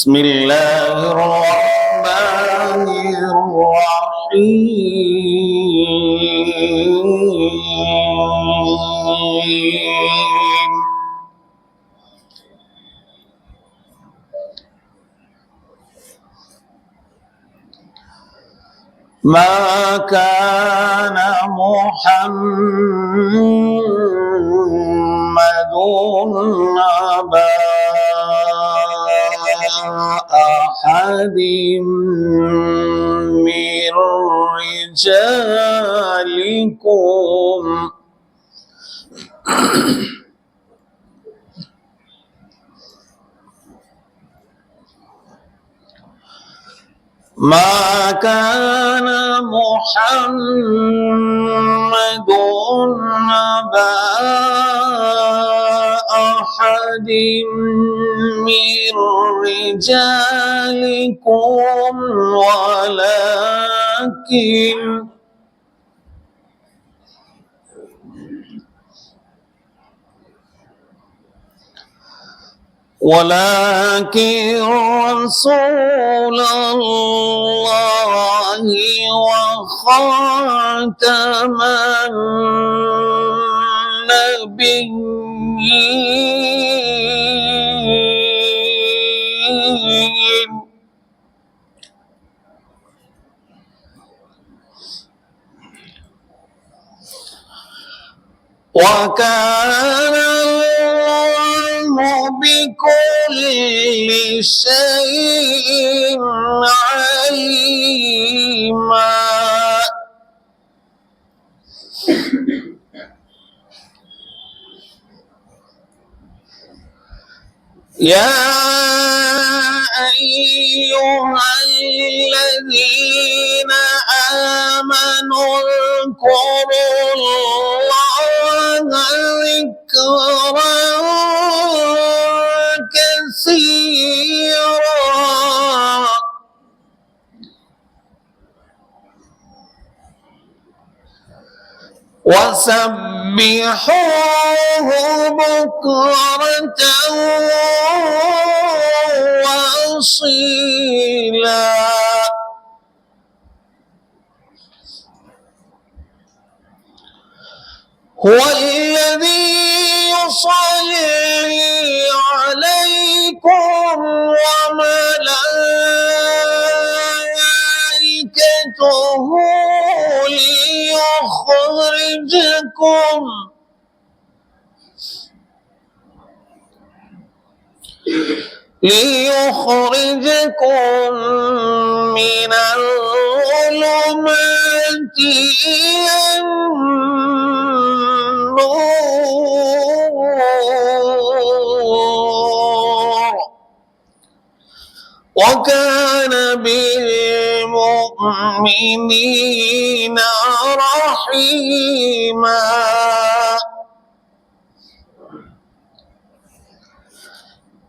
بسم الله الرحمن الرحيم ما كان محمد أبا أحد من رجالكم ما كان محمد أبا أحد من رجالكم ولكن رسول الله وخاتم النبيين وكان الله بكل شيء عليما يا أيها الذين آمنوا اذكروا الله ذكرا كثيرا وسبحوه بكرة وأصيلا هو الذي يصلي عليكم وملائكته ليخرجكم من الظلمات إلى النور وكان بالمؤمنين بالمؤمنين رحيما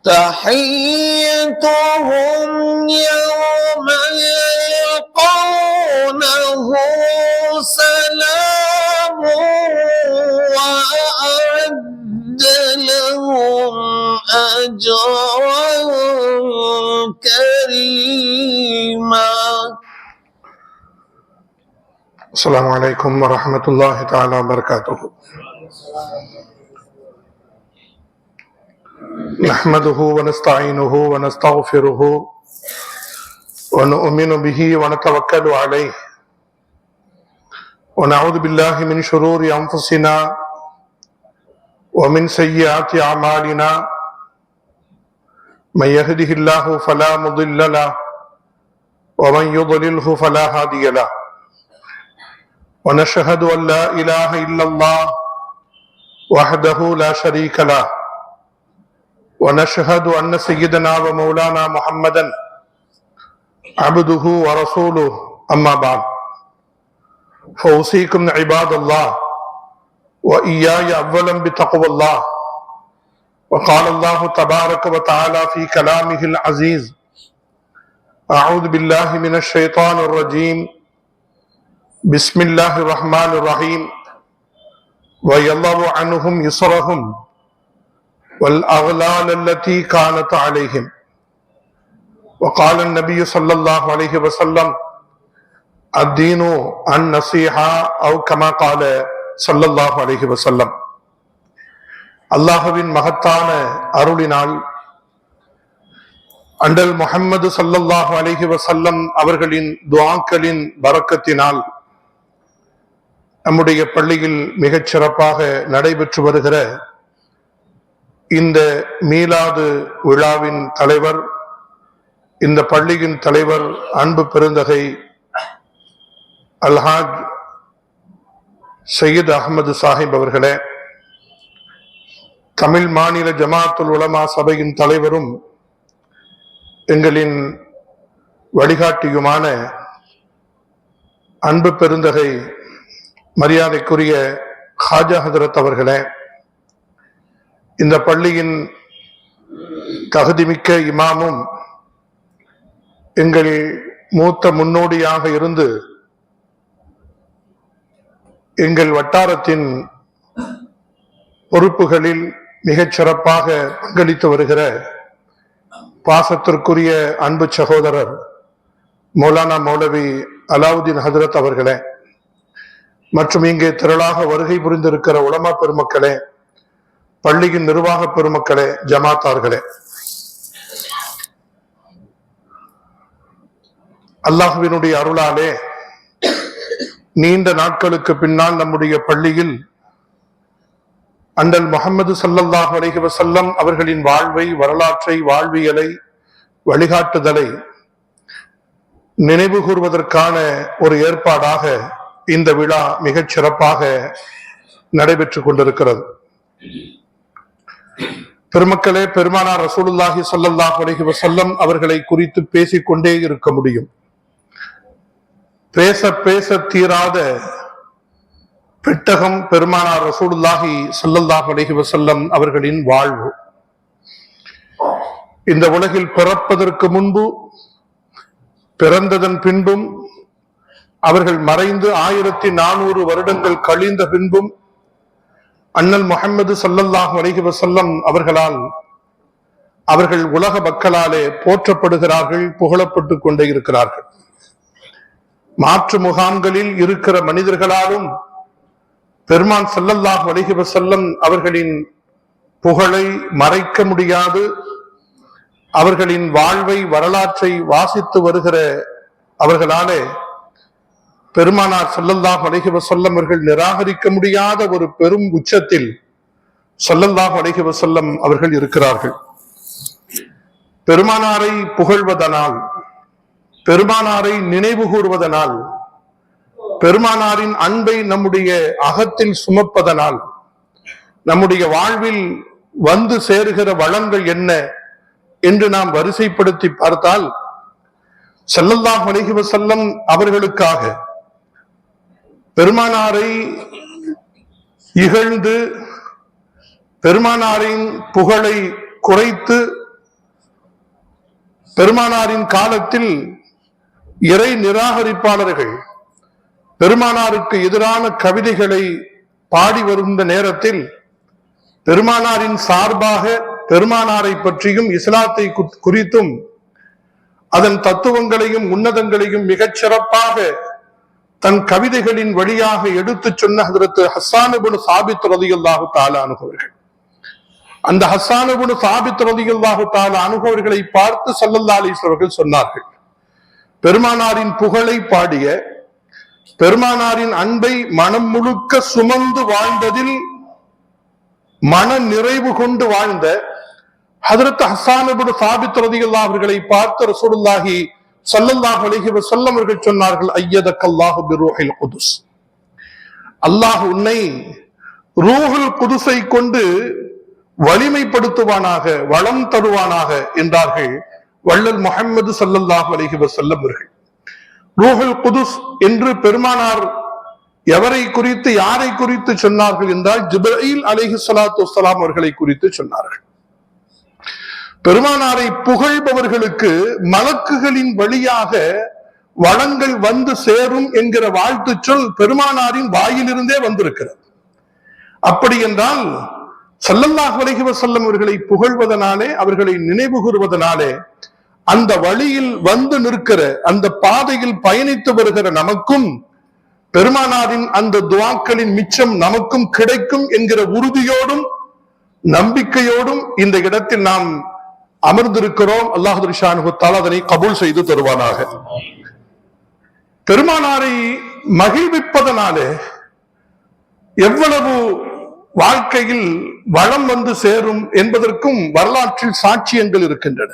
تحيتهم يوم يلقونه سلام وأعد لهم أجرا كريما. السلام عليكم ورحمة الله تعالى وبركاته. نحمده ونستعينه ونستغفره ونؤمن به ونتوكل عليه ونعوذ بالله من شرور أنفسنا ومن سيئات أعمالنا من يهده الله فلا مضل له ومن يضلله فلا هادي له ونشهد أن لا إله إلا الله وحده لا شريك له ونشهد أن سيدنا ومولانا محمدا عبده ورسوله أما بعد فأوصيكم عباد الله وإياي أولا بتقوى الله. وقال الله تبارك وتعالى في كلامه العزيز: أعوذ بالله من الشيطان الرجيم بسم الله الرحمن الرحيم ويضع عنهم يسرهم والأغلال التي كانت عليهم. وقال النبي صلى الله عليه وسلم: الدين النصيحة أو كما قال صلى الله عليه وسلم. அல்லாஹ்வின் மகத்தான அருளினால் அண்டல் முஹம்மது ஸல்லல்லாஹு அலைஹி வஸல்லம் அவர்களின் துஆக்களின் பரக்கத்தினால் நம்முடைய பள்ளியில் மிகச் சிறப்பாக நடைபெற்று வருகிற இந்த மீலாது விழாவின் தலைவர், இந்த பள்ளியின் தலைவர் அன்பு பெருந்தகை அல்ஹாஜ் சையத் அஹ்மது சாஹிப் அவர்களே, தமிழ் மாநில ஜமாத்துல் உலமா சபையின் தலைவரும் எங்களின் வழிகாட்டியுமான அன்பு பெருந்தகை மரியாதைக்குரிய ஹாஜா ஹதரத் அவர்களே, இந்த பள்ளியின் தகுதிமிக்க இமாமும் எங்கள் மூத்த முன்னோடியாக இருந்து எங்கள் வட்டாரத்தின் பொறுப்புகளில் மிகச் சிறப்பாக பங்களித்து வருகிற பாசத்திற்குரிய அன்பு சகோதரர் மௌலானா மௌலவி அலாவுதீன் ஹதரத் அவர்களே, மற்றும் இங்கே திரளாக வருகை புரிந்திருக்கிற உலமா பெருமக்களே, பள்ளியின் நிர்வாக பெருமக்களே, ஜமாத்தார்களே, அல்லாஹ்வினுடைய அருளாலே நீண்ட நாட்களுக்கு பின்னால் நம்முடைய பள்ளியில் அண்டல் முஹம்மது ஸல்லல்லாஹு அலைஹி வஸல்லம் அவர்களின் வாழ்வை, வரலாற்றை, வாழ்வியலை, வழிகாட்டுதலை நினைவு கூர்வதற்கான ஒரு ஏற்பாடாக இந்த விழா மிகச் சிறப்பாக நடைபெற்றுக் கொண்டிருக்கிறது. பெருமக்களே, பெருமானார் ரசூலுல்லாஹி ஸல்லல்லாஹு அலைஹி வஸல்லம் அவர்களை குறித்து பேசிக்கொண்டே இருக்க முடியும். பேச பேச தீராத பெட்டகம் பெருமானார் ரசூலுல்லாஹி ஸல்லல்லாஹு அலைஹி வஸல்லம் அவர்களின் வாழ்வு. இந்த உலகில் பிறப்பதற்கு முன்பு, பிறந்ததன் பின்பும், அவர்கள் மறைந்து 1400 வருடங்கள் கழிந்த பின்பும் அண்ணல் முஹம்மது ஸல்லல்லாஹு அலைஹி வஸல்லம் அவர்களால், அவர்கள் உலக மக்களாலே போற்றப்படுகிறார்கள், புகழப்பட்டு கொண்டே இருக்கிறார்கள். மாற்று முகாம்களில் இருக்கிற மனிதர்களாலும் பெருமான் ஸல்லல்லாஹு அலைஹி வஸல்லம் அவர்களின் புகழை மறைக்க முடியாது. அவர்களின் வாழ்வை, வரலாற்றை வாசித்து வருகிற அவர்களாலே பெருமானார் ஸல்லல்லாஹு அலைஹி வஸல்லம் அவர்கள் நிராகரிக்க முடியாத ஒரு பெரும் உச்சத்தில் ஸல்லல்லாஹு அலைஹி வஸல்லம் அவர்கள் இருக்கிறார்கள். பெருமானாரை புகழ்வதனால், பெருமானாரை நினைவு கூறுவதனால், பெருமானாரின் அன்பை நம்முடைய அகத்தில் சுமப்பதனால் நம்முடைய வாழ்வில் வந்து சேருகிற வளங்கள் என்ன என்று நாம் வரிசைப்படுத்தி பார்த்தால், ஸல்லல்லாஹு அலைஹி வஸல்லம் அவர்களுக்காக பெருமானாரை இகழ்ந்து பெருமானாரின் புகழை குறைத்து பெருமானாரின் காலத்தில் இறை நிராகரிப்பாளர்கள் பெருமானாருக்கு எதிரான கவிதைகளை பாடி வருகின்ற நேரத்தில் பெருமானாரின் சார்பாக பெருமானாரை பற்றியும் இஸ்லாத்தை குறித்தும் அதன் தத்துவங்களையும் உன்னதங்களையும் மிகச் சிறப்பாக தன் கவிதைகளின் வழியாக எடுத்து சொன்ன ஹஜ்ரத் ஹஸ்ஸான் இப்னு சாபித் ரலியல்லாஹு தஆலா அன்ஹு அவர்கள். அந்த ஹஸ்ஸான் இப்னு சாபித் ரலியல்லாஹு தஆலா அன்ஹு அவர்களை பார்த்து ஸல்லல்லாஹு அலைஹி வஸல்லம் அவர்கள் சொன்னார்கள், பெருமானாரின் புகழை பாடிய பெருமானாரின் அன்பை மனம் முழுக்க சுமந்து வாழ்ந்ததில் மன நிறைவு கொண்டு வாழ்ந்த ஹஜ்ரத் ஹஸ்ஸான் இப்னு சாபித் ரலியல்லாஹு அவர்களை பார்த்து ரசூலுல்லாஹி ஸல்லல்லாஹு அலைஹி வஸல்லம் அவர்கள் சொன்னார்கள், ஐயதக்கல்லாஹு பிர்ரூஹில் குதுஸ், அல்லாஹ் உன்னை ரூஹுல் குதுஸை கொண்டு வலிமைப்படுத்துவானாக, வளம் தருவானாக என்றார்கள் வள்ளல் முஹம்மது ஸல்லல்லாஹு அலைஹி வஸல்லம் அவர்கள். ரூஹுல் குதுஸ் என்று பெருமானார் எவரை குறித்து யாரை குறித்து சொன்னார்கள் என்றால் ஜிப்ரீல் அலைஹிஸ்ஸலாத்து வஸ்ஸலாம் அவர்களை குறித்து சொன்னார்கள். பெருமானாரை புகழ்பவர்களுக்கு மலக்குகளின் வழியாக வளங்கள் வந்து சேரும் என்கிற வாழ்த்து சொல் பெருமானாரின் வாயிலிருந்தே வந்திருக்கிறது. அப்படி என்றால் ஸல்லல்லாஹு அலைஹி வஸல்லம் அவர்களை புகழ்வதனாலே அவர்களை நினைவு கூறுவதனாலே அந்த வழியில் வந்து நிற்கிற அந்த பாதையில் பயணித்து வருகிற நமக்கும் பெருமானாரின் அந்த துஆக்களின் மிச்சம் நமக்கும் கிடைக்கும் என்கிற உறுதியோடும் நம்பிக்கையோடும் இந்த இடத்தில் நாம் அமர்ந்திருக்கிறோம். அல்லாஹ் ஷானஹு தஆலா அதனை கபூல் செய்து தருவானாக. பெருமானாரை மகிழ்விப்பதனாலே எவ்வளவு வாழ்க்கையில் வளம் வந்து சேரும் என்பதற்கும் வரலாற்றில் சாட்சியங்கள் இருக்கின்றன.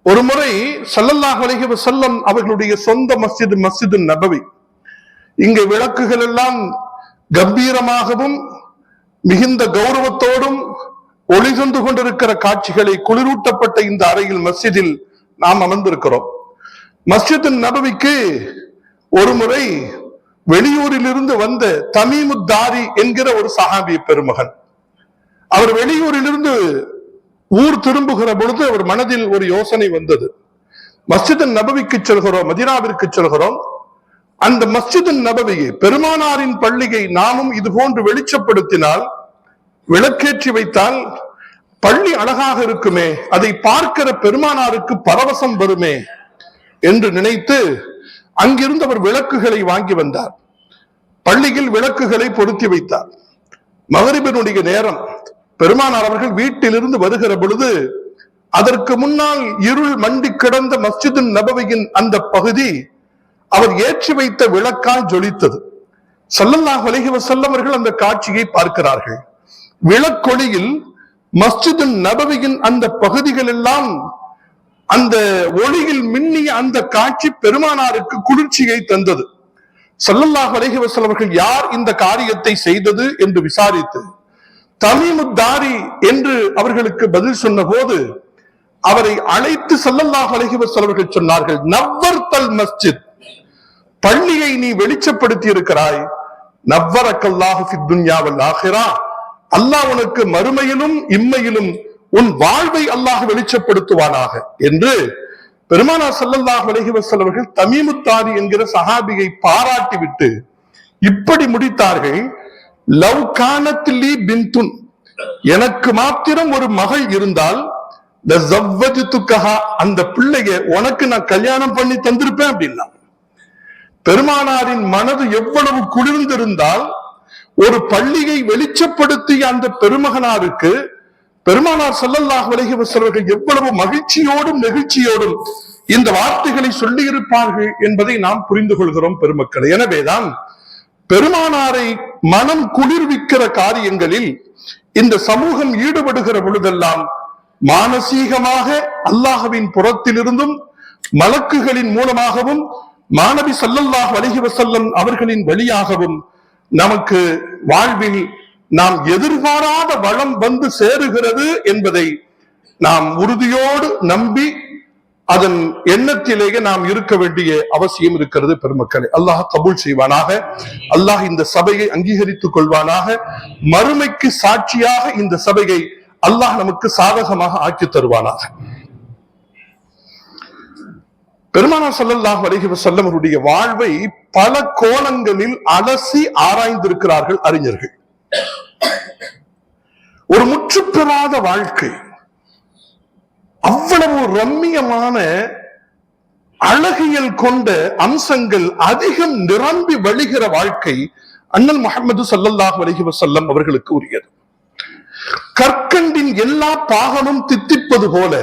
ஒரு முறை ஸல்லல்லாஹு அலைஹி வஸல்லம் அவர்களுடைய சொந்த மஸ்ஜிது நபவி, இங்கு விளக்குகள் எல்லாம் கம்பீரமாகவும் மிகுந்த கௌரவத்தோடும் ஒளி தந்து கொண்டிருக்கிற காட்சிகளை குளிரூட்டப்பட்ட இந்த அறையில் மஸ்ஜிதில் நாம் அமர்ந்திருக்கிறோம். மஸ்ஜிது நபவிக்கு ஒரு முறை வெளியூரில் இருந்து வந்த தமீமுத்தாரி என்கிற ஒரு சஹாபி பெருமகன், அவர் வெளியூரில் இருந்து ஊர் திரும்புகிற பொழுது அவர் மனதில் ஒரு யோசனை வந்தது. மஸ்ஜிது நபவிக்கு செல்கிறோம், மதீனாவிற்கு செல்கிறோம், அந்த மஸ்ஜிது நபவியை பெருமானாரின் பள்ளியை நாமும் இது போன்று வெளிச்சப்படுத்தினால், விளக்கேற்றி வைத்தால் பள்ளி அழகாக இருக்குமே, அதை பார்க்கிற பெருமானாருக்கு பரவசம் வருமே என்று நினைத்து அங்கிருந்து அவர் விளக்குகளை வாங்கி வந்தார். பள்ளியில் விளக்குகளை பொருத்தி வைத்தார். மகரிபினுடைய நேரம், பெருமானார் அவர்கள் வீட்டிலிருந்து வருகிற பொழுது அதற்கு முன்னால் இருள் மண்டி கிடந்த மஸ்ஜிது நபவியின் அந்த பகுதி அவர் ஏற்றி வைத்த விளக்கால் ஜொலித்தது. ஸல்லல்லாஹு அலைஹி வஸல்லம் அவர்கள் அந்த காட்சியை பார்க்கிறார்கள். விளக்கொளியில் மஸ்ஜிது நபவியின் அந்த பகுதிகள் எல்லாம் அந்த ஒளியில் மின்னிய அந்த காட்சி பெருமானாருக்கு குளிர்ச்சியை தந்தது. ஸல்லல்லாஹு அலைஹி வஸல்லம் அவர்கள் யார் இந்த காரியத்தை செய்தது என்று விசாரித்து தமீமுத்தாரி என்று அவர்களுக்கு பதில் சொன்ன போது அவரை அழைத்து ஸல்லல்லாஹு அலைஹி வஸல்லம் அவர்கள் சொன்னார்கள், நவ்வர்தல் மஸ்ஜித், பள்ளியை நீ வெளிச்சப்படுத்தி இருக்கிறாய், நவ்வரக்கல்லாஹு ஃபித் துன்யா வல் ஆখিরা, அல்லாஹ் உனக்கு மறுமையிலும் இம்மையிலும் உன் வாழ்வை அல்லாஹ் வெளிச்சப்படுத்துவானாக என்று பெருமானார் ஸல்லல்லாஹு அலைஹி வஸல்லம் அவர்கள் தமீமுத்தாரி என்கிற சஹாபியை பாராட்டிவிட்டு இப்படி முடித்தார்கள், லவ் கானத் லீ பின்துன், எனக்கு மாத்திரம் ஒரு மகள் இருந்தால் லஸவ்வஜ்துகஹா, அந்த பிள்ளையை உனக்கு நான் கல்யாணம் பண்ணி தந்திருப்பேன் அப்படின்னா. பெருமானாரின் மனது எவ்வளவு குளிர்ந்திருந்தால் ஒரு பள்ளியை வெளிச்சப்படுத்திய அந்த பெருமகனாருக்கு பெருமானார் ஸல்லல்லாஹு அலைஹி வஸல்லம் அவர்கள் எவ்வளவு மகிழ்ச்சியோடும் நெகிழ்ச்சியோடும் இந்த வார்த்தைகளை சொல்லி இருப்பார்கள் என்பதை நாம் புரிந்து கொள்கிறோம் பெருமக்கள். எனவேதான் பெருமானாரை மனம் குளிர்விக்கிற காரியங்களில் இந்த சமூகம் ஈடுபடுகிற பொழுதெல்லாம் மானசீகமாக அல்லாஹ்வின் புறத்திலிருந்தும் மலக்குகளின் மூலமாகவும் மாநபி ஸல்லல்லாஹு அலைஹி வஸல்லம் அவர்களின் வழியாகவும் நமக்கு வாழ்வில் நாம் எதிர்பாராத வளம் வந்து சேருகிறது என்பதை நாம் உறுதியோடு நம்பி அதன் எண்ணத்திலேயே நாம் இருக்க வேண்டிய அவசியம் இருக்கிறது. பெருமக்களே, அல்லாஹ் கபூல் செய்வானாக. அல்லாஹ் இந்த சபையை அங்கீகரித்துக் கொள்வானாக. மறுமைக்கு சாட்சியாக இந்த சபையை அல்லாஹ் நமக்கு சாதகமாக ஆக்கி தருவானாக. பெருமானார் ஸல்லல்லாஹு அலைஹி வஸல்லம் அவருடைய வாழ்வை பல கோணங்களில் அலசி ஆராய்ந்திருக்கிறார்கள் அறிஞர்கள். ஒரு முற்றுப்பெறாத வாழ்க்கை, அவ்வளவு ரம்மியமான அழகியல் கொண்ட அம்சங்கள் அதிகம் நிரம்பி வழிகிற வாழ்க்கை அண்ணல் முஹம்மது ஸல்லல்லாஹு அலைஹி வஸல்லம் அவர்களுக்கு உரியது. கற்கண்டின் எல்லா பாகமும் தித்திப்பது போல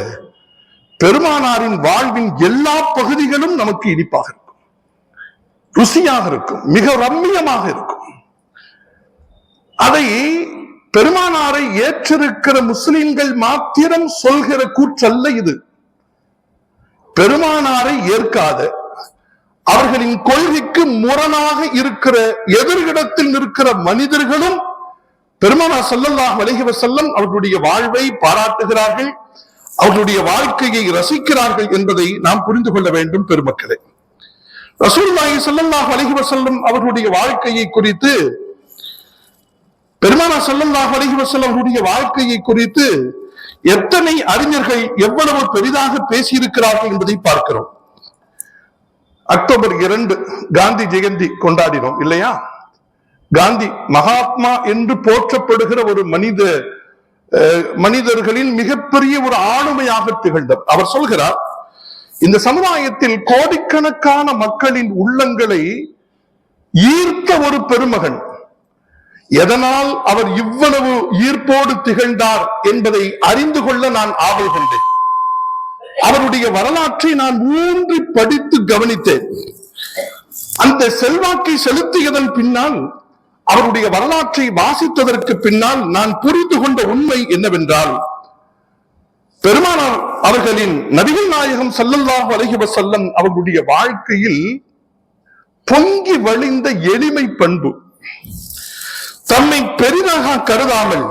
பெருமானாரின் வாழ்வின் எல்லா பகுதிகளும் நமக்கு இனிப்பாக இருக்கும், ருசியாக இருக்கும், மிக ரம்மியமாக இருக்கும். அதை பெருமானாரை ஏற்றிருக்கிற முஸ்லிம்கள் மாத்திரம் சொல்கிற கூற்றல்ல இது. பெருமானாரை ஏற்காத, அவர்களின் கொள்கைக்கு முரணாக இருக்கிற எதிர்கிடத்தில் நிற்கிற மனிதர்களும் பெருமானார் ஸல்லல்லாஹு அலைஹி வஸல்லம் அவர்களுடைய வாழ்வை பாராட்டுகிறார்கள், அவர்களுடைய வாழ்க்கையை ரசிக்கிறார்கள் என்பதை நாம் புரிந்து கொள்ள வேண்டும். பெருமக்களே, ரசூலுல்லாஹி ஸல்லல்லாஹு அலைஹி வஸல்லம் அவர்களுடைய வாழ்க்கையை குறித்து, பெருமானார் ஸல்லல்லாஹு அலைஹி வஸல்லம் அவர்களுடைய வாழ்க்கையை குறித்து எத்தனை அறிஞர்கள் எவ்வளவு பெரிதாக பேசியிருக்கிறார்கள் என்பதை பார்க்கிறோம். அக்டோபர் 2 காந்தி ஜெயந்தி கொண்டாடினோம் இல்லையா? காந்தி மகாத்மா என்று போற்றப்படுகிற ஒரு மனிதர்களின் மிகப்பெரிய ஒரு ஆளுமையாக திகழ்ந்தார். அவர் சொல்கிறார், இந்த சமுதாயத்தில் கோடிக்கணக்கான மக்களின் உள்ளங்களை ஈர்த்த ஒரு பெருமகன். எதனால் அவர் இவ்வளவு ஈர்ப்போடு திகழ்ந்தார் என்பதை அறிந்து கொள்ள நான் ஆவல் கொண்டேன். அவருடைய வரலாற்றை நான் ஊன்றி படித்து கவனித்தேன். அந்த செல்வாக்கை செலுத்தியதன் பின்னால், அவருடைய வரலாற்றை வாசித்ததற்கு பின்னால் நான் புரிந்து கொண்ட உண்மை என்னவென்றால், பெருமானார் அவர்களின் நபிகள் நாயகம் ஸல்லல்லாஹு அலைஹி வஸல்லம் அவர்களுடைய வாழ்க்கையில் பொங்கி வழிந்த எளிமை பண்பு, தம்மை பெரிதாக கருதாமல்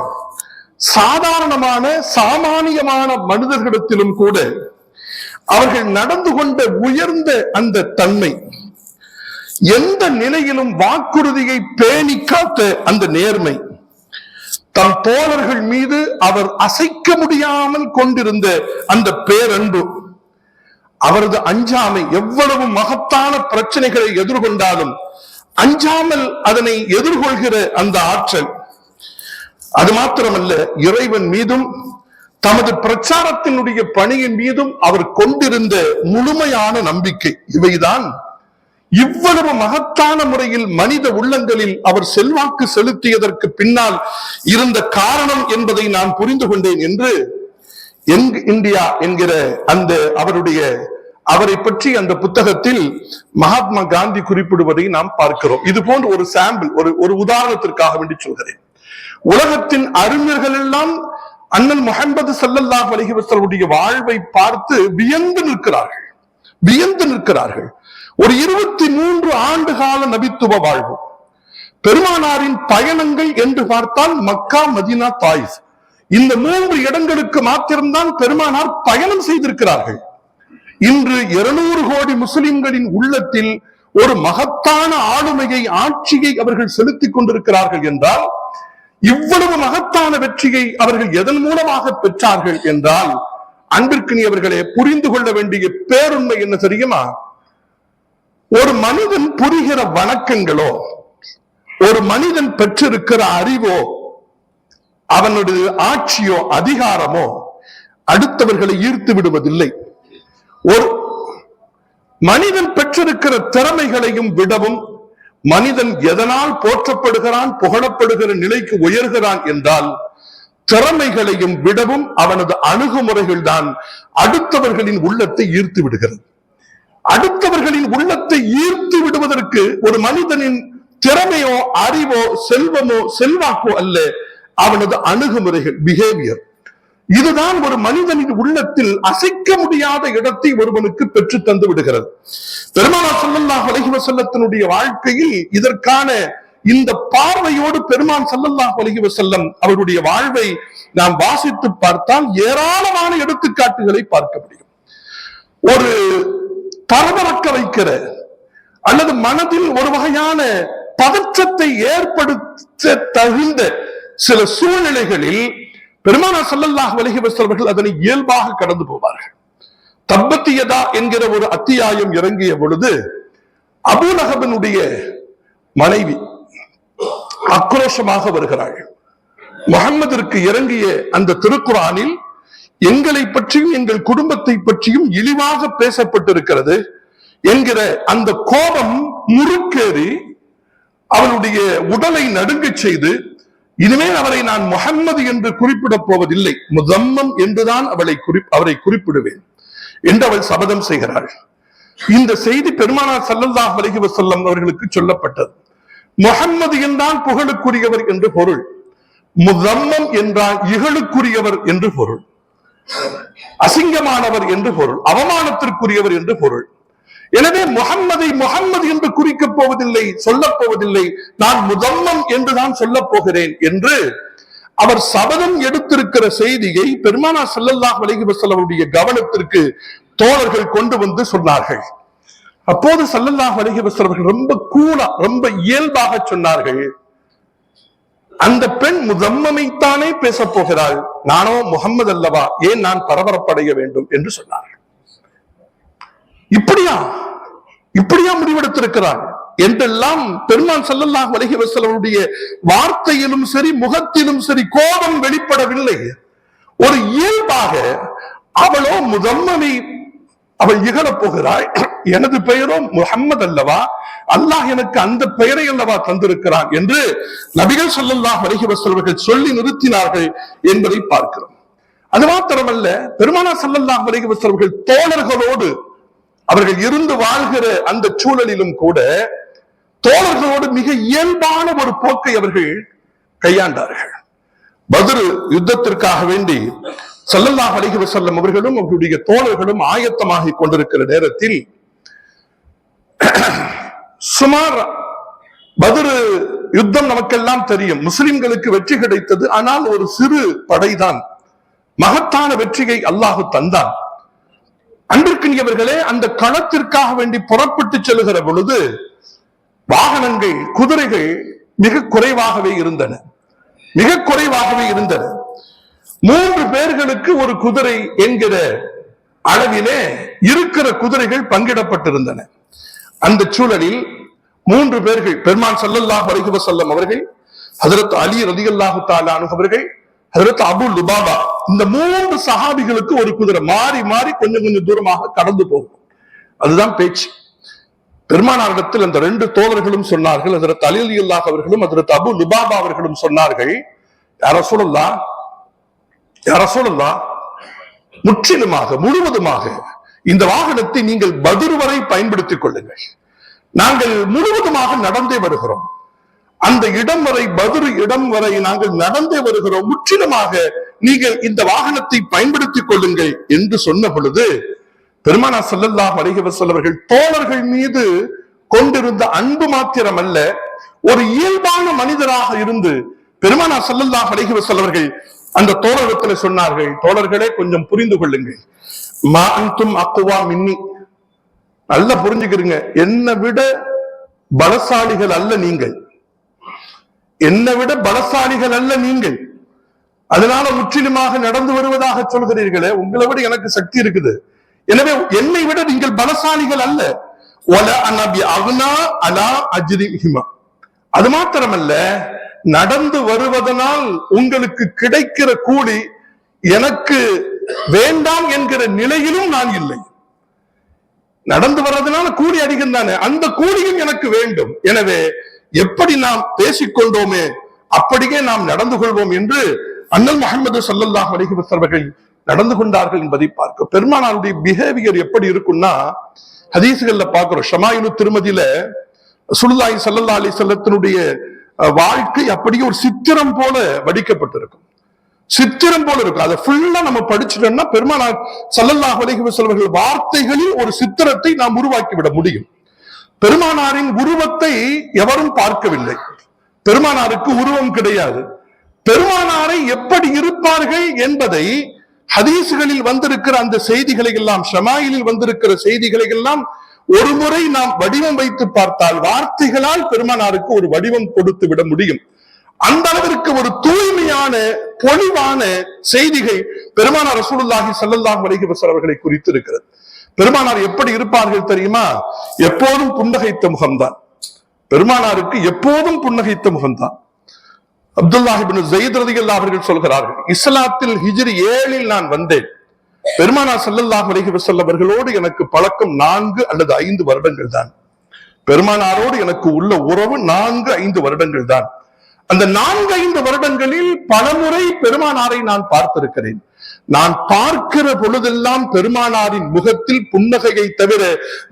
சாதாரணமான சாமானியமான மனிதர்களிடத்திலும் கூட அவர்கள் நடந்து கொண்ட உயர்ந்த அந்த தன்மை, எந்த நிலையிலும் வாக்குறுதியை பேணி காத்த அந்த நேர்மை, தம் தோழர்கள் மீது அவர் அசைக்க முடியாமல் கொண்டிருந்த அந்த பேரன்பு, அவரது அஞ்சாமை, எவ்வளவு மகத்தான பிரச்சனைகளை எதிர்கொண்டாலும் அஞ்சாமல் அதனை எதிர்கொள்கிற அந்த ஆற்றல், அது மாத்திரமல்ல இறைவன் மீதும் தமது பிரச்சாரத்தினுடைய பணியின் மீதும் அவர் கொண்டிருந்த முழுமையான நம்பிக்கை, இவைதான் இவ்வளவு மகத்தான முறையில் மனித உள்ளங்களில் அவர் செல்வாக்கு செலுத்தியதற்கு பின்னால் இருந்த காரணம் என்பதை நான் புரிந்து கொண்டேன் என்று யங் இந்தியா என்கிற அந்த அவரை பற்றி அந்த புத்தகத்தில் மகாத்மா காந்தி குறிப்பிடுவதை நாம் பார்க்கிறோம். இது போன்ற ஒரு சாம்பிள், ஒரு உதாரணத்திற்காக வேண்டி சொல்கிறேன். உலகத்தின் அறிஞர்கள் எல்லாம் அண்ணல் முஹம்மது ஸல்லல்லாஹு அலைஹி வஸல்லம் வாழ்வை பார்த்து வியந்து நிற்கிறார்கள். ஒரு 23 ஆண்டு கால நபித்துவ வாழ்வு, பெருமானாரின் பயணங்கள் என்று பார்த்தால் மக்கா, மதீனா, தாயிஃப், இந்த 3 இடங்களுக்கு மாத்திரம்தான் பெருமானார் பயணம் செய்திருக்கிறார்கள். இன்று 200 கோடி முஸ்லிம்களின் உள்ளத்தில் ஒரு மகத்தான ஆளுமையை, ஆட்சியை அவர்கள் செலுத்திக் கொண்டிருக்கிறார்கள் என்றால், இவ்வளவு மகத்தான வெற்றியை அவர்கள் எதன் மூலமாக பெற்றார்கள் என்றால், அன்பிற்கினியவர்களே, புரிந்து கொள்ள வேண்டிய பேருண்மை என்ன தெரியுமா? ஒரு மனிதன் புரிகிற வணக்கங்களோ, ஒரு மனிதன் பெற்றிருக்கிற அறிவோ, அவனுடைய ஆட்சியோ அதிகாரமோ அடுத்தவர்களை ஈர்த்து விடுவதில்லை. ஒரு மனிதன் பெற்றிருக்கிற திறமைகளையும் விடவும், மனிதன் எதனால் போற்றப்படுகிறான், புகழப்படுகிற நிலைக்கு உயர்கிறான் என்றால், திறமைகளையும் விடவும் அவனது அணுகுமுறைகள் தான் அடுத்தவர்களின் உள்ளத்தை ஈர்த்து விடுகிறது. அடுத்தவர்களின் உள்ளத்தை ஈர்த்து விடுவதற்கு ஒரு மனிதனின் திறமையோ, அறிவோ, செல்வமோ, செல்வாக்கோ அல்ல, அவனது அணுகுமுறைகள், பிஹேவியர். இதுதான் ஒரு மனிதனின் உள்ளத்தில் அசைக்க முடியாத இடத்தை ஒருவனுக்கு பெற்று தந்து விடுகிறது. பெருமானார் ஸல்லல்லாஹு அலைஹி வஸல்லத்தினுடைய வாழ்க்கையில் இதற்கான இந்த பார்வையோடு பெருமான் ஸல்லல்லாஹு அலைஹி வஸல்லம் அவருடைய வாழ்வை நாம் வாசித்து பார்த்தால் ஏராளமான எடுத்துக்காட்டுகளை பார்க்க முடியும். ஒரு பரபரக்க வைக்கிற அல்லது மனதில் ஒரு வகையான பதற்றத்தை ஏற்படுத்த தகுந்த சில சூழ்நிலைகளில் பெருமானார் ஸல்லல்லாஹு அலைஹி வஸல்லம் அவர்கள் அதனை இயல்பாக கடந்து போவார்கள். தப்பத்தியதா என்கிற ஒரு அத்தியாயம் இறங்கிய பொழுது அபூ லஹபினுடைய மனைவி ஆக்ரோஷமாக வருகிறாள். முஹம்மதிற்கு இறங்கிய அந்த திருக்குர்ஆனில் எங்களை பற்றியும் எங்கள் குடும்பத்தை பற்றியும் இழிவாக பேசப்பட்டிருக்கிறது என்கிற அந்த கோபம் முறுக்கேறி அவளுடைய உடலை நடுங்கச் செய்து, இனிமேல் அவரை நான் முஹம்மது என்று குறிப்பிடப் போவதில்லை, முஸம்மம் என்றுதான் அவரை குறிப்பிடுவேன் என்று அவள் சபதம் செய்கிறாள். இந்த செய்தி பெருமானார் ஸல்லல்லாஹு அலைஹி வஸல்லம் அவர்களுக்கு சொல்லப்பட்டது. முஹம்மது என்றால் புகழுக்குரியவர் என்று பொருள், முஸம்மம் என்றால் இகழுக்குரியவர் என்று பொருள், அசிங்கமானவர் என்று பொருள், அவமானத்திற்குரியவர் என்று பொருள். எனவே முஹம்மதை முஹம்மது என்று குறிக்கப் போவதில்லை, சொல்லப் போவதில்லை, நான் முஸம்மம் என்றுதான் சொல்லப் போகிறேன் என்று அவர் சபதம் எடுத்திருக்கிற செய்தியை பெருமானார் ஸல்லல்லாஹு அலைஹி வஸல்லம் அவருடைய கவனத்திற்கு தோழர்கள் கொண்டு வந்து சொன்னார்கள். அப்போது ஸல்லல்லாஹு அலைஹி வஸல்லம் அவர்கள் ரொம்ப கூலா, ரொம்ப இயல்பாக சொன்னார்கள், அந்த பெண் முஸம்மமைத்தானே பேச போகிறாள், நானோ முஹம்மது அல்லவா, ஏன் நான் பரபரப்படைய வேண்டும் என்று சொன்னார்கள். இப்படியா முடிவெடுத்திருக்கிறார் என்றெல்லாம் பெருமான் ஸல்லல்லாஹு அலைஹி வஸல்லம் அவருடைய வார்த்தையிலும் சரி முகத்திலும் சரி கோபம் வெளிப்படவில்லை. ஒரு இயல்பாக அவளோ முஸம்மமை அவள் இகழப் போகிறாள், எனது பெயரோ முஹம்மது அல்லவா, அல்லாஹ் எனக்கு அந்த பெயரை அல்லவா தந்திருக்கிறான் என்று நபிகள் ஸல்லல்லாஹு அலைஹி வஸல்லம் அவர்கள் சொல்லி நிறுத்தினார்கள் என்பதை பார்க்கிறோம். அது மாத்திரமல்ல, பெருமானார் ஸல்லல்லாஹு அலைஹி வஸல்லம் அவர்கள் தோழர்களோடு அவர்கள் இருந்து வாழ்கிற அந்த சூழலிலும் கூட தோழர்களோடு மிக இயல்பான ஒரு போக்கை அவர்கள் கையாண்டார்கள். பத்ர் யுத்தத்திற்காக வேண்டி ஸல்லல்லாஹு அலைஹி வஸல்லம் அவர்களும் அவருடைய தோழர்களும் ஆயத்தமாகி கொண்டிருக்கிற நேரத்தில் சுமார் பத்ர் யுத்தம் நமக்கெல்லாம் தெரியும், முஸ்லிம்களுக்கு வெற்றி கிடைத்தது. ஆனால் ஒரு சிறு படைதான், மகத்தான வெற்றியை அல்லாஹ் தந்தான். அன்பிற்கினியவர்களே, அந்த களத்திற்காக வேண்டி புறப்பட்டு செல்லுகிற பொழுது வாகனங்கள், குதிரைகள் மிக குறைவாகவே இருந்தன. 3 பேர்களுக்கு ஒரு குதிரை என்கிற அளவிலே இருக்கிற குதிரைகள் பங்கிடப்பட்டிருந்தன. அந்த சூழலில் 3 பேர்கள், பெருமான் ஸல்லல்லாஹு அலைஹி வஸல்லம் அவர்கள், ஹஜ்ரத் அலி ரலியல்லாஹு தஆலா அன்ஹு அவர்கள், ஹஜ்ரத் அபூ லுபாபா, இந்த 3 சஹாபிகளுக்கு ஒரு குதிரை மாறி மாறி கொஞ்சம் தூரமாக கடந்து போகும். அதுதான் பேச்சு. பெருமானாரிடத்தில் அந்த 2 தோழர்களும் சொன்னார்கள், ஹஜ்ரத் அலி ரலியல்லாஹு அவர்களும் ஹஜ்ரத் அபூ லுபாபா அவர்களும் சொன்னார்கள், யா ரசூலல்லாஹ், முற்றிலுமாக முழுவதுமாக இந்த வாகனத்தை நீங்கள் பத்ர் வரை பயன்படுத்திக் கொள்ளுங்கள். நாங்கள் முழுவதுமாக நடந்தே வருகிறோம், அந்த இடம் வரை, பத்ர் இடம் வரை நாங்கள் நடந்தே வருகிறோம், முற்றிலுமாக நீங்கள் இந்த வாகனத்தை பயன்படுத்திக் கொள்ளுங்கள் என்று சொன்ன பொழுது பெருமானார் ஸல்லல்லாஹு அலைஹி வஸல்லம் அவர்கள் தோழர்கள் மீது கொண்டிருந்த அன்பு மாத்திரம் அல்ல, ஒரு இயல்பான மனிதராக இருந்து பெருமானார் ஸல்லல்லாஹு அலைஹி வஸல்லம் அவர்கள் அந்த தோழர்களிடத்தில் சொன்னார்கள், தோழர்களே கொஞ்சம் புரிந்து கொள்ளுங்கள், மா அன்தும் அக்வா மின்னி, நல்லா புரிஞ்சுக்கிறீங்க, என்னை விட பலசாலிகள் அல்ல நீங்கள், என்னை விட பலசாலிகள் அல்ல நீங்கள், அதனால முற்றிலுமாக நடந்து வருவதாக சொல்கிறீர்களே, உங்களை விட எனக்கு சக்தி இருக்குது, எனவே என்னை விட நீங்கள் பலசாலிகள் அல்ல. அது மாத்திரமல்ல, நடந்து வருவதனால் உங்களுக்கு கிடைக்கிற கூலி எனக்கு வேண்டாம் என்கிற நிலையிலும் நான் இல்லை. நடந்து வர்றதுனால கூலி அதிகம் தானே, அந்த கூலியும் எனக்கு வேண்டும். எனவே எப்படி நாம் பேசிக்கொண்டோமே அப்படியே நாம் நடந்து கொள்வோம் என்று அண்ணல் முஹம்மது ஸல்லல்லாஹு அலைஹி வஸல்லம் அவர்கள் நடந்து கொண்டார்கள் என்பதை பார்க்க. பெருமானாருடைய பிஹேவியர் எப்படி இருக்கும்னா, ஹதீஸ்கள்ல பார்க்கிறோம். ஷமாயிலு திருமதியில ரசூலுல்லாஹி ஸல்லல்லாஹு அலைஹி வஸல்லத்தினுடைய வாழ்க்கை அப்படியே ஒரு சித்திரம் போல வடிக்கப்பட்டிருக்கும், சித்திரம் போல இருக்கும். அதை ஃபுல்லா நம்ம படிச்சுட்டோம்னா பெருமானார் ஸல்லல்லாஹு அலைஹி வஸல்லம் அவர்கள் வார்த்தைகளில் ஒரு சித்திரத்தை நாம் உருவாக்கி விட முடியும். பெருமானாரின் உருவத்தை எவரும் பார்க்கவில்லை, பெருமானாருக்கு உருவம் கிடையாது. பெருமானாரை எப்படி இருப்பார்கள் என்பதை ஹதீஸ்களில் வந்திருக்கிற அந்த செய்திகளை எல்லாம், ஷமாயிலில் வந்திருக்கிற செய்திகளை எல்லாம் ஒரு முறை நாம் வடிவம் வைத்து பார்த்தால் வார்த்தைகளால் பெருமானாருக்கு ஒரு வடிவம் கொடுத்து விட முடியும். அந்த அளவிற்கு ஒரு தூய்மையான பொலிவான செய்திகள் பெருமானார் ரசூலுல்லாஹி ஸல்லல்லாஹு அலைஹி வஸல்லம் அவர்களை குறித்து இருக்கிறது. பெருமானார் எப்படி இருப்பார்கள் தெரியுமா? எப்போதும் புன்னகைத்த முகம்தான். பெருமானாருக்கு எப்போதும் புன்னகைத்த முகம்தான். அப்துல்லாஹ் இப்னு ஸைத் ரலியல்லாஹு அவர்கள் சொல்கிறார்கள், இஸ்லாத்தில் ஹிஜ்ரி 7 நான் வந்தேன். பெருமானார் ஸல்லல்லாஹு அலைஹி வஸல்லம் அவர்களோடு எனக்கு பழக்கம் 4 அல்லது 5 வருடங்கள் தான். பெருமானாரோடு எனக்கு உள்ள உறவு 4-5 வருடங்கள் தான். அந்த 4-5 வருடங்களில் பலமுறை பெருமானாரை நான் பார்த்திருக்கிறேன். நான் பார்க்கிற பொழுதெல்லாம் பெருமானாரின் முகத்தில் புன்னகையை தவிர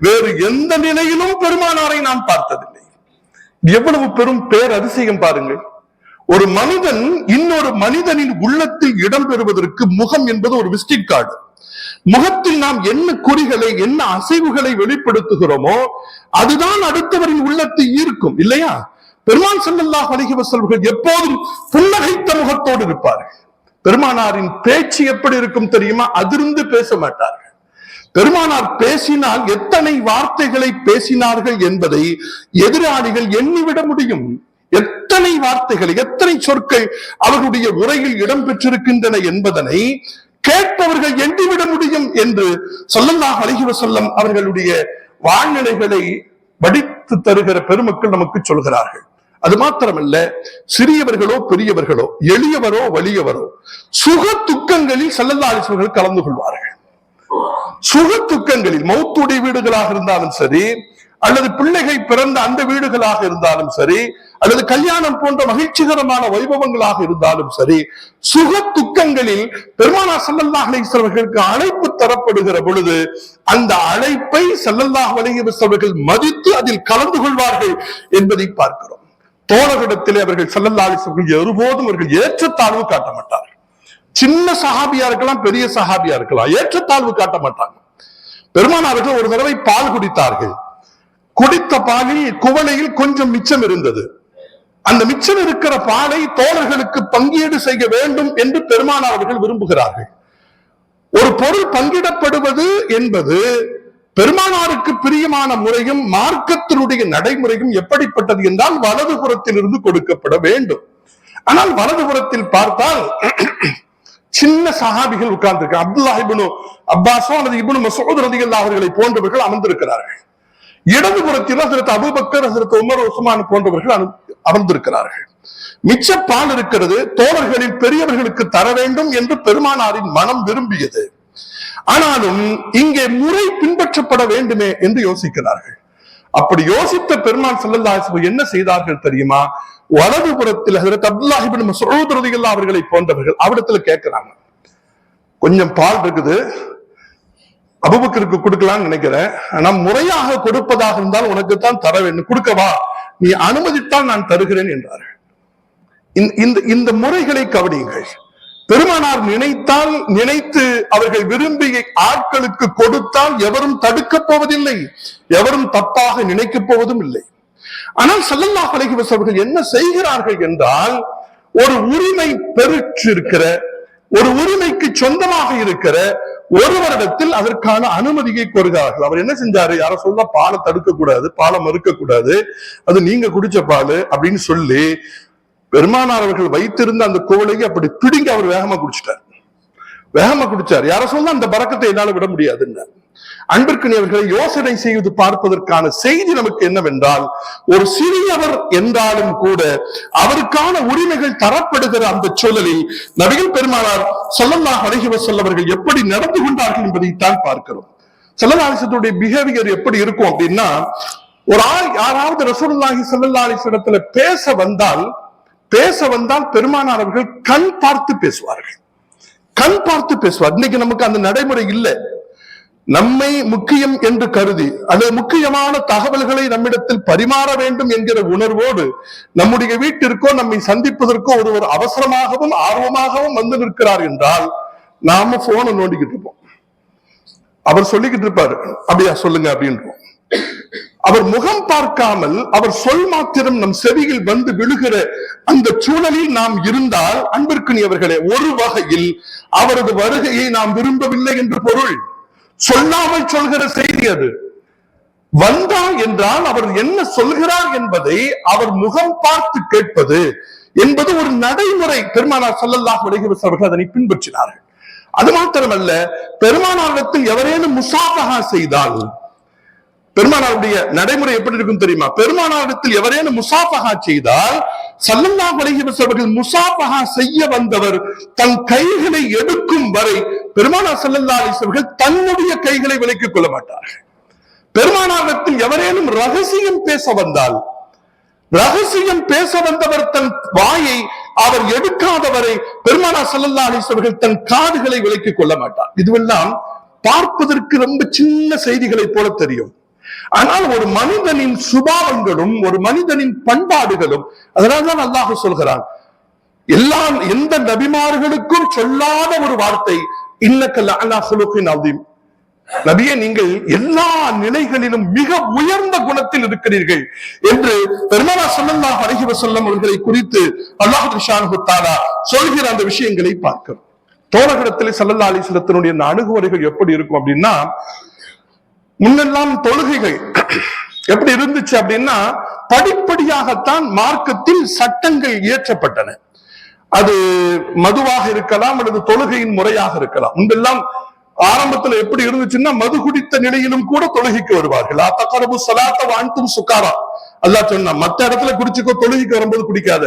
வேறு எந்த நிலையிலும் பெருமானாரை நான் பார்த்ததில்லை. எவ்வளவு பெரும் பேர் அதிசயம் பாருங்கள். ஒரு மனிதன் இன்னொரு மனிதனின் உள்ளத்தில் இடம் பெறுவதற்கு முகம் என்பது ஒரு விசிட்டிங் கார்டு. முகத்தில் நாம் என்ன குறிகளை, என்ன அசைவுகளை வெளிப்படுத்துகிறோமோ அதுதான் அடுத்தவரின் உள்ளத்தை ஈர்க்கும், இல்லையா? பெருமான் ஸல்லல்லாஹு அலைஹி வஸல்லம் எப்போதும் புன்னகைத்த முகத்தோடு இருப்பார்கள். பெருமானாரின் பேச்சு எப்படி இருக்கும் தெரியுமா? அதிர்ந்து பேச மாட்டார்கள். பெருமானார் பேசினால் எத்தனை வார்த்தைகளை பேசினார்கள் என்பதை எதிராளிகள் எண்ணிவிட முடியும். எத்தனை வார்த்தைகள், எத்தனை சொற்கள் அவர்களுடைய உரையில் இடம் பெற்றிருக்கின்றன என்பதனை கேட்பவர்கள் எண்ணிவிட முடியும் என்று ஸல்லல்லாஹு அலைஹி வஸல்லம் அவர்களுடைய வாழ்நிலைகளை வடித்து தருகிற பெருமக்கள் நமக்கு சொல்கிறார்கள். அது மாத்திரமல்ல, சிறியவர்களோ பெரியவர்களோ, எளியவரோ வலியவரோ, சுக துக்கங்களில் ஸல்லல்லாஹு அலைஹி வஸல்லம் கலந்து கொள்வார்கள். சுக துக்கங்களில், மௌத்துடைய வீடுகளாக இருந்தாலும் சரி, அல்லது பிள்ளைகள் பிறந்த அந்த வீடுகளாக இருந்தாலும் சரி, அல்லது கல்யாணம் போன்ற மகிழ்ச்சிகரமான வைபவங்களாக இருந்தாலும் சரி, சுக துக்கங்களில் பெருமானார் ஸல்லல்லாஹு அலைஹி வஸல்லம் அவர்களுக்கு அழைப்பு தரப்படுகிற பொழுது அந்த அழைப்பை ஸல்லல்லாஹு அலைஹி வஸல்லம் அவர்கள் மதித்து அதில் கலந்து கொள்வார்கள் என்பதை பார்க்கிறோம். தோழர்களிடத்திலே அவர்கள் ஸல்லல்லாஹு அலைஹி வஸல்லம் ஒருபோதும் அவர்கள் ஏற்றத்தாழ்வு காட்ட மாட்டார்கள். சின்ன சஹாபியா இருக்கலாம், பெரிய சஹாபியா இருக்கலாம், ஏற்றத்தாழ்வு காட்ட மாட்டாங்க. பெருமானார்கள் ஒரு தடவை பால் குடித்தார்கள். குடித்த பாலில் குவளையில் கொஞ்சம் மிச்சம் இருந்தது. அந்த மிச்சம் இருக்கிற பாலை தோழர்களுக்கு பங்கீடு செய்ய வேண்டும் என்று பெருமானார் அவர்கள் விரும்புகிறார்கள். ஒரு பொருள் பங்கிடப்படுவது என்பது பெருமானாருக்கு பிரியமான முறையும் மார்க்கத்தினுடைய நடைமுறையும் எப்படிப்பட்டது என்றால் வலதுபுறத்தில் இருந்து கொடுக்கப்பட வேண்டும். ஆனால் வலதுபுறத்தில் பார்த்தால் சின்ன சஹாபிகள் உட்கார்ந்திருக்க, அப்துல்லாஹ் இப்னு அப்பாஸோ அல்லது இப்னு மஸ்ஊத் ரலியல்லாஹு அவர்களை போன்றவர்கள் அமர்ந்திருக்கிறார்கள். இடதுபுறத்தில் ஹஜ்ரத் அபூபக்கர், ஹஜ்ரத் உமர், உஸ்மான் போன்றவர்கள் அமர்ந்திருக்கிறார்கள். மிச்ச பால் இருக்கிறது, தோழர்களில் பெரியவர்களுக்கு தர வேண்டும் என்று பெருமானாரின் மனம் விரும்பியது. ஆனாலும் இங்கே முறை பின்பற்றப்பட வேண்டுமே என்று யோசிக்கிறார்கள். அப்படி யோசித்த பெருமான் ஸல்லல்லாஹு அலைஹி வஸல்லம் என்ன செய்தார்கள் தெரியுமா? வலதுபுறத்தில் ஹஜ்ரத் அப்துல்லாஹ் இப்னு மஸ்ஊத் ரலியல்லாஹு அவர்களை போன்றவர்கள் அவரிடத்துல கேட்கிறாங்க, கொஞ்சம் பால் இருக்குது, அபூபக்கருக்கு கொடுக்கலாம்னு நினைக்கிறேன், ஆனா முறையாக கொடுப்பதாக இருந்தால் உனக்கு தான் தர வேண்டும், கொடுக்கவா, நீ அனுமதித்தால் நான் தருகிறேன் என்றார்கள். இந்த முறைகளை கவனியுங்கள். பெருமானார் நினைத்தால், நினைத்து அவர்கள் விரும்பிய ஆட்களுக்கு கொடுத்தால் எவரும் தடுக்கப் போவதில்லை, எவரும் தப்பாக நினைக்கப் போவதும் இல்லை. ஆனால் ஸல்லல்லாஹு அலைஹி வஸல்லம் என்ன செய்கிறார்கள் என்றால், ஒரு உரிமை பெற்றிருக்கிற, ஒரு உரிமைக்கு சொந்தமாக இருக்கிற ஒருவரிடத்தில் அதற்கான அனுமதியை கோருகிறார்கள். அவர் என்ன செஞ்சாரு? யார சொல்ல பாலை தடுக்க கூடாது, பாலை மறுக்க கூடாது, அது நீங்க குடிச்ச பால் அப்படின்னு சொல்லி பெருமானார் அவர்கள் வைத்திருந்த அந்த குவளையை அப்படி பிடிங்க அவர் வேகமா குடிச்சார். யார சொல்ல அந்த பரக்கத்தை என்னால விட முடியாதுன்னு. அன்பிற்குரியவர்களை யோசனை செய்து பார்ப்பதற்கான செய்தி நமக்கு என்னவென்றால், ஒரு சிறியவர் என்றாலும் கூட அவருக்கான உரிமைகள் தரப்படுகிற அந்த சூழலில் நபிகள் பெருமானார் ஸல்லல்லாஹு அலைஹி வஸல்லம் அவர்கள் எப்படி நடந்து கொண்டார்கள் என்பதைத்தான் பார்க்கிறோம். ஸல்லல்லாஹு அலைஹி வஸல்லம் பிஹேவியர் எப்படி இருக்கும் அப்படின்னா, ஒரு ஆள் யாராவது ரசூலுல்லாஹி ஸல்லல்லாஹு அலைஹி வஸல்லம் பேச வந்தால் பெருமானார் அவர்கள் கண் பார்த்து பேசுவார்கள். இன்னைக்கு நமக்கு அந்த நடைமுறை இல்லை. நம்மை முக்கியம் என்று கருதி அல்லது முக்கியமான தகவல்களை நம்மிடத்தில் பரிமாற வேண்டும் என்கிற உணர்வோடு நம்முடைய வீட்டிற்கோ நம்மை சந்திப்பதற்கோ ஒருவர் அவசரமாகவும் ஆர்வமாகவும் வந்து நிற்கிறார் என்றால் நாம போனை நோண்டிக்கிட்டு இருப்போம். அவர் சொல்லிக்கிட்டு இருப்பாரு, அப்படியா சொல்லுங்க அப்படின்றோம். அவர் முகம் பார்க்காமல் அவர் சொல் மாத்திரம் நம் செவியில் வந்து விழுகிற அந்த சூழலில் நாம் இருந்தால், அன்பிற்குரியவர்களே, ஒரு வகையில் அவரது வருகையை நாம் விரும்பவில்லை என்று பொருள். சொல்லாமல் சொல்கிற செய்தி அது. வந்தார் என்றால் அவர் என்ன சொல்கிறார் என்பதை அவர் முகம் பார்த்து கேட்பது என்பது ஒரு நடைமுறை. பெருமானார் ஸல்லல்லாஹு அலைஹி வஸல்லம் அவர்கள் அதனை பின்பற்றினார்கள். அது மாத்திரமல்ல, பெருமானாரிடத்தில் எவரேனும் முசாஃபஹா செய்தால், பெருமானாருடைய நடைமுறை எப்படி இருக்கும் தெரியுமா? பெருமானாரிடத்தில் எவரேனும் முசாஃபஹா செய்தால், ஸல்லல்லாஹு அலைஹி வஸல்லம் அவர்கள் முசாஃபஹா செய்ய வந்தவர் தன் கைகளை எடுக்கும் வரை பெருமானார் ஸல்லல்லாஹு அலைஹி வஸல்லம் அவர்கள் தன்னுடைய கைகளை விலக்கிக் கொள்ள மாட்டார்கள். பெருமானாரிடத்தில் எவரேனும் ரகசியம் பேச வந்தால், ரகசியம் பேச வந்தவர் தன் வாயை அவர் எடுக்காதவரை பெருமானார் ஸல்லல்லாஹு அலைஹி வஸல்லம் அவர்கள் தன் காதுகளை விலக்கிக் கொள்ள மாட்டார். இதுவெல்லாம் பார்ப்பதற்கு ரொம்ப சின்ன செய்திகளை போல தெரியும். ஆனால் ஒரு மனிதனின் சுபாவங்களும் ஒரு மனிதனின் பண்பாடுகளும், அதனால்தான் அல்லாஹ் சொல்கிறான், எந்த நபிமார்களுக்கும் சொல்லாத ஒரு வார்த்தை, இன்னக லஅலா குலுகின் அதீம். நபியே, நீங்கள் எல்லா நிலைகளிலும் மிக உயர்ந்த குணத்தில் இருக்கிறீர்கள் என்று பெருமானார் ஸல்லல்லாஹு அலைஹி வஸல்லம் அவர்களை குறித்து அல்லாஹ் சுப்ஹானஹு வ தஆலா சொல்கிற அந்த விஷயங்களை பார்க்கிறோம். தோழர்களிடத்திலே ஸல்லல்லாஹு அலைஹி வஸல்லத்தினுடைய அணுகுமுறைகள் எப்படி இருக்கும் அப்படின்னா, முன்னெல்லாம் தொழுகைகள் எப்படி இருந்துச்சு அப்படின்னா, படிப்படியாகத்தான் மார்க்கத்தில் சட்டங்கள் இயற்றப்பட்டன. அது மதுவாக இருக்கலாம் அல்லது தொழுகையின் முறையாக இருக்கலாம். முன்பெல்லாம் ஆரம்பத்துல எப்படி இருந்துச்சுன்னா, மது குடித்த நிலையிலும் கூட தொழுகைக்கு வருவார்கள். தக்ரபு ஸலாத்த வ அன்தும் சுகாரா. அல்லாஹ் சொன்னா, மற்ற இடத்துல குடிச்சுக்கோ, தொழுகைக்கு வரும்போது குடிக்காத.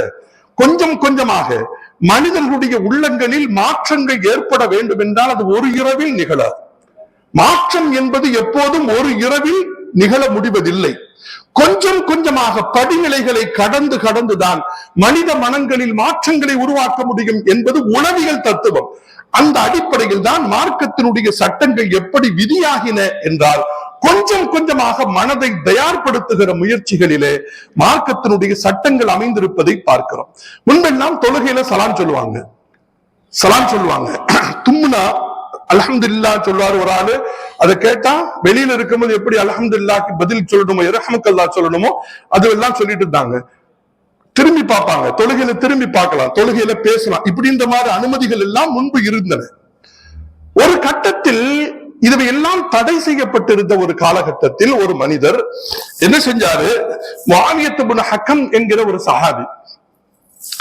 கொஞ்சம் கொஞ்சமாக மனிதர்களுடைய உள்ளங்களில் மாற்றங்கள் ஏற்பட வேண்டும் என்றால் அது ஒரு இரவில் நிகழாது. மாற்றம் என்பது எப்போதும் ஒரு இரவில் நிகழ முடிவதில்லை. கொஞ்சம் கொஞ்சமாக படிநிலைகளை கடந்து கடந்துதான் மனித மனங்களில் மாற்றங்களை உருவாக்க முடியும் என்பது உளவியல் தத்துவம். அந்த அடிப்படையில் தான் மார்க்கத்தினுடைய சட்டங்கள் எப்படி விதியாகின என்றால், கொஞ்சம் கொஞ்சமாக மனதை தயார்படுத்துகிற முயற்சிகளிலே மார்க்கத்தினுடைய சட்டங்கள் அமைந்திருப்பதை பார்க்கிறோம். முன்பெல்லாம் தொழுகையில சலாம் சொல்லுவாங்க, தும்முனா அல்ஹம்துலில்லாஹ் சொல்லுவாரு ஒரு ஆளு. அதை கேட்டா வெளியில இருக்கும்போது எப்படி அல்ஹம்துலில்லாஹ்க்கு பதில் சொல்லணுமோ, இரஹ்மக்கல்லாஹ் சொல்லணுமோ, அதுவெல்லாம் சொல்லிட்டு இருந்தாங்க. திரும்பி பார்ப்பாங்க, தொழுகையில திரும்பி பார்க்கலாம், தொழுகையில பேசலாம், இப்படி இந்த மாதிரி அனுமதிகள் எல்லாம் முன்பு இருந்தன. ஒரு கட்டத்தில் இதுவெல்லாம் தடை செய்யப்பட்டிருந்த ஒரு காலகட்டத்தில் ஒரு மனிதர் என்ன செஞ்சாரு? முஆவியத் இப்னு ஹக்கம் என்கிற ஒரு சஹாபி,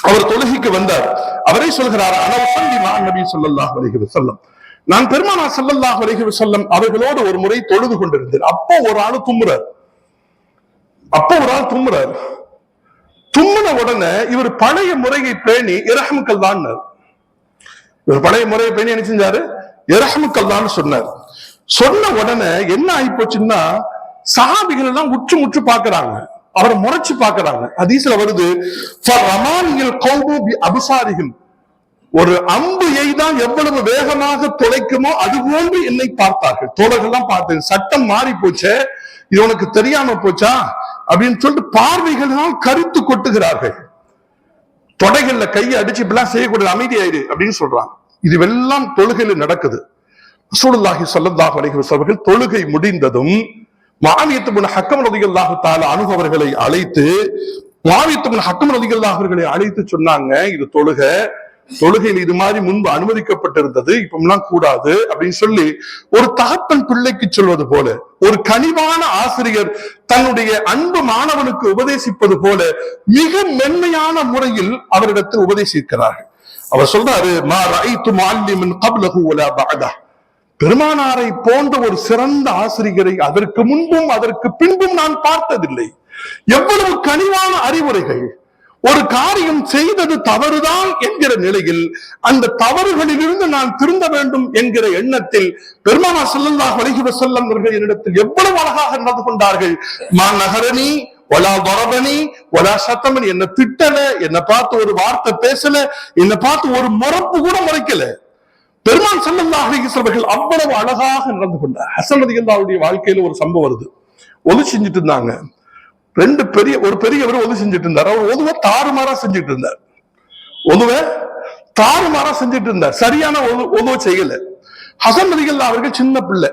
அவர் தொழுகைக்கு வந்தார். அவரே சொல்கிறார், அன உஸல்லி மஅ நபி ஸல்லல்லாஹு அலைஹி வஸல்லம், நான் பெருமானார் ஸல்லல்லாஹு அலைஹி வஸல்லம் அவர்களோடு ஒரு முறை தொழுது கொண்டிருந்தேன். அப்போ ஒரு ஆள் தும்முறார். தும்முன உடனே இவர் பழைய முறையை பேணி இரஹ்மக்கல்லான்னு, இவர் பழைய முறையை பேணி என்ன செஞ்சாரு? இரஹ்மக்கல்லான்னு சொன்னார். சொன்ன உடனே என்ன ஆகி போச்சுன்னா, சஹாபிகள் எல்லாம் உற்று முற்று பாக்குறாங்க, அவரை முறைச்சு பாக்குறாங்க. ஹதீஸ்ல வருது, ஃபரமானில் கௌமு பி அப்சாரிஹிம், ஒரு அம்பு எய்தான் எவ்வளவு வேகமாக துளைக்குமோ அது போன்று என்னை பார்த்தார்கள். தோழர்கள்லாம் பார்த்து, சட்டம் மாறி போச்சே, இது உனக்கு தெரியாம போச்சா அப்படின்னு சொல்லிட்டு பார்வைகள் கருத்து கொட்டுகிறார்கள். தொடைகள்ல கையை அடிச்சு இப்படிலாம் செய்யக்கூடாது, அமைதியாயிரு அப்படின்னு சொல்றாங்க. இதுவெல்லாம் தொழுகையில் நடக்குது. ரசூலுல்லாஹி ஸல்லல்லாஹு அலைஹி வஸல்லம் அவர்கள் தொழுகை முடிந்ததும் முஆவியத் இப்னு ஹக்கம் ரலியல்லாஹு தஆலா அன்ஹு அவர்களை அழைத்து சொன்னாங்க, இது தொழுகையில் இது மாதிரி முன்பு அனுமதிக்கப்பட்டிருந்தது, இப்பெல்லாம் கூடாது அப்படின்னு சொல்லி ஒரு தகப்பன் பிள்ளைக்கு சொல்வது போல, ஒரு கனிவான ஆசிரியர் தன்னுடைய அன்பு மாணவனுக்கு உபதேசிப்பது போல மிக மென்மையான முறையில் அவரிடத்தில் உபதேசிக்கிறார்கள். அவர் சொல்றாரு, மா ரஅய்து முஅல்லிமன் கப்லஹு வலா பஅதஹு, பெருமானாரை போன்ற ஒரு சிறந்த ஆசிரியரை அதற்கு முன்பும் அதற்கு பின்பும் நான் பார்த்ததில்லை. எவ்வளவு கனிவான அறிவுரைகள்! ஒரு காரியம் செய்தது தவறுதான் என்கிற நிலையில் அந்த தவறுகளிலிருந்து நான் திருந்த வேண்டும் என்கிற எண்ணத்தில் பெருமானார் ஸல்லல்லாஹு அலைஹி வஸல்லம் அவர்கள் என்னிடத்தில் எவ்வளவு அழகாக நடந்து கொண்டார்கள். மா நஹரனி வலா தரபனி வலா ஷதமனி, என்ன திட்டல, என்ன பார்த்து ஒரு வார்த்தை பேசல, என்ன பார்த்து ஒரு முறப்பு கூட முறைக்கல. பெருமான் ஸல்லல்லாஹு அலைஹி வஸல்லம் அவர்கள் அவ்வளவு அழகாக நடந்து கொண்டார். ஹஸன் ரலியல்லாஹுடைய வாழ்க்கையில ஒரு சம்பவம் வருது. ஒது செஞ்சுட்டு இருந்தாங்க, ஒரு பெரியவர் ஒது செஞ்சுட்டு இருந்தார். அவர் ஒதுவ தாறுமாறா செஞ்சுட்டு இருந்தார், சரியான ஒதுவ செய்யல. ஹஸன் ரலியல்லாஹு அவர்கள் சின்ன பிள்ளை,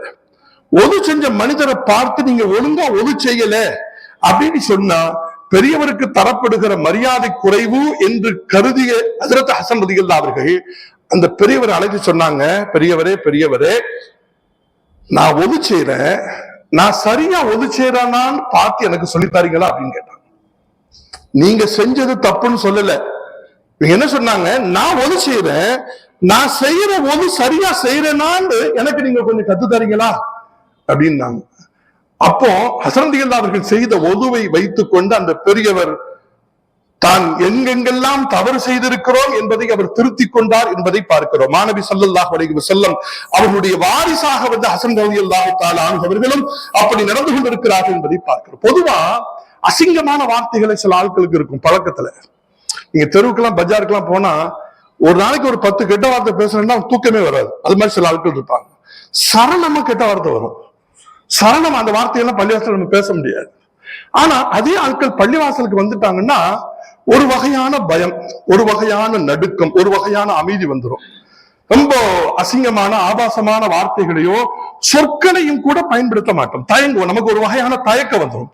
ஒது செஞ்ச மனிதரை பார்த்து நீங்க ஒழுங்கா ஒது செய்யல அப்படின்னு சொன்னா பெரியவருக்கு தரப்படுகிற மரியாதை குறைவு என்று கருதிய ஹஜ்ரத் ஹசன் ரலியல்லாஹு அவர்கள் அந்த பெரியவரை அழைத்து சொன்னாங்க, பெரியவரே நான் ஒது செய்யறேன், நான் சரியா ஒது செய்யறானான்னு பார்த்து எனக்கு சொல்லித்தாரீங்களா அப்படின்னு கேட்டாங்க. நீங்க செஞ்சது தப்புன்னு சொல்லல, என்ன சொன்னாங்க, நான் ஒது செய்யறேன், நான் செய்யற ஒது சரியா செய்யறேனான்னு எனக்கு நீங்க கொஞ்சம் கத்து தரீங்களா அப்படின்னாங்க. அப்போ ஹசன் ரலியல்லாஹு அவர்கள் செய்த ஒதுவை வைத்துக் கொண்டு அந்த பெரியவர் தான் எங்கெங்கெல்லாம் தவறு செய்திருக்கிறோம் என்பதை அவர் திருத்திக் கொண்டார் என்பதை பார்க்கிறோம். மாநபி ஸல்லல்லாஹு அலைஹி வஸல்லம் அவர்களுடைய வாரிசாக வந்த ஹசன் ரலியல்லாஹு தஆலா அன்ஹு அவர்களும் அப்படி நடந்து கொண்டிருக்கிறார்கள் என்பதை பார்க்கிறோம். பொதுவா அசிங்கமான வார்த்தைகளை சில ஆட்களுக்கு இருக்கும் பழக்கத்துல. நீங்க தெருவுக்கெல்லாம் பஜாருக்கெல்லாம் போனா ஒரு நாளைக்கு ஒரு 10 கெட்ட வார்த்தை பேசுறேன்னா தூக்கமே வராது. அது மாதிரி சில ஆட்கள் இருப்பாங்க. சரணமா கெட்ட வார்த்தை வரும். சரணம் அந்த வார்த்தையெல்லாம் பள்ளிவாசல் நம்ம பேச முடியாது. ஆனா அதே ஆட்கள் பள்ளிவாசலுக்கு வந்துட்டாங்கன்னா ஒரு வகையான பயம், ஒரு வகையான நடுக்கம், ஒரு வகையான அமைதி வந்துடும். ரொம்ப அசிங்கமான ஆபாசமான வார்த்தைகளையோ சொற்களையும் கூட பயன்படுத்த மாட்டோம், தயங்குவோம். நமக்கு ஒரு வகையான தயக்கம் வந்துடும்.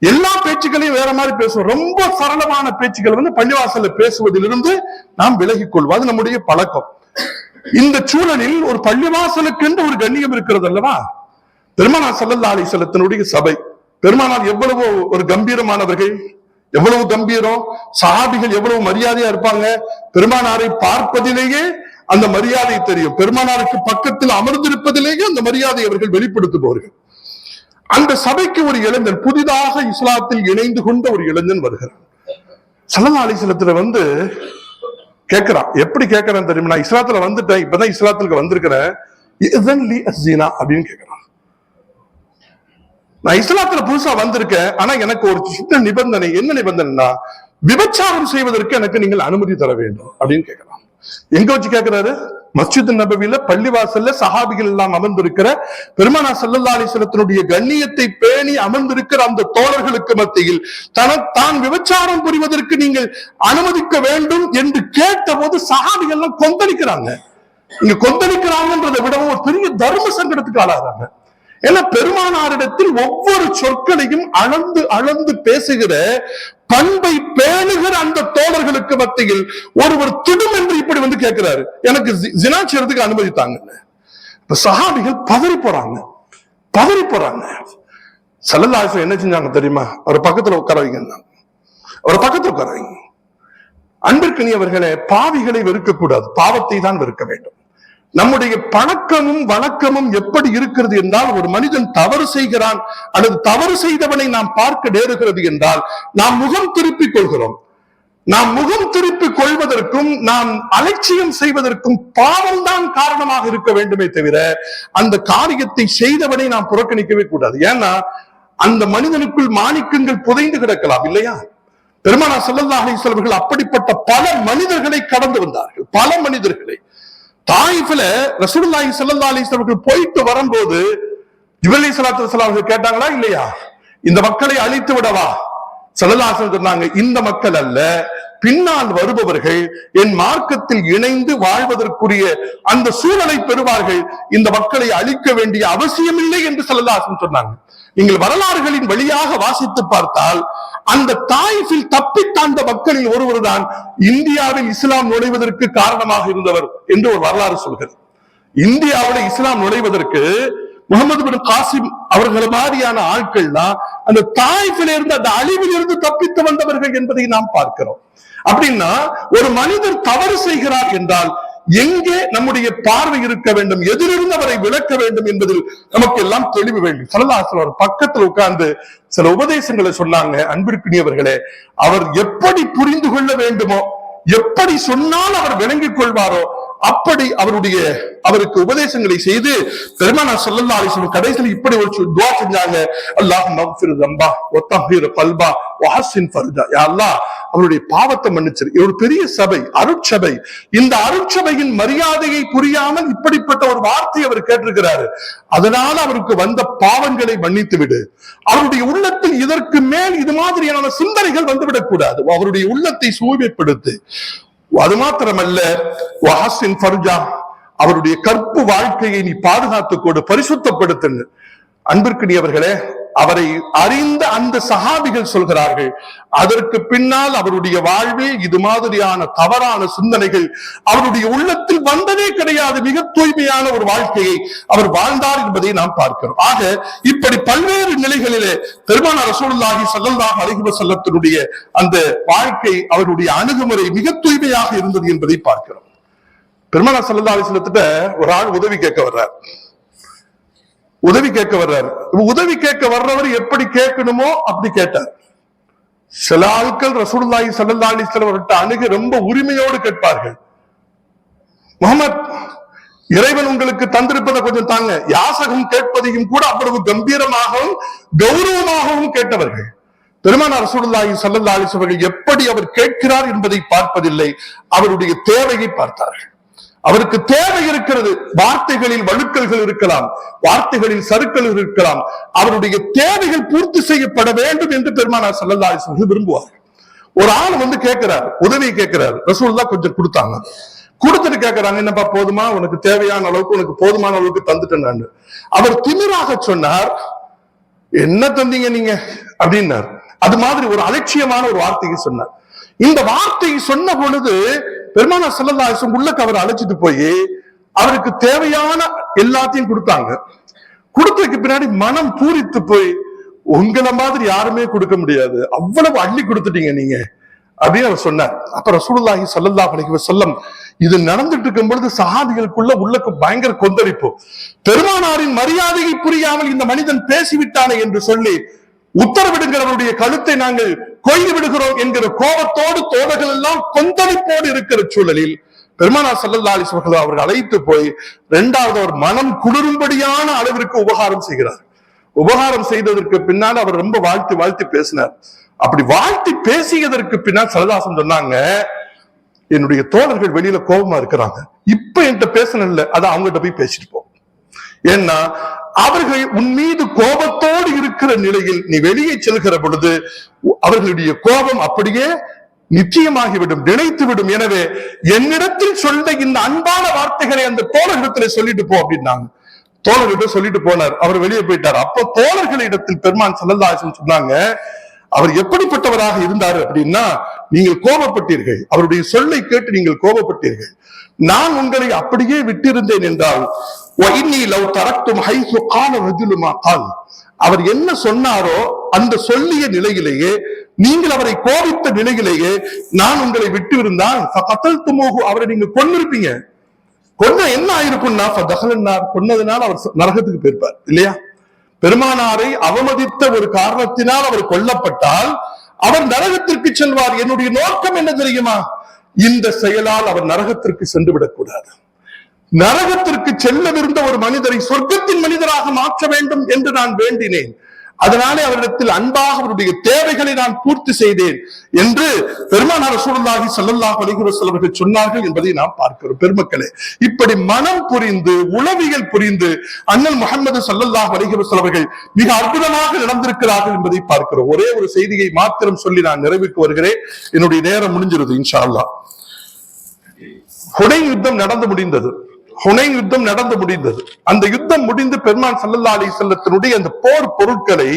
எல்லா பேச்சுக்களையும் வேற மாதிரி பேசுவோம். ரொம்ப சரளமான பேச்சுக்கள் பள்ளிவாசல்ல பேசுவதிலிருந்து நாம் விலகிக் கொள்வோம். அது நம்முடைய பழக்கம். இந்த சூழலில் ஒரு பள்ளிவாசலுக்கு ஒரு கண்ணியம் இருக்கிறது அல்லவா? பெருமானார் ஸல்லல்லாஹு அலைஹி வஸல்லத்தினுடைய சபை, பெருமானார் எவ்வளவு ஒரு கம்பீரமானவர்கள், எவ்வளவு கம்பீரம், சஹாபிகள் எவ்வளவு மரியாதையா இருப்பாங்க. பெருமானாரை பார்ப்பதிலேயே அந்த மரியாதை தெரியும். பெருமானாருக்கு பக்கத்தில் அமர்ந்திருப்பதிலேயே அந்த மரியாதை அவர்கள் வெளிப்படுத்துபவர்கள். அந்த சபைக்கு ஒரு இளைஞன், புதிதாக இஸ்லாத்தில் இணைந்து கொண்ட ஒரு இளைஞன் வருகிறான். ஸல்லல்லாஹு அலைஹி வஸல்லத்துல கேட்கிறான். எப்படி கேட்கிறான் தெரியுமா? நான் இஸ்லாத்துல வந்துட்டேன், இப்பதான் இஸ்லாத்துக்கு வந்திருக்கிறேன், அப்படின்னு கேட்கிறான். நான் இஸ்லாத்துல புதுசா வந்திருக்கேன், ஆனா எனக்கு ஒரு சின்ன நிபந்தனை. என்ன நிபந்தனைனா, விபச்சாரம் செய்வதற்கு எனக்கு நீங்கள் அனுமதி தர வேண்டும் அப்படின்னு கேட்கிறான். எங்க வச்சு கேட்கிறாரு? மஸ்ஜித் நபவியில பள்ளிவாசல்ல சஹாபிகள் எல்லாம் அமர்ந்திருக்கிற, பெருமானார் ஸல்லல்லாஹு அலைஹி வஸல்லத்தினுடைய கண்ணியத்தை பேணி அமர்ந்திருக்கிற அந்த தோழர்களுக்கு மத்தியில் தான் விபச்சாரம் புரிவதற்கு நீங்கள் அனுமதிக்க வேண்டும் என்று கேட்ட போது சஹாபிகள் எல்லாம் கொந்தளிக்கிறாங்க. இங்க கொந்தளிக்கிறாங்கன்றதை விடவும் ஒரு பெரிய தர்ம சங்கடத்துக்கு ஆளாகிறாங்க. ஏன்னா பெருமானாரிடத்தில் ஒவ்வொரு சொற்களையும் அளந்து அளந்து பேசுகிற, பண்பை பேணுகிற அந்த தோழர்களுக்கு மத்தியில் ஒருவர் திடும் என்று இப்படி கேட்கிறாரு, எனக்கு ஜினா செய்யறதுக்கு அனுமதித்தாங்க. இப்ப சஹாபிகள் பதறி போறாங்க. ஸல்லல்லாஹு அலைஹி வஸல்லம் என்ன செஞ்சாங்க தெரியுமா? அவர் பக்கத்துல உட்கார வைங்க, அவர் பக்கத்துல உட்கார வைங்க. அன்பிற்கினியவர்களே, பாவிகளை வெறுக்கக்கூடாது, பாவத்தை தான் வெறுக்க வேண்டும். நம்முடைய பழக்கமும் வழக்கமும் எப்படி இருக்கிறது என்றால், ஒரு மனிதன் தவறு செய்கிறான் அல்லது தவறு செய்தவனை நாம் பார்க்க நேருகிறது என்றால் நாம் முகம் திருப்பிக் கொள்கிறோம். நாம் முகம் திருப்பிக் கொள்வதற்கும் நாம் அலட்சியம் செய்வதற்கும் பாவம் தான் காரணமாக இருக்க வேண்டுமே தவிர அந்த காரியத்தை செய்தவனை நாம் புறக்கணிக்கவே கூடாது. ஏன்னா அந்த மனிதனுக்குள் மாணிக்கங்கள் புதைந்து கிடக்கலாம் இல்லையா? பெருமானார் ஸல்லல்லாஹு அலைஹி வஸல்லம் அவர்கள் அப்படிப்பட்ட பல மனிதர்களை கடந்து வந்தார்கள். பல மனிதர்களை தாயிஃப்ல ரசூலுல்லாஹி ஸல்லல்லாஹு அலைஹி வஸல்லம் போயிட்டு வரும்போது ஜிப்ரீல் ஸல்லல்லாஹு அலைஹி வஸல்லம் கேட்டாங்களா இல்லையா, இந்த மக்களை அழித்து விடவா? ஸல்லல்லாஹு அலைஹி வஸல்லம் சொன்னாங்க, இந்த மக்கள் அல்ல, பின்னால் வருபவர்கள் என் மார்க்கத்தில் இணைந்து வாழ்வதற்குரிய அந்த சூழலை பெறுவார்கள், இந்த மக்களை அழிக்க வேண்டிய அவசியம் இல்லை என்று ஸல்லல்லாஹு அலைஹி வஸல்லம் சொன்னாங்க. நீங்கள் வரலாறுகளின் வழியாக வாசித்து பார்த்தால் அந்த தாயிஃபில் தப்பித்தாண்ட மக்களில் ஒருவர் தான் இந்தியாவில் இஸ்லாம் நுழைவதற்கு காரணமாக இருந்தவர் என்று ஒரு வரலாறு சொல்கிறது. இந்தியாவில் இஸ்லாம் நுழைவதற்கு முகமது பின் காசிம் அவர்கள் மாதிரியான ஆட்கள் தான் அந்த தாயிஃபில் இருந்து, அந்த அழிவில் இருந்து தப்பித்து வந்தவர்கள் என்பதை நாம் பார்க்கிறோம். அப்படின்னா ஒரு மனிதர் தவறு செய்கிறார் என்றால் எங்கே நம்முடைய பார்வை இருக்க வேண்டும், எதிலிருந்து அவரை விளக்க வேண்டும் என்பதில் நமக்கு எல்லாம் தெளிவு வேண்டும். ஸல்லல்லாஹு அலைஹி வஸல்லம் பக்கத்தில் உட்கார்ந்து சில உபதேசங்களை சொன்னாங்க. அன்பிற்குரியவர்களே, அவர் எப்படி புரிந்து கொள்ள வேண்டுமோ, எப்படி சொன்னால் அவர் விளங்கிக் கொள்வாரோ அப்படி அவருக்கு உபதேசங்களை செய்து பெருமானார் ஸல்லல்லாஹு அலைஹி வஸல்லம் கடைசியில் இப்படி ஒரு துஆ செஞ்சாங்க, அல்லாஹும்ம மக்ஃபிர் ஸம்பா வ தஹீர் கல்பா வ ஹஸ்ஸின் ஃபர்ஜா. யா அல்லாஹ், அவருடைய பாவத்தை மன்னிச்சிரு. ஒரு பெரிய சபை, அருட்சபை. இந்த அருட்சபையின் மரியாதையை புரியாமல் இப்படிப்பட்ட ஒரு வார்த்தையை அவர் கேட்டிருக்கிறாரு. அதனால அவருக்கு வந்த பாவங்களை மன்னித்து விடு. அவருடைய உள்ளத்தில் இதற்கு மேல் இது மாதிரியான சிந்தனைகள் வந்துவிடக் கூடாது. அவருடைய உள்ளத்தை சூய்மைப்படுத்து. அது மாத்திரமல்ல, அவருடைய கற்பு வாழ்க்கையை நீ பாதுகாத்துக் கொடு, பரிசுத்தப்படுத்து. அன்பிற்குரியவர்களே, அவரை அறிந்த அந்த சஹாபிகள் சொல்கிறார்கள், அதற்கு பின்னால் அவருடைய வாழ்வில் இது மாதிரியான தவறான சிந்தனைகள் அவருடைய உள்ளத்தில் வந்ததே கிடையாது. மிக தூய்மையான ஒரு வாழ்க்கையை அவர் வாழ்ந்தார் என்பதை நாம் பார்க்கிறோம். ஆக இப்படி பல்வேறு நிலைகளிலே பெருமானார் ரசூலுல்லாஹி ஸல்லல்லாஹு அலைஹி வஸல்லத்தினுடைய அந்த வாழ்க்கை, அவருடைய அணுகுமுறை மிக தூய்மையாக இருந்தது என்பதை பார்க்கிறோம். பெருமானார் ஸல்லல்லாஹு அலைஹி வஸல்லத்திட்ட ஒரு ஆள் உதவி கேட்க வர்றார். உதவி கேட்க வர்றவர் எப்படி கேட்கணுமோ அப்படி கேட்டார். சில ஆட்கள் ரசூலுல்லாஹி ஸல்லல்லாஹு அலைஹி வஸல்லம் அவர்கிட்ட அணுகி ரொம்ப உரிமையோடு கேட்பார்கள். முஹம்மத், இறைவன் உங்களுக்கு தந்திருப்பதை கொஞ்சம் தாங்க. யாசகம் கேட்பதையும் கூட அவ்வளவு கம்பீரமாகவும் கௌரவமாகவும் கேட்டவர்கள். பெருமானார் ரசூலுல்லாஹி ஸல்லல்லாஹு அலைஹி வஸல்லம் எப்படி அவர் கேட்கிறார் என்பதை பார்ப்பதில்லை, அவருடைய தேவையை பார்த்தார்கள். அவருக்கு தேவை இருக்கிறது. வார்த்தைகளில் வழுக்கல்கள் இருக்கலாம், வார்த்தைகளில் சறுக்கல் இருக்கலாம். அவருடைய தேவைகள் பூர்த்தி செய்யப்பட வேண்டும் என்று பெருமானார் ஸல்லல்லாஹு அலைஹி வஸல்லம் விரும்புவார்கள். ஒரு ஆள் வந்து கேட்கிறார், உதவி கேட்கிறார். ரசூலுல்லாஹ் கொஞ்சம் கொடுத்தாங்க. கொடுத்துட்டு கேட்கிறாங்க, என்னப்பா போதுமா, உனக்கு தேவையான அளவுக்கு, உனக்கு போதுமான அளவுக்கு தந்துட்டேன். அவர் திமிராக சொன்னார், என்ன தந்தீங்க நீங்க அப்படின்னார். அது மாதிரி ஒரு அலட்சியமான ஒரு வார்த்தையை சொன்னார். இந்த வார்த்தையை சொன்ன பொழுது பெருமானார் ஸல்லல்லாஹு அலைஹி வஸல்லம் உள்ளக்கு அவரை அழைச்சிட்டு போய் அவருக்கு தேவையான எல்லாத்தையும் கொடுத்தாங்க. கொடுத்ததுக்கு பின்னாடி மனம் பூரித்து போய், உங்களை மாதிரி யாருமே கொடுக்க முடியாது, அவ்வளவு அள்ளி கொடுத்துட்டீங்க நீங்க அப்படின்னு அவர் சொன்னார். அப்ப ரசூலுல்லாஹி ஸல்லல்லாஹு அலைஹி வஸல்லம் இது நடந்துட்டு இருக்கும் பொழுது சஹாபிகளுக்குள்ள உள்ளக்கு பயங்கர கொந்தளிப்பு. பெருமானாரின் மரியாதையை புரியாமல் இந்த மனிதன் பேசிவிட்டானே என்று சொல்லி உத்தரவிடுகிறவருடைய கழுத்தை நாங்கள் கொய்து விடுகிறோம் என்கிற கோபத்தோடு தோழர்கள் எல்லாம் கொந்தளிப்போடு இருக்கிற சூழலில் பெருமானார் ஸல்லல்லாஹு அலைஹி வஸல்லம் அவர்கள் அழைத்து போய் இரண்டாவது அவர் மனம் குளிரும்படியான அளவிற்கு உபகாரம் செய்கிறார். உபகாரம் செய்ததற்கு பின்னால் அவர் ரொம்ப வாழ்த்தி பேசினார். அப்படி வாழ்த்தி பேசியதற்கு பின்னால் ஸல்லல்லாஹு அலைஹி சொன்னாங்க, என்னுடைய தோழர்கள் வெளியில கோபமா இருக்கிறாங்க, இப்ப என்கிட்ட பேசணும்ல, அதை அவங்ககிட்ட போய் பேசிட்டு போ. ஏன்னா அவர்கள் உன் மீது கோபத்தோடு இருக்கிற நிலையில் நீ வெளியே செல்கிற பொழுது அவர்களுடைய கோபம் அப்படியே நிச்சயமாகிவிடும், நினைத்துவிடும். எனவே என்னிடத்தில் சொல்ல இந்த அன்பான வார்த்தைகளை அந்த தோழர்களிடத்துல சொல்லிட்டு போ அப்படின்னாங்க. தோழர்கிட்ட சொல்லிட்டு போனார். அவர் வெளியே போயிட்டார். அப்போ தோழர்களிடத்தில் பெருமான் ஸல்லல்லாஹு அலைஹி வஸல்லம் சொன்னாங்க, அவர் எப்படிப்பட்டவராக இருந்தார் அப்படின்னா, நீங்கள் கோபப்பட்டீர்கள், அவருடைய சொல்லை கேட்டு நீங்கள் கோபப்பட்டீர்கள். நான் உங்களை அப்படியே விட்டிருந்தேன் என்றால் அவர் என்ன சொன்னாரோ அந்த சொல்லிய நிலையிலேயே, நீங்கள் அவரை கோபித்த நிலையிலேயே நான் உங்களை விட்டு இருந்தால் அவரை நீங்க கொன்னிருப்பீங்க. கொன்ன என்ன ஆயிருக்கும்னா கொன்னதுனால அவர் நரகத்துக்கு போயிருப்பார் இல்லையா? பெருமானாரை அவமதித்த ஒரு காரணத்தினால் அவர் கொல்லப்பட்டால் அவர் நரகத்திற்கு செல்வார். என்னுடைய நோக்கம் என்ன தெரியுமா? இந்த செயலால் அவர் நரகத்திற்கு சென்று விடக்கூடாது. நரகத்திற்கு செல்லவிருந்த ஒரு மனிதரை சொர்க்கத்தின் மனிதராக மாற்ற வேண்டும் என்று நான் வேண்டினேன். அதனாலே அவரிடத்தில் அன்பாக அவருடைய தேவைகளை நான் பூர்த்தி செய்தேன் என்று பெருமானார் ரசூலுல்லாஹி ஸல்லல்லாஹு அலைஹி வஸல்லம் அவர்கள் சொன்னார்கள் என்பதை நாம் பார்க்கிறோம். பெருமக்களே, இப்படி மனம் புரிந்து உளவியல் புரிந்து அண்ணல் முஹம்மது ஸல்லல்லாஹு அலைஹி வஸல்லம் அவர்கள் மிக அற்புதமாக நடந்திருக்கிறார்கள் என்பதை பார்க்கிறோம். ஒரே ஒரு செய்தியை மாத்திரம் சொல்லி நான் நிறைவுக்கு வருகிறேன். என்னுடைய நேரம் முடிஞ்சிருது இன்ஷா அல்லாஹ். ஹுனைன் யுத்தம் நடந்து முடிந்தது. அந்த யுத்தம் முடிந்து பெருமான் ஸல்லல்லாஹு அலைஹி வஸல்லத்தினுடைய அந்த போர் பொருட்களை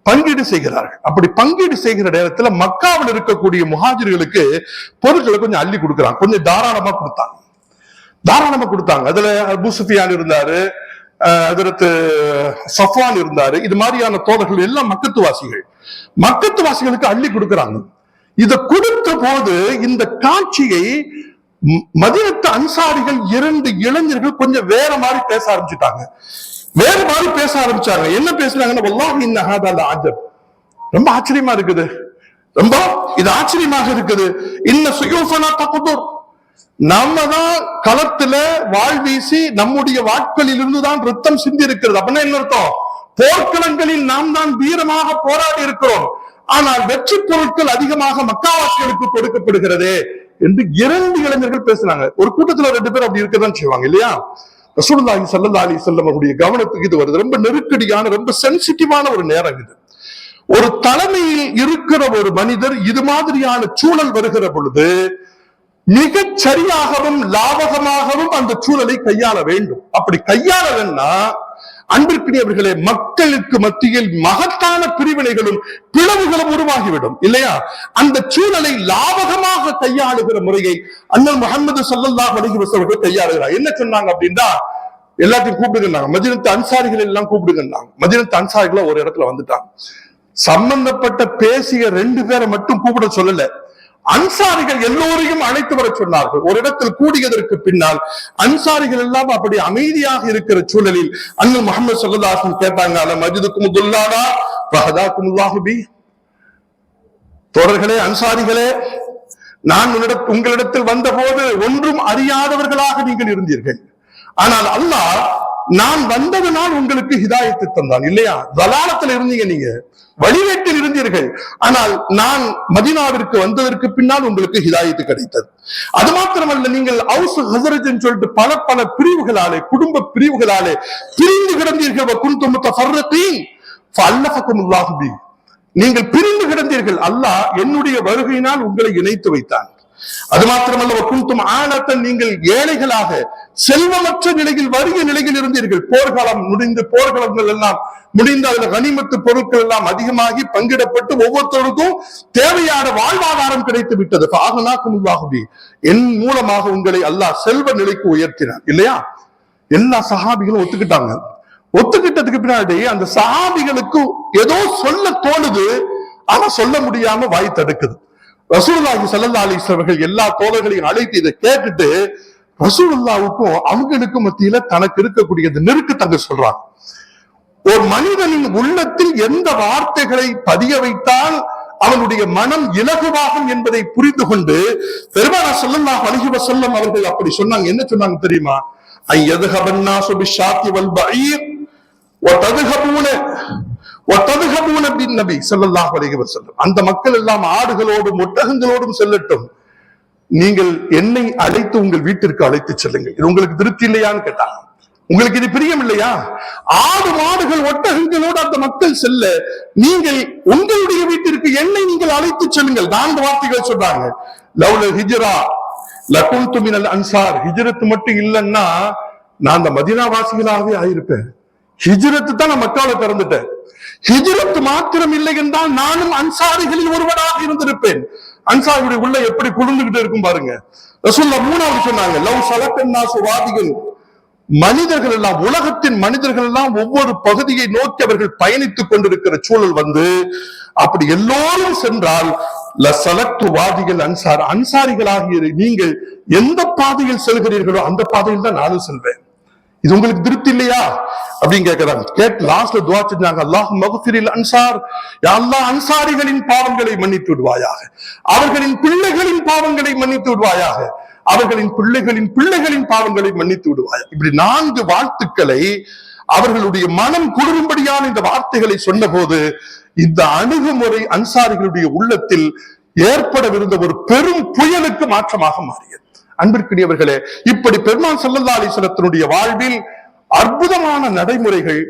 பங்கீடு செய்கிறார்கள். அப்படி பங்கீடு செய்கிற நேரத்துல மக்காவில் இருக்கக்கூடிய முஹாஜிர்களுக்கு பொருட்களை கொஞ்சம் அள்ளி கொடுக்கிறாங்க. கொஞ்சம் தாராளமா கொடுத்தாங்க. அதுல அபூ சுஃபியான் இருந்தாரு, ஹஜ்ரத் சஃப்வான் இருந்தாரு. இது மாதிரியான தோழர்கள் எல்லாம் மக்கத்துவாசிகளுக்கு அள்ளி கொடுக்கிறாங்க. இதை கொடுத்த போது இந்த காட்சியை மதீனத்து அன்சாரிகள் 2 இளைஞர்கள் கொஞ்சம் வேற மாதிரி பேச ஆரம்பிச்சுட்டாங்க. என்ன பேசுறாங்கன்னா, வல்லாஹி இன்ன ஹாதா லஅஜப், ரொம்ப ஆச்சரியமா இருக்குது, ரொம்ப இது ஆச்சரியமாக இருக்குது. இன்ன சுயூஃபனா தக்துர், நம்ம தான் களத்துல வாழ் வீசி நம்முடைய வாட்களில் இருந்துதான் ரத்தம் சிந்தி இருக்கிறது. அப்படின்னா என்ன அர்த்தம்? போர்க்களங்களில் நாம் தான் வீரமாக போராடி இருக்கிறோம், ஆனால் வெற்றி பொருட்கள் அதிகமாக மக்காவாசிகளுக்கு கொடுக்கப்படுகிறது என்று 2 இளைஞர்கள் பேசினாங்க. ஒரு கூட்டத்துல 2 பேர் அப்படி இருக்கதான் செய்வாங்க இல்லையா? ரசூலுல்லாஹி ஸல்லல்லாஹு அலைஹி வஸல்லம் அவருடைய கவனத்துக்கு இது வருது. ரொம்ப நெருக்கடியான, ரொம்ப சென்சிட்டிவான ஒரு நேரம் இது. ஒரு தலைமையில் இருக்கிற ஒரு மனிதர் இது மாதிரியான சூழல் வருகிற பொழுது மிகச் சரியாகவும் லாபகமாகவும் அந்த சூழலை கையாள வேண்டும். அப்படி கையாளலன்னா அன்பிற்குரியவர்களே, மக்களுக்கு மத்தியில் மகத்தான பிரிவினைகளும் பிளவுகளும் உருவாகிவிடும் இல்லையா? அந்த சூழலை லாபகமாக கையாளுகிற முறையை அண்ணல் முஹம்மது ஸல்லல்லாஹு அலைஹி வஸல்லம் கையாளுகிறார். என்ன சொன்னாங்க அப்படின்னா, எல்லாத்தையும் கூப்பிடுங்க, மதீனத்து அன்சாரிகள் எல்லாம் கூப்பிடுங்க. மதீனத்து அன்சாரிகள் ஒரு இடத்துல வந்துட்டாங்க. சம்பந்தப்பட்ட பேசிய 2 பேரை மட்டும் கூப்பிட சொல்லல, அன்சாரிகள் எல்லோரையும் அழைத்து வர சொன்னார்கள். ஒரு இடத்தில் கூடியதற்கு பின்னால் அன்சாரிகள் எல்லாம் அப்படி அமைதியாக இருக்கிற சூழலில் அண்ணல் முஹம்மது ஸல்லல்லாஹு அலைஹி வஸல்லம் கேட்டாங்க, அல மஜிதுக்கும் துல்லானா ஃபஹதாக்குமுல்லாஹு பி. தோழர்களே, அன்சாரிகளே, நான் உங்களிடத்தில் வந்த போது ஒன்றும் அறியாதவர்களாக நீங்கள் இருந்தீர்கள். ஆனால் அல்லாஹ் நான் வந்ததனால் உங்களுக்கு ஹிதாயத்தை தந்தான் இல்லையா? தலாலத்தில் இருந்தீங்க, நீங்க வழிவேட்டில் இருந்தீர்கள். ஆனால் நான் மதீனாவிற்கு வந்ததற்கு பின்னால் உங்களுக்கு ஹிதாயத்து கிடைத்தது. அது மாத்திரமல்ல, நீங்கள் அவுஸ் ஹஸரஜ் சொல்லிட்டு பல பல பிரிவுகளாலே, குடும்ப பிரிவுகளாலே பிரிந்து கிடந்தீர்கள். குன்தும் முத்தஃபர்ரிகீன் ஃபஅல்லஃபகுமுல்லாஹு பி. நீங்கள் பிரிந்து கிடந்தீர்கள், அல்லாஹ் என்னுடைய வருகையினால் உங்களை இணைத்து வைத்தான். அது மாத்திரமல்ல, குன்தும் ஆனத்தன், நீங்கள் ஏழைகளாக செல்வமற்ற நிலையில், வறிய நிலையில் இருந்தீர்கள். போர்க்காலம் முடிந்து, போர்க்களங்கள் எல்லாம் முடிந்து, அதுல கனிமத்து பொருட்கள் எல்லாம் அதிகமாகி பங்கிடப்பட்டு ஒவ்வொருத்தருக்கும் தேவையான வாழ்வாதாரம் கிடைத்து விட்டது. என் மூலமாக உங்களை அல்லாஹ் செல்வ நிலைக்கு உயர்த்தினார் இல்லையா? எல்லா சஹாபிகளும் ஒத்துக்கிட்டாங்க. ஒத்துக்கிட்டதுக்கு பின்னாடி அந்த சஹாபிகளுக்கு ஏதோ சொல்ல தோணுது, ஆனா சொல்ல முடியாம வாய் தடுக்குது. ரசூலுல்லாஹி ஸல்லல்லாஹு அலைஹி வஸல்லம் அவர்கள் எல்லா தோழர்களையும் அழைத்து இதை கேட்டுட்டு ரசூலுல்லாஹ்வுக்கும் அவங்களுக்கும் மத்தியில தனக்கு இருக்கக்கூடிய நெருக்கத்தங்க சொல்றாங்க. ஒரு மனிதனின் உள்ளத்தில் எந்த வார்த்தைகளை பதிய வைத்தால் அவனுடைய மனம் இலகுவாகும் என்பதை புரிந்து கொண்டு பெருமானார் ஸல்லல்லாஹு அலைஹி வஸல்லம் அவர்கள் அப்படி சொன்னாங்க. என்ன சொன்னாங்க தெரியுமா? ஐயதுஹபன்னாஸு பிஷ்ஷாத்தி வல் பஈர் வததுஹபூன பின்னபி ஸல்லல்லாஹு அலைஹி வஸல்லம். அந்த மக்கள் எல்லாம் ஆடுகளோடும் ஒட்டகங்களோடும் செல்லட்டும், நீங்கள் என்னை அழைத்து உங்கள் வீட்டிற்கு அழைத்து செல்லுங்கள். இது உங்களுக்கு திருப்தி இல்லையான்னு கேட்டாங்க. உங்களுக்கு இது பிரியம் இல்லையா? ஆடு மாடுகள் ஒட்டகங்களோடு அந்த மக்கள் செல்ல, நீங்கள் உங்களுடைய வீட்டிற்கு என்னை நீங்கள் அழைத்து செல்லுங்கள். 4 வார்த்தைகள் சொல்றாங்க. லவ்ல ஹிஜ்ரா லகுன்து மினல் அன்சார். ஹிஜ்ரத் மட்டும் இல்லைன்னா நான் அந்த மதீனா வாசிகளாகவே ஆயிருப்பேன். ஹிஜ்ரத்து தான் நான் மக்கால பிறந்துட்டேன். ஹிஜ்ரத் மாத்திரம் இல்லை என்றால் நானும் அன்சாரிகளில் ஒருவனாக இருந்திருப்பேன். அன்சாரியுடைய உள்ள எப்படி குளிர்ந்துகிட்டு இருக்கும் பாருங்க. ரசூலுல்லாஹ் 3வது சொன்னாங்க, லவ் ஸலக்கன்னாஸு வாதிகன். மனிதர்கள் எல்லாம், உலகத்தின் மனிதர்கள் எல்லாம் ஒவ்வொரு பகுதியை நோக்கி அவர்கள் பயணித்துக் கொண்டிருக்கிற சூழல் வந்து, அப்படி எல்லோரும் சென்றால் லஸலக்து வாதிகள் அன்சார். அன்சாரிகளாகிய நீங்கள் எந்த பாதையில் செல்கிறீர்களோ அந்த பாதையில் தான் நானும் செல்வேன். இது உங்களுக்கு திருப்தி இல்லையா அப்படின்னு கேட்கிறாங்க. லாஸ்ட்ல துஆ செஞ்சாங்க, அல்லாஹும்ம மக்ஃபிரில் அன்சார். யா அல்லாஹ், அன்சாரிகளின் பாவங்களை மன்னித்து விடுவாயாக, அவர்களின் பிள்ளைகளின் பாவங்களை மன்னித்து விடுவாயாக, அவர்களின் பிள்ளைகளின் பிள்ளைகளின் பாவங்களை மன்னித்து விடுவாயாக. இப்படி 4 வாழ்த்துக்களை அவர்களுடைய மனம் குளிரும்படியான இந்த வார்த்தைகளை சொன்ன போது இந்த அணுகுமுறை அன்சாரிகளுடைய உள்ளத்தில் ஏற்படவிருந்த ஒரு பெரும் புயலுக்கு மாற்றமாக மாறியது. அன்பிற்குரியவர்களே, இப்படி பெருமான் ஸல்லல்லாஹு அலைஹி வஸல்லத்தினுடைய வாழ்வில் அற்புதமான நடைமுறைகள்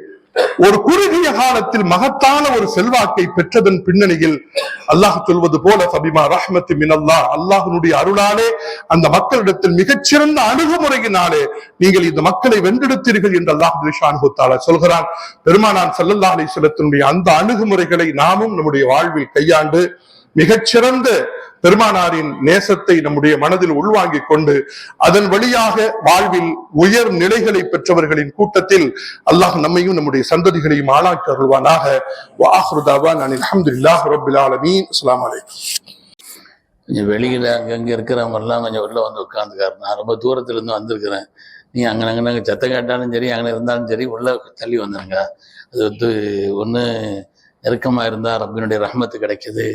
ஒரு குறுகிய காலத்தில் மகத்தான ஒரு செல்வாக்கை பெற்றதன் பின்னணியில் அல்லாஹ் சொல்வது போல, ஃபபிமா ரஹ்மத்தி மினல்லாஹ், அல்லாஹ்வுடைய அருளாலே அந்த மக்களிடத்தில் மிகச்சிறந்த அணுகுமுறையினாலே நீங்கள் இந்த மக்களை வென்றெடுத்தீர்கள் என்று அல்லாஹ் ஸுப்ஹானஹு வ தஆலா சொல்கிறான். பெருமானார் ஸல்லல்லாஹு அலைஹி வஸல்லத்தினுடைய அந்த அணுகுமுறைகளை நாமும் நம்முடைய வாழ்வில் கையாண்டு மிகச்சிறந்த பெருமானாரின் நேசத்தை நம்முடைய மனதில் உள்வாங்கிக் கொண்டு அதன் வழியாக வாழ்வில் உயர் நிலைகளை பெற்றவர்களின் கூட்டத்தில் அல்லாஹ் நம்மையும் நம்முடைய சந்ததிகளையும் ஆளாக்கி அருள்வானாக. வஆகிரு தஅவானா அல்ஹம்துலில்லாஹி ரப்பில் ஆலமீன். அஸ்ஸலாமு அலைக்கும். கொஞ்சம் வெளியில் அங்கங்கே இருக்கிறவங்க எல்லாம் கொஞ்சம் உள்ள வந்து உட்காந்துக்காரு. நான் ரொம்ப தூரத்துல இருந்து வந்திருக்கிறேன். நீ அங்கே சத்தம் கேட்டாலும் சரி, அங்கே இருந்தாலும் சரி, உள்ள தள்ளி வந்துடுங்க. அது வந்து ஒன்று நெருக்கமாக இருந்தால் ரப்பினுடைய ரஹ்மத்து கிடைக்கிது.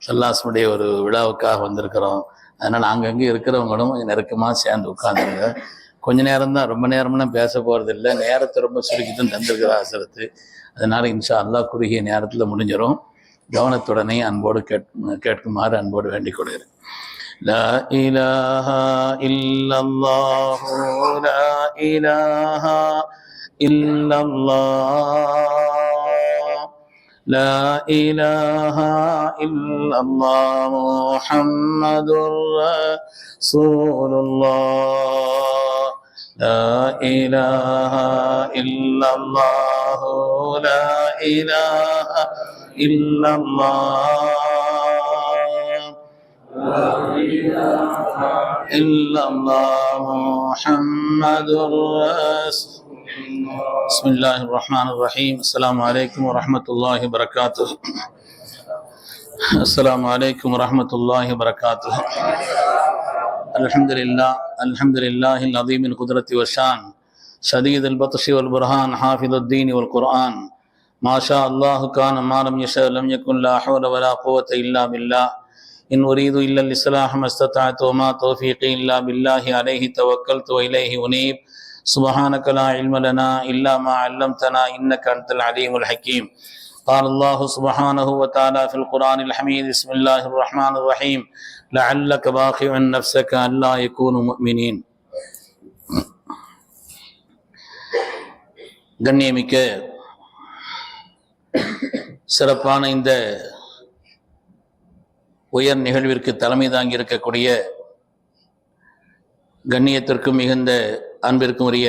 ஸல்லல்லாஹுடைய ஒரு விழாவுக்காக வந்திருக்கிறோம். அதனால் அங்கங்கே இருக்கிறவங்களும் கொஞ்சம் நெருக்கமாக சேர்ந்து உட்காந்துருங்க. கொஞ்ச நேரம் தான், ரொம்ப நேரம்லாம் பேச போகிறது இல்லை. நேரத்தை ரொம்ப சுருக்கி தான் தந்திருக்கிற அசரத்து. அதனால் இன்ஷா அல்லாஹ் குறுகிய நேரத்தில் முடிஞ்சிடும். கவனத்துடனே அன்போடு கேட்குமாறு அன்போடு வேண்டிக் கொள்கிறேன். லா இலாஹா இல்லல்லாஹு லா இலாஹா இல்லல்லாஹ் லா இலாஹா இல்லல்லாஹ் முஹம்மதுர் ரசூலுல்லாஹ் لا إله إلا الله لا إله إلا الله لا إله إلا الله محمد رسول الله. بسم الله الرحمن الرحيم. السلام عليكم ورحمة الله وبركاته. السلام عليكم ورحمة الله وبركاته. الحمد لله العظيم القدرة والشان شديد البطش والبرهان حافظ الدين والقرآن ما شاء الله كان ما لم يشاء لم يكن لا حول ولا قوة إلا بالله إن أريد إلا الإصلاح ما استطعت وما توفيقي إلا بالله عليه توكلت وإليه أنيب سبحانك لا علم لنا إلا ما علمتنا إنك أنت العليم الحكيم. قال الله سبحانه وتعالى في القرآن الحميد بسم الله الرحمن الرحيم لعلك باخع نفسك ألا يكونوا مؤمنين. கண்ணியமிக்க சிறப்பான இந்த உயர் நிகழ்விற்கு தலைமை தாங்கி இருக்கக்கூடிய கண்ணியத்திற்கும் மிகுந்த அன்பிற்கும் உரிய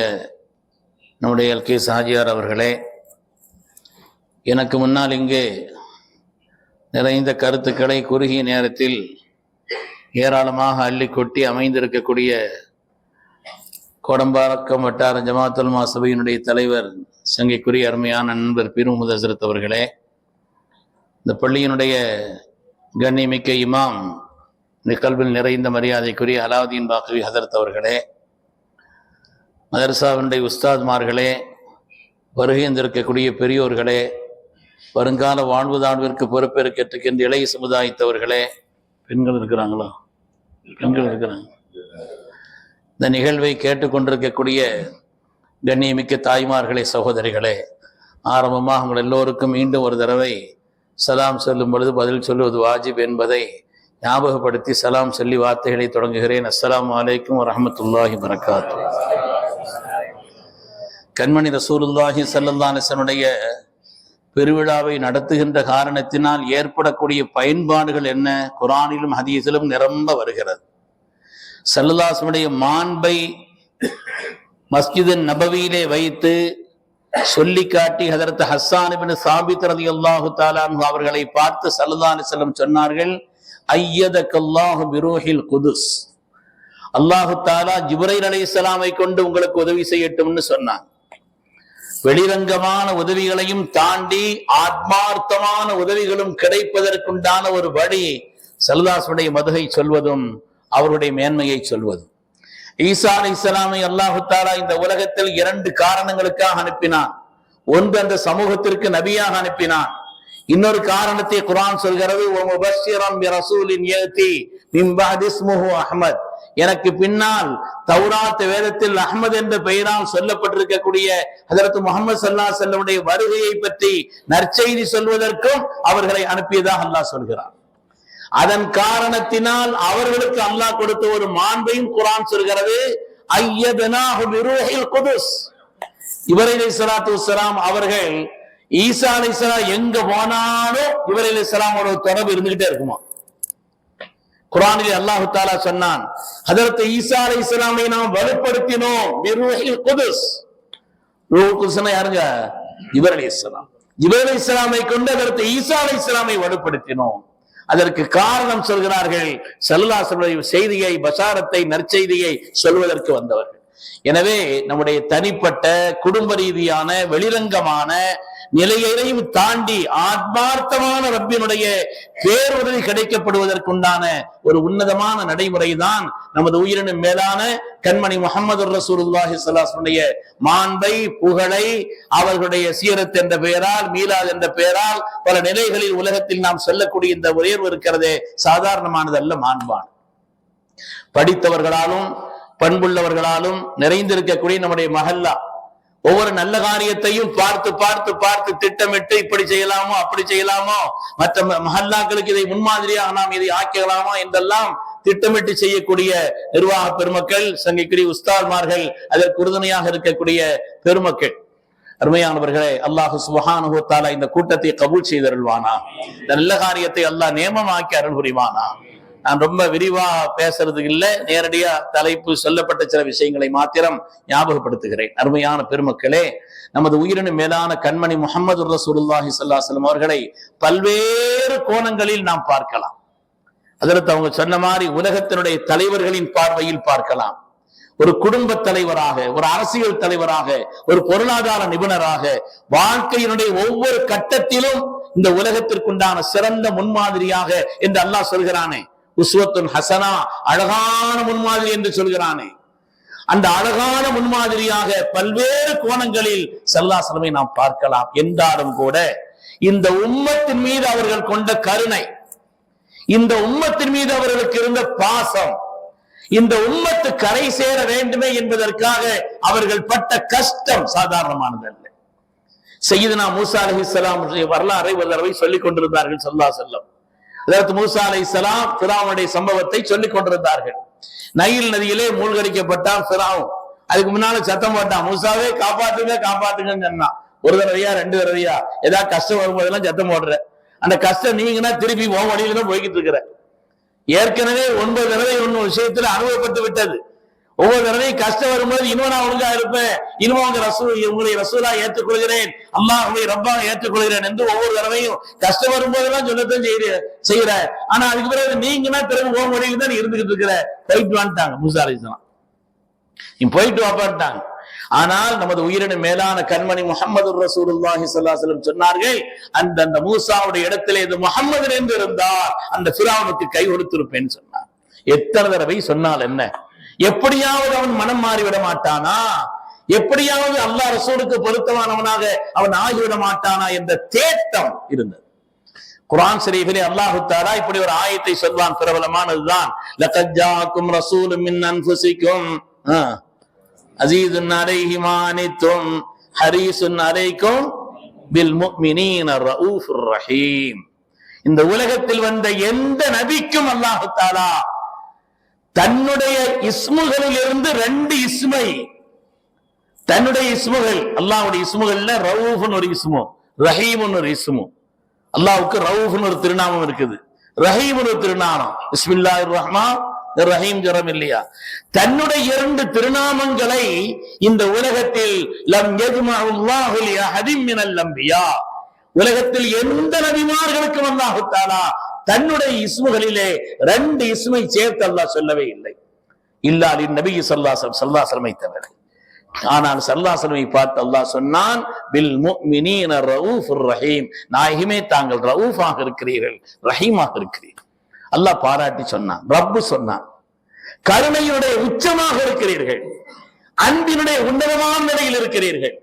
நம்முடைய எல்கே சாஜியார் அவர்களே, எனக்கு முன்னால் இங்கே நிறைந்த கருத்துக்களை குறுகிய நேரத்தில் ஏராளமாக அள்ளி கொட்டி அமைந்திருக்கக்கூடிய கோடம்பாக்கம் வட்டார ஜமாத்துல் உலமா சபையினுடைய தலைவர் சங்கைக்குரிய அருமையான நண்பர் பீர் முகமது ஹஸ்ரத் அவர்களே, இந்த பள்ளியினுடைய கண்ணியமிக்க இமாம் கல்வியில் நிறைந்த மரியாதைக்குரிய அலாவுதீன் பாக்கவி ஹதரத் அவர்களே, மதரசாவினுடைய உஸ்தாத்மார்களே, வருகைந்திருக்கக்கூடிய பெரியோர்களே, வருங்கால வாழ்வுதாழ்விற்கு பொறுப்பேற்கின்ற இளைய சமுதாயத்தவர்களே, பெண்கள் இருக்கிறாங்களா? பெண்கள் இருக்கிறாங்க. இந்த நிகழ்வை கேட்டுக்கொண்டிருக்கக்கூடிய கண்ணியமிக்க தாய்மார்களே, சகோதரிகளே, ஆரம்பமாக உங்கள் எல்லோருக்கும் மீண்டும் ஒரு தடவை சலாம் சொல்லும் பொழுது பதில் சொல்லுவது வாஜிப் என்பதை ஞாபகப்படுத்தி சலாம் சொல்லி வார்த்தைகளை தொடங்குகிறேன். அஸ்ஸலாமு அலைக்கும் வரஹ்மத்துல்லாஹி வபரகாத்துஹு. கண்மணி ரசூலுல்லாஹி ஸல்லல்லாஹு அலைஹி வஸல்லுடைய பெருவிழாவை நடத்துகின்ற காரணத்தினால் ஏற்படக்கூடிய பயன்பாடுகள் என்ன? குர்ஆனிலும் ஹதீஸிலும் நிரம்ப வருகிறது. ஸல்லல்லாஹு அலைஹி வஸல்லுடைய மாண்பை மஸ்ஜிது நபவியிலே வைத்து சொல்லி காட்டி ஹதரத் ஹஸ்ஸான் இப்னு சாபித் ரலியல்லாஹு தஆலா அன்ஹு அவர்களை பார்த்து ஸல்லல்லாஹு அலைஹி வஸல்லம் சொன்னார்கள், ஐயதக்கல்லாஹு பிரூஹில் குதுஸ், அல்லாஹு தஆலா ஜிப்ரீல் அலைஹிஸ்ஸலாமை கொண்டு உங்களுக்கு உதவி செய்யட்டும்னு சொன்னாங்க. வெளிரங்கமான உதவிகளையும் தாண்டி ஆத்மார்த்தமான உதவிகளும் கிடைப்பதற்குண்டான ஒரு வழி ஸல்லல்லாஹு மதுகை சொல்வதும் அவருடைய மேன்மையை சொல்வதும். ஈசா அலைஹிஸ்ஸலாமை அல்லாஹு தஆலா இந்த உலகத்தில் 2 காரணங்களுக்காக அனுப்பினான். ஒன்று, அந்த சமூகத்திற்கு நபியாக அனுப்பினான். இன்னொரு காரணத்தை குர்ஆன் சொல்கிறது, வ முபஷ்ஷிரன் பிரசூலின் யதி மின் பஅதி இஸ்முஹு அஹ்மத், எனக்கு பின்னால் தௌராத் வேதத்தில் அஹ்மத் என்ற பெயரால் சொல்லப்பட்டிருக்கக்கூடிய ஹஜரத் முஹம்மது ஸல்லல்லாஹு அலைஹி வஸல்லம் உடைய வருகையை பற்றி நற்செய்தி சொல்வதற்கும் அவர்களை அனுப்பியதாக அல்லாஹ் சொல்கிறார். அதன் காரணத்தினால் அவர்களுக்கு அல்லாஹ் கொடுத்த ஒரு மாண்பையும் குர்ஆன் சொல்கிறது, ஐயதனாஹு பிரூஹில் குதுஸ். இப்ராஹீம் அலைஹிஸ்ஸலாத்து வஸ்ஸலாம் அவர்கள் ஈசா அலைஹிஸ்ஸலாம் எங்க போனாலும் இப்ராஹீம் அலைஹிஸ்ஸலாமோட தொடர்பு இருந்துகிட்டே இருக்குமா. குர்ஆனில் அல்லாஹ் தஆலா சொன்னான், ஹஜரத் ஈசா அலைஹிஸ்ஸலாமை நாம் வலுப்படுத்தினோம் பிரூஹில் குதுஸ். ரூஹுல் குதுஸ்னா யாருங்க? இப்ராஹீம் அலைஹிஸ்ஸலாம். இப்ராஹீம் அலைஹிஸ்ஸலாமை கொண்டு ஹஜரத் ஈசா அலைஹிஸ்ஸலாமை வலுப்படுத்தினோம். அதற்கு காரணம் சொல்கிறார்கள், ஸல்லல்லாஹு அலைஹி வஸல்லம் செய்தியை, பஷாரத்தை, நற்செய்தியை சொல்வதற்கு வந்தவர்கள். எனவே நம்முடைய தனிப்பட்ட குடும்ப ரீதியான வெளிரங்கமான நிலையையும் தாண்டி ஆத்மார்த்தமான ரப்பினுடைய பேருதவி கிடைக்கப்படுவதற்குண்டான ஒரு உன்னதமான நடைமுறைதான் நமது உயிரினும் மேலான கண்மணி முஹம்மது ரசூலுல்லாஹி ஸல்லல்லாஹு அலைஹி வஸல்லம் மாண்பை, புகழை அவர்களுடைய சீரத் என்ற பெயரால், மீலாத் என்ற பெயரால் பல நிலைகளில் உலகத்தில் நாம் சொல்லக்கூடிய இந்த உயர்வு இருக்கிறதே சாதாரணமானதல்ல, மாண்பான். படித்தவர்களாலும் பண்புள்ளவர்களாலும் நிறைந்திருக்கக்கூடிய நம்முடைய மஹல்லா ஒவ்வொரு நல்ல காரியத்தையும் பார்த்து பார்த்து பார்த்து திட்டமிட்டு இப்படி செய்யலாமோ அப்படி செய்யலாமோ, மற்ற மஹல்லாக்களுக்கு இதை முன்மாதிரியாக நாம் இதை ஆக்கலாமா என்றெல்லாம் திட்டமிட்டு செய்யக்கூடிய நிர்வாக பெருமக்கள், சங்கைக்குரிய உஸ்தாத்மார்கள், அதற்கு உறுதுணையாக இருக்கக்கூடிய பெருமக்கள், அருமையானவர்களே, அல்லாஹ் சுப்ஹானஹு வ தஆலா இந்த கூட்டத்தை கபூல் செய்தருள்வானா. இந்த நல்ல காரியத்தை அல்லாஹ் நேமமாக்கி அருள் புரிவானா. நான் ரொம்ப விரிவா பேசுறதுக்கு இல்லை, நேரடியா தலைப்பு சொல்லப்பட்ட சில விஷயங்களை மாத்திரம் ஞாபகப்படுத்துகிறேன். அருமையான பெருமக்களே, நமது உயிரினும் மேலான கண்மணி முஹம்மது ரசூலுல்லாஹி ஸல்லல்லாஹு அலைஹி வஸல்லம் அவர்களை பல்வேறு கோணங்களில் நாம் பார்க்கலாம். அதற்கு அவங்க சொன்ன மாதிரி உலகத்தினுடைய தலைவர்களின் பார்வையில் பார்க்கலாம். ஒரு குடும்ப தலைவராக, ஒரு அரசியல் தலைவராக, ஒரு பொருளாதார நிபுணராக, வாழ்க்கையினுடைய ஒவ்வொரு கட்டத்திலும் இந்த உலகத்திற்குண்டான சிறந்த முன்மாதிரியாக என்று அல்லாஹ் சொல்கிறானே, உஸ்வத்துன் ஹசனா, அழகான முன்மாதிரி என்று சொல்கிறானே, அந்த அழகான முன்மாதிரியாக பல்வேறு கோணங்களில் ஸல்லல்லாஹு அலைஹி வஸல்லம் நாம் பார்க்கலாம். என்றாலும் கூட இந்த உம்மத்தின் மீது அவர்கள் கொண்ட கருணை, இந்த உம்மத்தின் மீது அவர்களுக்கு இருந்த பாசம், இந்த உம்மத்து கரை சேர வேண்டுமே என்பதற்காக அவர்கள் பட்ட கஷ்டம் சாதாரணமானதல்ல. சையதுனா மூசா அலைஹிஸ்ஸலாம் வரலாறை ஒரு தடவை சொல்லிக் கொண்டிருந்தார்கள் ஸல்லல்லாஹு அலைஹி வஸல்லம். அதற்கு மூசா அலைஹிஸ்ஸலாம் ஃபிரௌனுடைய சம்பவத்தை சொல்லிக் கொண்டிருந்தார்கள். நைல் நதியிலே மூழ்கடிக்கப்பட்டான் ஃபிரௌன். அதுக்கு முன்னால சத்தம் போட்டான், மூசாவே காப்பாத்துங்க காப்பாத்துங்கன்னு சொன்னான். ஒரு தடவையா, 2 தடவையா, ஏதாவது கஷ்டம் வரும்போதெல்லாம் சத்தம் போடுற. அந்த கஷ்டம் நீங்கன்னா திருப்பி உன் வழியில தான் போய்கிட்டு இருக்கிற. ஏற்கனவே 9 தடவை ஒன்னு விஷயத்துல அனுபவப்பட்டு விட்டது. ஒவ்வொரு தடவையும் கஷ்டம் வரும்போது இன்னும் நான் ஒழுங்கா இருப்பேன், இன்னும் உங்களை ரசூலா ஏற்றுக்கொள்கிறேன், அல்லாஹ் உங்களை ரப்பா ஏற்றுக்கொள்கிறேன் என்று ஒவ்வொரு தடவையும் கஷ்டம் வரும்போதெல்லாம் சொல்லத்தான் செய்யற. ஆனா அதுக்கு பிறகு நீங்கன்னா பிறகு உன் வழியில தான் இருந்துகிட்டு இருக்கிற. போயிட்டு வந்துட்டாங்க மூசா அலைஹிஸ்ஸலாம், நீ போயிட்டு வாப்பாட்டாங்க. ஆனால் நமது உயிரினும் மேலான கண்மணி முஹம்மது ரசூலுல்லாஹி ஸல்லல்லாஹு அலைஹி வஸல்லம் சொன்னார்கள், அந்த மூசாவுடைய இடத்திலே இது முஹம்மது என்று இருந்தால் அந்த ஃபிரௌனுக்கு கை கொடுத்திருப்பேன்னு சொன்னார். எத்தனை தடவை சொன்னால் என்ன? எப்படியாவது அவன் மனம் மாறிவிட மாட்டானா? எப்படியாவது அல்லாஹ் ரசூலுக்கு பொருத்தமானவனாக அவன் ஆகிவிட மாட்டானா என்ற தேட்டம் இருந்தது. குர்ஆன் ஷரீஃபிலே அல்லாஹ் தஆலா இப்படி ஒரு ஆயத்தை சொல்வான், பிரபலமானதுதான். லகத் ஜாஅக்கும் ரசூலும் மின் அன்ஃபுசிக்கும் அஸீஸுன் அலைஹி மா அனித்தும் ஹரீஸுன் அலைக்கும் பில் முஃமினீன ரഊஃபுர் ரஹீம். இந்த உலகத்தில் வந்த எந்த நபிக்கும் அல்லாஹ் தஆலா தன்னுடைய இஸ்முகளில் இருந்து 2 இஸ்மை, தன்னுடைய இஸ்முகள், அல்லாஹ்வுடைய இஸ்முகள்ல ரഊஃப்னு ஒரு இஸ்மு, ரஹீம்னு ஒரு இஸ்மு. அல்லாஹ்வுக்கு ரഊஃப்னு ஒரு திருநாமம் இருக்குது, ரஹீம்னு ஒரு திருநாமம். பிஸ்மில்லாஹிர் ரஹ்மான் ரஹீம் ஜரம் இல்லையா? தன்னுடைய 2 திருநாமங்களை இந்த உலகத்தில் லம் யஜ்மஉல்லாஹு லி அஹதின் மினல் அன்பியா, உலகத்தில் எந்த நபிமார்களுக்கும் அல்லாஹ் தஆலா தன்னுடைய இஸ்முகளிலே 2 இஸ்மை சேர்த்து அல்லாஹ் சொல்லவே இல்லை. இல்லா லின்னபி ஸல்லல்லாஹு அலைஹி வஸல்லம் தவிர. ஆனால் ஸல்லல்லாஹு அலைஹி வஸல்லம் பார்த்து அல்லாஹ் சொன்னான், பில் முஃமினீன ரഊஃபுர் ரஹீம், நாயகமே தாங்கள் ரഊஃபாக இருக்கிறீர்கள், ரஹீமாக இருக்கிறீர்கள். அல்லாஹ் பாராட்டி சொன்னான், ரப்பு சொன்னான், கருணையுடைய உச்சமாக இருக்கிறீர்கள், அன்பினுடைய உன்னதமான நிலையில் இருக்கிறீர்கள்,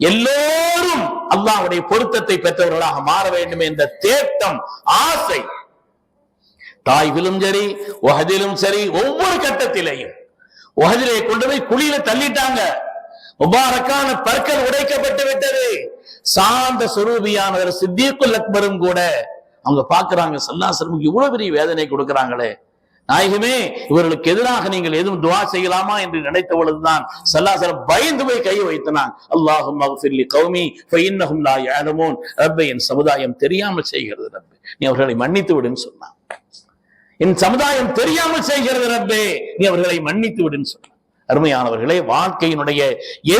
எல்லோரும் அல்லாஹ்வுடைய பொருத்தத்தை பெற்றவர்களாக மாற வேண்டும் என்ற தேட்டம், ஆசை தாய்விலும் சரி உஹதிலும் சரி ஒவ்வொரு கட்டத்திலேயும். உஹதிலே கொண்டு போய் குழியில தள்ளிட்டாங்க, முபாரக்கான பற்கள் உடைக்கப்பட்டு விட்டது. சாந்த சுரூபியானவர் சித்தீக்குல் அக்பரும் கூட அவங்க பாக்குறாங்க, ஸல்லல்லாஹு அலைஹி வஸல்லம் இவ்வளவு பெரிய வேதனை கொடுக்கிறாங்களே, நாயகமே இவர்களுக்கு எதிராக நீங்கள் எதுவும் துஆ செய்யலாமா என்று நினைத்த பொழுதுதான் ஸல்லல்லாஹு அலைஹி வஸல்லம் பயந்து போய் கையை வைத்தனான். அல்லாஹும்ம அக்ஃபிர் லி கௌமி ஃபஇன்னஹும் லா யஅலமூன், ரப்பே என் சமுதாயம் தெரியாமல் செய்கிறது ரப்பே, நீ அவர்களை மன்னித்து விடுன்னு சொன்னான். என் சமுதாயம் தெரியாமல் செய்கிறது ரப்பே, நீ அவர்களை மன்னித்து விடுன்னு சொன்னான். அருமையானவர்களே, வாழ்க்கையினுடைய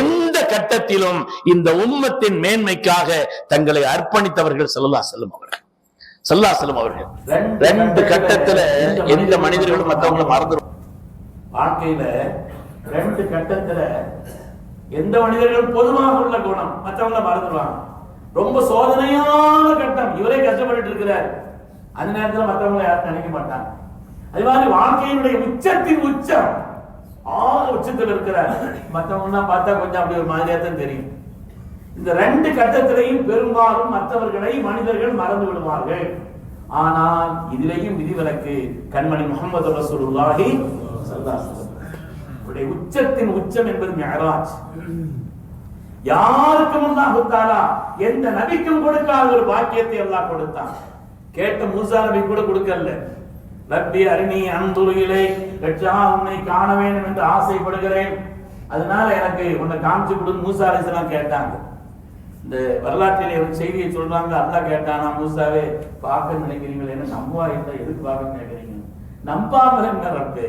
எந்த கட்டத்திலும் இந்த உம்மத்தின் மேன்மைக்காக தங்களை அர்ப்பணித்தவர்கள் ஸல்லல்லாஹு அலைஹி வஸல்லம் அவர்கள். ஸல்லல்லாஹு அலைஹி வஸல்லம் அவர்கள் 2 கட்டத்துல எந்த மனிதர்களும் மற்றவங்களை மறந்துடும். வாழ்க்கையில 2 கட்டத்துல எந்த மனிதர்களும் பொதுவாக உள்ள குணம் மற்றவங்களை மறந்துடுவாங்க. ரொம்ப சோதனையான கட்டம், இவரே கஷ்டப்பட்டு இருக்கிறார், அந்த நேரத்துல மற்றவங்களை யாரும் நினைக்க மாட்டாங்க. அதே மாதிரி வாழ்க்கையினுடைய உச்சத்தின் உச்சம், உச்சத்தில் இருக்கிறார், மற்றவங்க பார்த்தா கொஞ்சம் அப்படி ஒரு மாதிரியா தான் தெரியும். இந்த 2 கட்டத்திலையும் பெரும்பாலும் மற்றவர்களை மனிதர்கள் மறந்து விடுவார்கள். ஆனால் இதிலேயும் விதிவிலக்கு. கண்மணி முஹம்மது ரசூலுல்லாஹி ஸல்லல்லாஹு அலைஹி வஸல்லம் உச்சத்தின் உச்சம் என்பது மிஅராஜ். யாருக்கும் அல்லாஹ் தஆலா எந்த நபிக்கும் கொடுக்காத ஒரு பாக்கியத்தை அல்லாஹ் கொடுத்தான். கேட்ட மூசா நபி கூட கொடுக்கல. ரப்பி அரினி அன்துரு இலை, ரட்சா உன்னை காண வேண்டும் என்று ஆசைப்படுகிறேன், அதனால எனக்கு உன்னை காமிச்சு கொடுன்னு மூசா அலைஹிஸ்ஸலாம் கேட்டாங்க. இந்த வரலாற்றிலே ஒரு செய்தியை சொல்றாங்க, அல்லாஹ் கேட்டானா மூசாவே பார்க்க நினைக்கிறீங்களே, என்ன நம்புவா இல்லை, எதுக்கு பார்க்க கேட்கறீங்க? நம்பாமல் என்ன ரப்பே?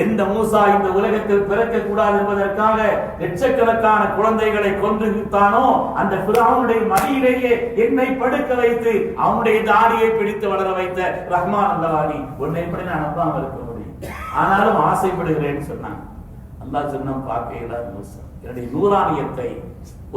எந்த மூசா இந்த உலகத்தில் பிறக்க கூடாது என்பதற்காக லட்சக்கணக்கான குழந்தைகளை கொன்றுவித்தானோ அந்த ஃபிரௌனுடைய மடியிலேயே என்னை படுக்க வைத்து அவனுடைய தாடியை பிடித்து வளர வைத்த ரஹ்மான் அல்லவானி உன்னை எப்படி நான் நம்பாம இருக்க முடியும்? ஆனாலும் ஆசைப்படுகிறேன்னு சொன்னாங்க. அல்லாஹ் சொன்னான், பார்க்கையில மூசா என்னுடைய நூறானியத்தை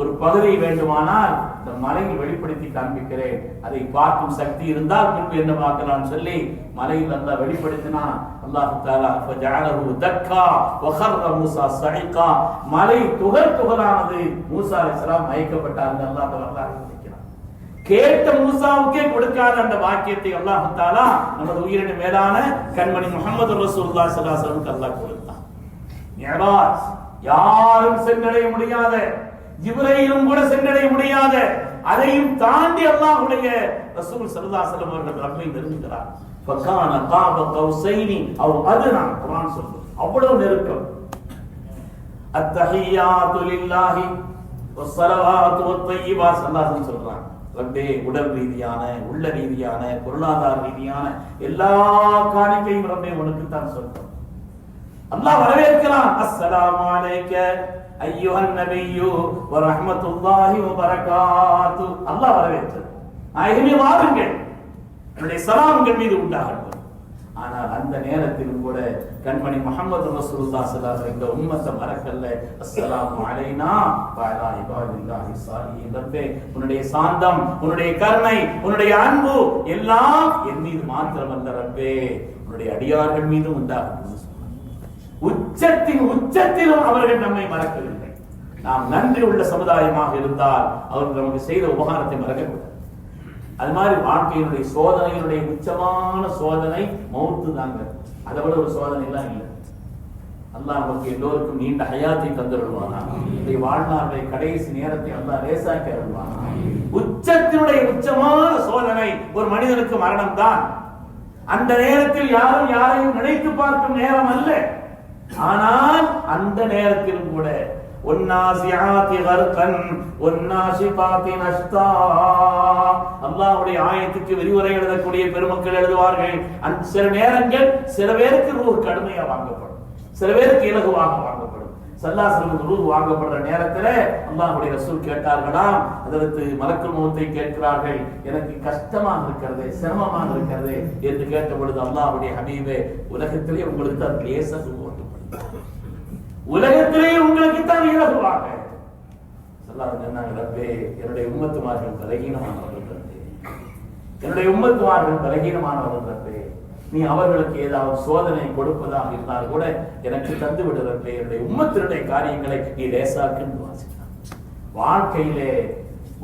ஒரு பகுதி வேண்டுமானால் இந்த மலையில் வெளிப்படுத்தி காண்பிக்கிறேன், அதை பார்க்கும் சக்தி இருந்தால் பின்பு என்ன பார்க்கலாம் சொல்லி மலையில் அல்லாஹ் வெளிப்படுத்தினான். அல்லாஹ் தஆலா ஃபஜஅலஹு தக்கா வஹர்ர மூஸா ஸஈகா, மலை துகள் துகளானது. மூஸா அலைஹிஸ்ஸலாம் மயக்கப்பட்டார்கள். அல்லாஹ் தஆலா அறிவிக்கிறான். கேட்ட மூஸாவுக்கே கொடுக்காத அந்த வாக்கியத்தை அல்லாஹ் தஆலா நமது உயிரின் மேலான கண்மணி முஹம்மது ரசூலுல்லாஹி ஸல்லல்லாஹு அலைஹி வஸல்லம் அல்லாஹ் கொடுத்தான். மிஅராஜ் யாரும் சென்றடைய முடியாத, ஜிப்ரீலும் கூட சென்றடைய முடியாத, அதையும் தாண்டி அல்லாஹ்வுடைய ரசூல் ஸல்லல்லாஹு அலைஹி வஸல்லம் அவர்கள் ரப்பை நெருங்குகிறார். ஃபகான காப கௌஸைனி அவ் அத்னா, குர்ஆன் சொல்லுது அவ்வளவு நெருக்கம். அத்தஹியாத்து லில்லாஹி வஸ்ஸலவாத்து வத்தய்யிபாத் ஸல்லல்லாஹு அலைஹி சொல்றாங்க. ரப்பே உடல் ரீதியான, உள்ள ரீதியான, பொருளாதார ரீதியான எல்லா காணிக்கையும் ரப்பே உனக்கு தான் சொல்றோம். அல்லாஹ் வரவேற்கிறான். அஸ்ஸலாமு அலைக்க அய்யுஹன் நபியு வ ரஹ்மத்துல்லாஹி வ பரகாத்து. அல்லாஹ் வரவேற்றார். நாயகமே வாருங்கள், என்னுடைய சலாம் உங்கள் மீது உண்டாகட்டும். ஆனால் அந்த நேரத்திலும் கூட கண்மணி முஹம்மது ரசூலுல்லாஹி ஸல்லல்லாஹு அலைஹி வஸல்லம் இந்த உம்மத்தை மறக்கல்ல. அஸ்ஸலாமு அலைனா வ அலா இபாதில்லாஹி ஸாலிஹீன். ரப்பே உன்னுடைய சாந்தம், உன்னுடைய கருணை, உன்னுடைய அன்பு எல்லாம் என் மீது மாத்திரமல்ல ரப்பே உன்னுடைய அடியார்கள் மீது உண்டாகட்டும். உச்சத்திலும் அவர்கள் நம்மை மறக்கவில்லை. நாம் நன்றி உள்ள சமுதாயமாக இருந்தால் அவர்கள் நமக்கு செய்த உபகாரத்தை மறக்கக்கூடாது. அது மாதிரி வாழ்க்கையினுடைய சோதனையினுடைய உச்சமான சோதனை மௌத்து தாங்க. அதை விட ஒரு சோதனை எல்லாம் இல்லை. அல்லாஹ் நமக்கு எல்லோருக்கும் நீண்ட ஹயாத்தை தந்துடுவானா, இந்த வாழ்நாளுடைய கடைசி நேரத்தை அல்லாஹ் லேசாக்கி அருள்வானா. உச்சத்தினுடைய உச்சமான சோதனை ஒரு மனிதனுக்கு மரணம் தான். அந்த நேரத்தில் யாரும் யாரையும் நினைத்து பார்க்கும் நேரம் அல்ல. ஆனால் அந்த நேரத்திலும் கூட ஒன்னாசியாதி கர்கன் ஒன்னாசிபாதி நஷ்தா, அல்லாஹ்வுடைய ஆயத்துக்கு விரிவுரை எழுதக்கூடிய பெருமக்கள் எழுதுவார்கள், அந்த சில நேரங்கள் சில பேருக்கு ரூஹ் கடுமையா வாங்கப்படும், சில பேருக்கு இலகுவாக வாங்கப்படும். ஸல்லல்லாஹு ரூஹ் வாங்கப்படுற நேரத்துல அல்லாஹ்வுடைய ரசூல் கேட்டார்களாம், அதற்கு மலக்குல் மௌத்தை கேட்கிறார்கள், எனக்கு கஷ்டமாக இருக்கிறது, சிரமமாக இருக்கிறது என்று கேட்ட பொழுது அல்லாஹ்வுடைய ஹபீபே, உலகத்திலே உங்களுக்கு தான் லேசாக உலகத்திலே உங்களுக்கு தான் இலகுவாக. ரப்பே என்னுடைய உம்மத்துமார்கள் பலகீனமானவர்கள் ரப்பே, என்னுடைய உம்மத்துமார்கள் பலகீனமானவர்கள் ரப்பே, நீ அவர்களுக்கு ஏதாவது சோதனை கொடுப்பதாக இருந்தால் கூட எனக்கு தந்து விடு ரப்பே, என்னுடைய உம்மத்தினுடைய காரியங்களை நீ லேசாக்குன்னு வாசிக்கலாம். வாழ்க்கையிலே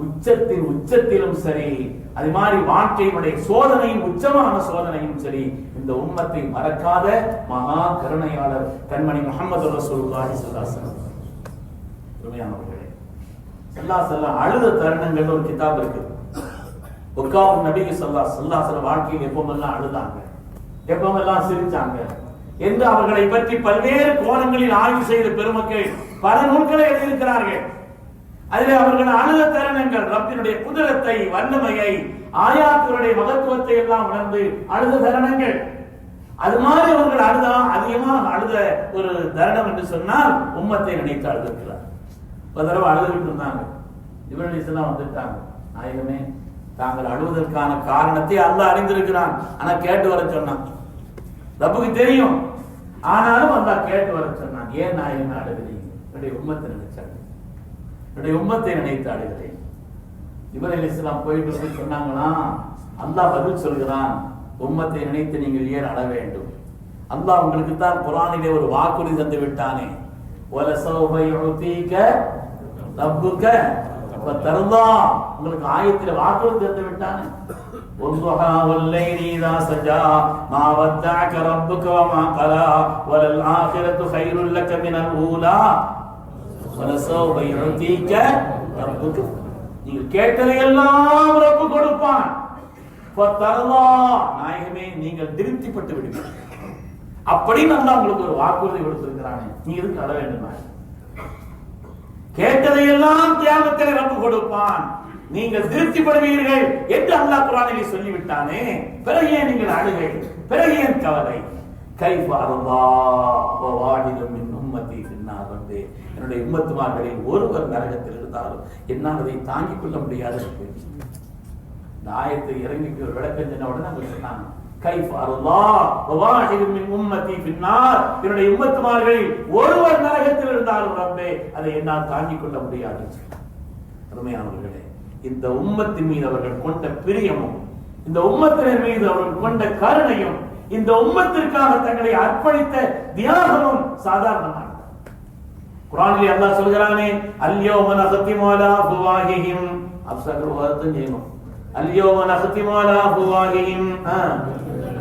உச்சத்திலும் சரி, அது மாதிரி வாழ்க்கையினுடைய சோதனையும் உச்சமான சோதனையும் சரி, இந்த உம்மத்தை மறக்காத மகா கருணையாளர் கண்மணி முஹம்மது ரசூலுல்லாஹி ஸல்லல்லாஹு அலைஹி வஸல்லம். உண்மையானவர்களே, ஸல்லல்லாஹு அலைஹி வஸல்லம் அழுத தருணங்கள் ஒரு கிதாப் இருக்கு. உக்காவும் நபி ஸல்லல்லாஹு அலைஹி வஸல்லம் வாழ்க்கையில் எப்பமெல்லாம் அழுதாங்க, எப்பமெல்லாம் சிரிச்சாங்க என்று அவர்களை பற்றி பல்வேறு கோணங்களில் ஆய்வு செய்த பெருமக்கள் பல நூல்களை எழுதியிருக்கிறார்கள். அதில் அவர்கள் அழுத தருணங்கள், ரப்பினுடைய குதிரத்தை, வல்லமையை, ஆயாத்துடைய மகத்துவத்தை எல்லாம் உணர்ந்து அழுத தருணங்கள். அது மாதிரி அவர்கள் அதிகமாக அழுத ஒரு தருணம் என்று சொன்னால் உம்மத்தை நினைத்து அழுதிருக்கிறார். ஒரு தடவை அழுதுகிட்டு இருந்தாங்க, ஜிப்ரீல் எல்லாம் வந்துட்டாங்க, நாயகமே தாங்கள் அழுவதற்கான காரணத்தை அல்லாஹ் அறிந்திருக்கிறான், ஆனா கேட்டு வர சொன்னான். ரப்புக்கு தெரியும், ஆனாலும் அல்லாஹ் கேட்டு வர சொன்னான். ஏன் நாயகமே அழுகிறீங்க? என்னுடைய உம்மத்தை நினைச்சாங்க, என்னுடைய உம்மத்தை நினைத்து அழுகிறேன். ஜிப்ரீல் அலைஹிஸ்ஸலாம் போயிட்டு சொன்னாங்கன்னா, அல்லாஹ் பதில் சொல்கிறான், உம்மத்தை நினைத்து நீங்கள் ஏன் அழ வேண்டும்? அல்லாஹ் உங்களுக்கு தான் குர்ஆனிலே ஒரு வாக்குறுதி தந்து விட்டானே, வலசௌஃப யுதீக ரப்புக ஃபதர்தா, உங்களுக்கு ஆயத்திலே வாக்குறுதி தந்து விட்டானே. வல்துஹா வல்லைலி இதா சஜா மா வத்தஅக ரப்புக வமா கலா வலல் ஆகிரத்து கைருல் லக மினல் ஊலா வலசௌஃப யுதீக ரப்புக, நீங்கள் கேட்டதையெல்லாம் ரப்பு கொடுப்பான். நாயகமே நீங்கள் திருப்திப்பட்டு விடுவீர்கள் அப்படின்னு அல்லாஹ் உங்களுக்கு ஒரு வாக்குறுதி கொடுத்திருக்கிறானே, நீ எதுக்கு அழ வேண்டும்? கேட்டதையெல்லாம் தியாகத்திலே ரப்பு கொடுப்பான். நீங்கள் திருப்திப்படுவீர்கள் என்று அல்லாஹ் குர்ஆனிலே சொல்லிவிட்டானே, பிறகு ஏன் நீங்கள் அழுகை, பிறகு ஏன் கவலை? கைஃப அல்லாஹ் வாஹிதும் மின் உம்மத்தி ஃபின்னார். என்னுடைய உம்மத்துமார்களில் ஒருவர் நரகத்தில் இருந்தாலும் என்னால் அதை தாங்கிக் கொள்ள முடியாது. இந்த ஆயத்தை இறங்கிக்கு ஒரு விளக்கம் சொன்ன உடனே அவங்க சொன்னாங்க, கைஃப அல்லாஹ் வாஹிதும் மின் உம்மத்தி ஃபின்னார். என்னுடைய உம்மத்துமார்களில் ஒருவர் நரகத்தில் இருந்தாலும் ரப்பே அதை என்னால் தாங்கிக் கொள்ள முடியாது. அருமையானவர்களே, இந்த உம்மத்தின் மீது அவர்கள் கொண்ட பிரியமும், இந்த உம்மத்தினர் மீது அவர்கள் கொண்ட கருணையும், இந்த உம்மத்திற்காக தங்களை அர்ப்பணித்த தியாகமும் சாதாரணமானது. குர்ஆனிலே அல்லாஹ் சொல்கிறானே, அல்யௌம நஹ்திமு அலா அஃப்வாஹிஹிம், அப்சகர் வர்த்தம் செய்யணும். அல்யௌம நஹ்திமு அலா அஃப்வாஹிஹிம்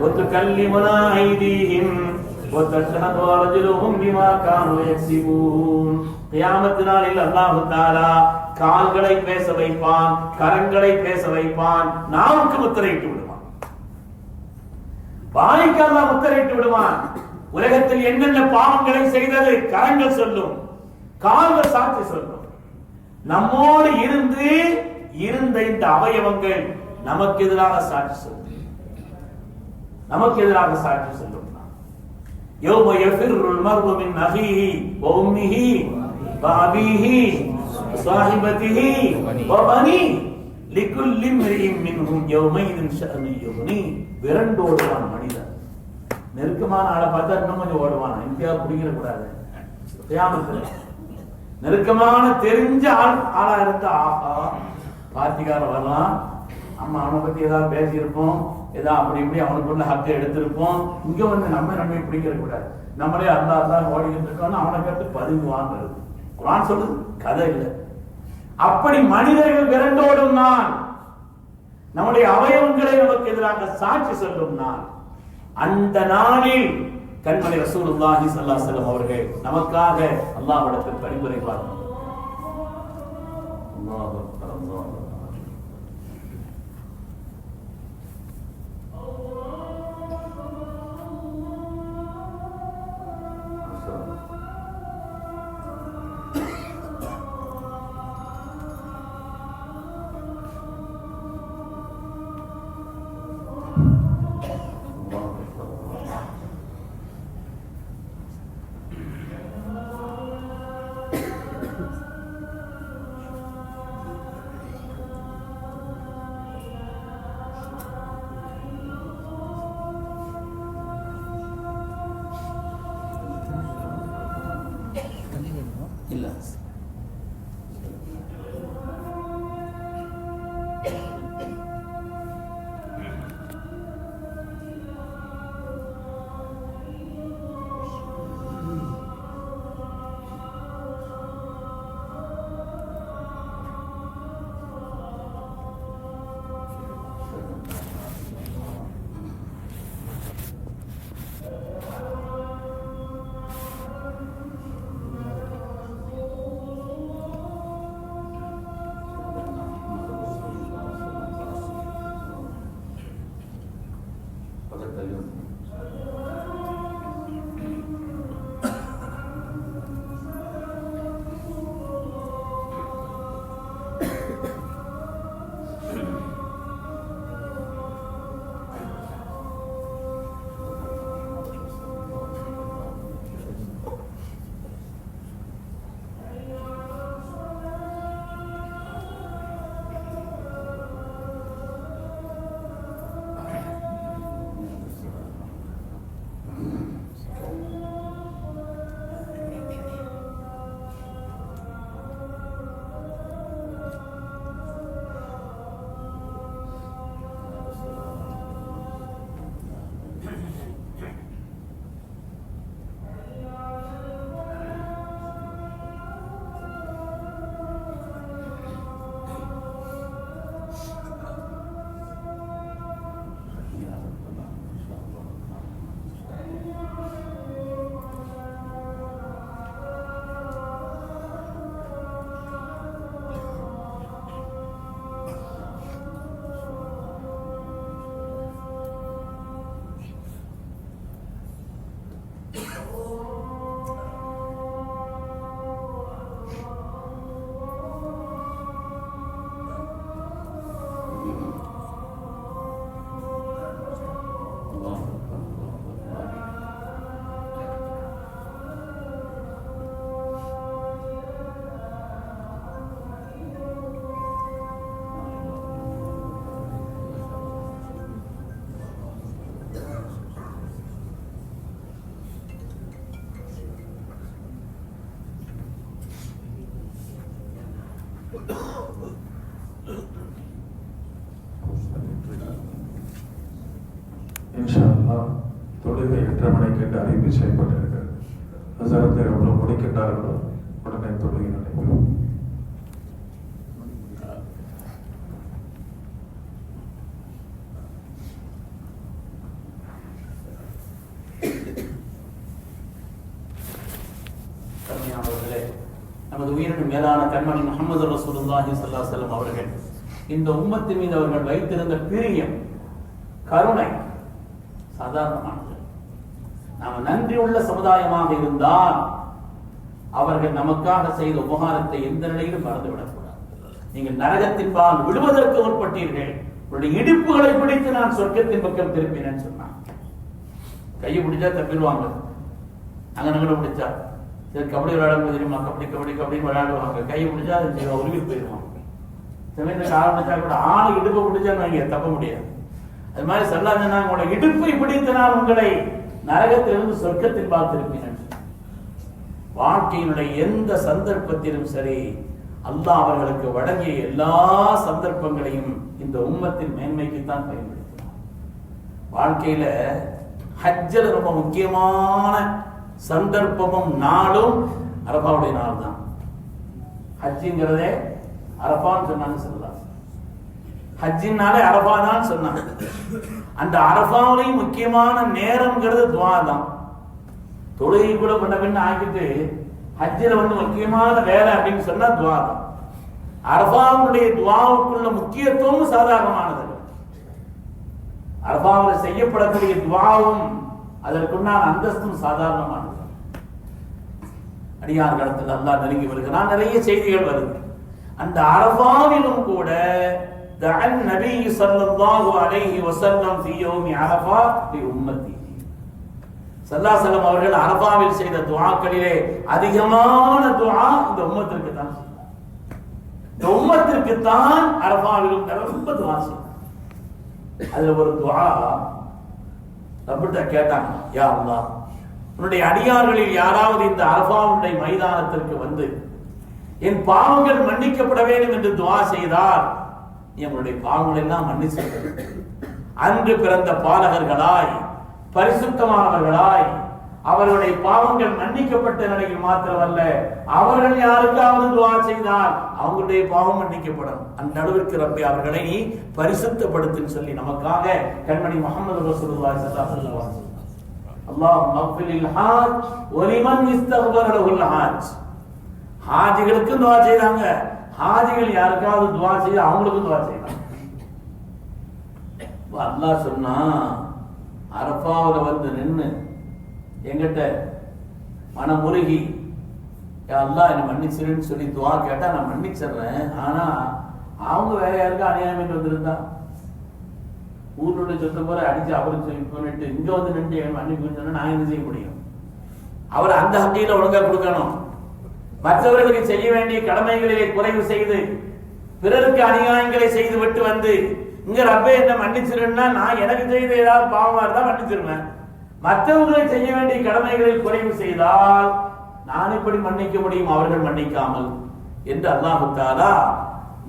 வ துகல்லிமுனா ஐதீஹிம் வ தஷ்ஹது அர்ஜுலுஹும் பிமா கானூ யக்ஸிபூன். கியாமத் நாளில் அல்லாஹ் தஆலா கால்களை பேச வைப்பான், கரங்களை பேச வைப்பான், நாவுக்கு முத்திரையிட்டு விடுவான், வாய்க்கு அல்லாஹ் முத்திரையிட்டு விடுவான். உலகத்தில் என்னென்ன பாவங்களை செய்தது கரங்கள் சொல்லும், கால்கள் சாட்சி சொல்லும். நம்மோடு இருந்த இந்த அவயவங்கள் நமக்கு எதிராக சாட்சி சொல்லும், நமக்கு எதிராக சாட்சி சொல்லும். யௌம யஃபிருல் மர்உ மின் அஹீஹி வ உம்மிஹி வ அபீஹி வ ஸாஹிபதிஹி வ பனீ லிகுல்லி இம்ரிஇன் மின்ஹும் யௌமைதின் ஷஅனு யுக்னி. விரண்டோடுவான் மனிதன். நெருக்கமான ஆளை பார்த்தா இன்னும் கொஞ்சம் ஓடுவான், இந்தியா பிடிக்கிற கூடாது. கியாமத்துல நெருக்கமான தெரிஞ்ச ஆளா இருந்தா, ஆஹா பார்ட்டிக்கார வரலாம், அம்மா அவனை பத்தி ஏதாவது பேசியிருப்போம், ஏதாவது அப்படி இப்படி அவனுக்குள்ள ஹக்கை எடுத்திருப்போம். இங்க வந்து நம்ம பிடிக்கிற கூடாது, நம்மளே அல்லாஹ் ஓடிக்கிட்டு இருக்கோம்னு அவனை கேட்டு பதுங்குவாங்க. குர்ஆன் சொல்லுது, கதை இல்லை. அப்படி மனிதர்கள் விரண்டோடும் நாள், நம்முடைய அவயவங்களை நமக்கு எதிராக சாட்சி சொல்லும் நாள், அந்த நாளில் கண்மணி ரசூலுல்லாஹி ஸல்லல்லாஹு அலைஹி வஸல்லம் அவர்கள் நமக்காக அல்லாஹ்விடத்தில் பரிந்துரை பார்த்தார். அல்லாஹ் அக்பர், அல்லாஹ் அக்பர். 8:30 மணிக்கு என்று அறிவிப்பு செய்யப்பட்டிருக்கிறது. ஹஸரத் எவ்வளவு முடிக்கின்றார்களோ உடனே தொழுகை நடைபெறும். நமது உயிரினும் மேலான கண்மணி முஹம்மது ரசூலுல்லாஹி ஸல்லல்லாஹு அலைஹி வஸல்லம் அவர்கள் இந்த உம்மத்தின் மீது அவர்கள் வைத்திருந்த பிரியம், கருணை சாதாரணமானது. நாம் நன்றி உள்ள சமுதாயமாக இருந்தால் அவர்கள் நமக்காக செய்த உபகாரத்தை எந்த நிலையிலும் மறந்துவிடக்கூடாது. நீங்கள் நரகத்தின்பால் விடுவதற்கு முற்பட்டீர்கள், உங்களுடைய இடுப்புகளை பிடித்து நான் சொர்க்கத்தின் பக்கம் திருப்பினேன்னு சொன்னான். கையை பிடிச்சா தப்பிடுவாங்க, அங்கே பிடிச்சா சரி கபடி விளையாட தெரியுமா, கபடி கபடி கபடி விளையாடுவாங்க. கையை பிடிச்சா அது உருவி போயிடுவாங்க. சமயத்துக்கு ஆரம்பிச்சா கூட ஆளு இடுப்பை பிடிச்சான்னு வைங்க, தப்ப முடியாது. அது மாதிரி சொல்லாங்கன்னா உங்களோட இடுப்பை பிடித்து நான் உங்களை நரகத்திலிருந்து சொர்க்கத்தில் பார்த்திருப்பேன். வாழ்க்கையினுடைய எந்த சந்தர்ப்பத்திலும் சரி அல்லாஹ் அவர்களுக்கு வழங்கிய எல்லா சந்தர்ப்பங்களையும் இந்த உம்மத்தின் மேன்மைக்குத்தான் பயன்படுத்தினார். வாழ்க்கையில ஹஜ்ஜில் ரொம்ப முக்கியமான சந்தர்ப்பமும் நாளும் அரபாவுடைய நாள் தான். ஹஜ்ஜிங்கிறதே அரபான்னு சொன்னாங்க சொல்லலாம். ஹஜ்ஜின்னாலே அரபா தான் சொன்னாங்க. அந்த அரபாவிலையும் முக்கியமான நேரம்ங்கிறது துவா தான். தொழுகை கூட பண்ண பின்ன ஆக்கிட்டு ஹஜ்ஜில் முக்கியமான வேலை அப்படின்னு சொன்னா துவா தான். அரபாவுடைய துவாவுக்குள்ள முக்கியத்துவம் சாதாரணமானது. அரபாவில் செய்யப்படக்கூடிய துவாவும் அதற்குண்டான அந்தஸ்தும் சாதாரணமானது. அடியார் காலத்தில் அல்லாஹ் நெருங்கி வருகிறான், நிறைய செய்திகள் வருது. அந்த அரபாவிலும் கூட நபி ஸல்லல்லாஹு அலைஹி வஸல்லம் ஃபீ யௌமி அரஃபா லி உம்மத்தி ஸல்லல்லாஹு அலைஹி வஸல்லம் அவர்கள் அரபாவில் செய்த துஆக்களிலே அதிகமான துஆ இந்த உம்மத்திற்கு தான். இந்த உம்மத்திற்கு தான் அரபாவிலும் ரொம்ப துஆ செய்தார். அதுல ஒரு துஆ ரப்பிட்ட கேட்டாங்க, யா அல்லாஹ், உன்னுடைய அடியார்களில் யாராவது இந்த அரபாவுடைய மைதானத்திற்கு வந்து என் பாவங்கள் மன்னிக்கப்பட வேண்டும் என்று துஆ செய்தால் எங்களுடைய பாவங்கள் எல்லாம் மன்னிச்சு அன்று பிறந்த பாலகர்களாய் பரிசுத்தமானவர்களாய் அவர்களுடைய பாவங்கள் மன்னிக்கப்பட்ட நிலையில் மாத்திரமல்ல, அவர்கள் யாருக்காவது துஆ செய்தால் அவங்களுடைய பாவம் மன்னிக்கப்படும். அந்த அளவிற்கு ரப்பி அவர்களை நீ பரிசுத்தப்படுத்துன்னு சொல்லி நமக்காக கண்மணி முஹம்மது ரசூலுல்லாஹி ஸல்லல்லாஹு அலைஹி வஸல்லம் அல்லாஹும்ம மக்ஃபிரில் ஹாஜ் வ லிமன் இஸ்தக்பர லஹுல் ஹாஜ். ஹாஜிகளுக்கு துஆ செய்றாங்க, ஹாஜிகள் யாருக்காவது துஆ செய்ய அவங்களுக்கு துஆ செய்யலாம். அல்லாஹ் சொன்னா அரஃபாவுல வந்து நின்னு என்கிட்ட மனமுருகி அல்லாஹ் என்னை மன்னிச்சிருன்னு சொல்லி துஆ கேட்டா நான் மன்னிச்சிடுறேன். ஆனா அவங்க வேற யாருக்கும் அநியாயம் வந்திருந்தா ஊருடைய சொத்து போற அடிச்சு அவரு சொல்லிட்டு இங்க வந்து நின்று மன்னிப்புன்னு சொன்னா நான் என்ன செய்ய முடியும்? அவர் அந்த ஹக்கையில ஒழுங்கா கொடுக்கணும். மற்றவர்களுக்கு செய்ய வேண்டிய கடமைகளிலே குறைவு செய்து பிறருக்கு அநியாயங்களை செய்து விட்டு வந்து இங்க ரப்பே என்ன மன்னிச்சிருன்னா நான் எனக்கு செய்த ஏதாவது பாவமா இருந்தா மன்னிச்சிருவேன். மற்றவர்களை செய்ய வேண்டிய கடமைகளில் குறைவு செய்தால் நான் இப்படி மன்னிக்க முடியும், அவர்கள் மன்னிக்காமல் என்று அல்லாஹ் தஆலா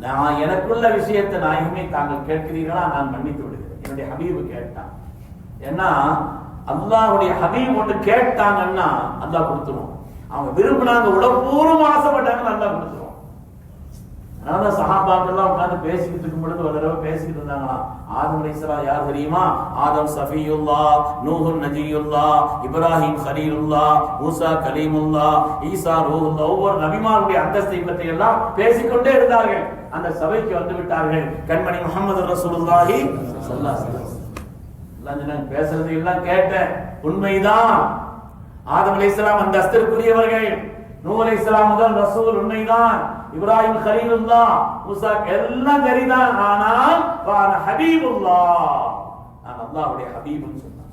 நான் எனக்குள்ள விஷயத்தை நாயகமே தாங்கள் கேட்கிறீர்களா, நான் மன்னித்து விடுகிறேன். என்னுடைய ஹபீபு கேட்டான். ஏன்னா அல்லாஹ்வுடைய ஹபீப் ஒன்று கேட்டாங்கன்னா அல்லாஹ் கொடுத்துருவோம். அவங்க விரும்பினாங்க, உடற்பூர்வம் ஆசைப்பட்டாங்கன்னு அல்லாஹ் கொடுத்துருவோம். அதனால சஹாபாக்கெல்லாம் உட்கார்ந்து பேசிக்கிட்டு இருக்கும் பொழுது ஒரு தடவை பேசிக்கிட்டு இருந்தாங்களாம். ஆதம் அலைஹிஸ்ஸலாம் யார் தெரியுமா? ஆதம் சஃபியுல்லாஹ், நூஹ் நஜியுல்லாஹ், இப்ராஹிம் கலீலுல்லாஹ், மூசா கலீமுல்லாஹ், ஈசா ரூஹுல்லாஹ். ஒவ்வொரு நபிமாருடைய அந்தஸ்தை பற்றி எல்லாம் பேசிக்கொண்டே இருந்தார்கள். அந்த சபைக்கு வந்து விட்டார்கள் கண்மணி முஹம்மது ரசூலுல்லாஹி ஸல்லல்லாஹு அலைஹி வஸல்லம். பேசுறது எல்லாம் கேட்டேன், உண்மைதான். ஆதம் அலைஹிஸ்ஸலாம் அந்த அந்தஸ்திற்குரியவர்கள், நூஹ் அலைஹிஸ்ஸலாம் முதல் ரசூல், உண்மைதான். இப்ராஹிம் கலீலுல்லாஹ், மூசா எல்லாம் சரிதான். ஆனால் வான ஹபீபுல்லாஹ், நான் அல்லாஹ்வுடைய ஹபீப்னு சொன்னான்.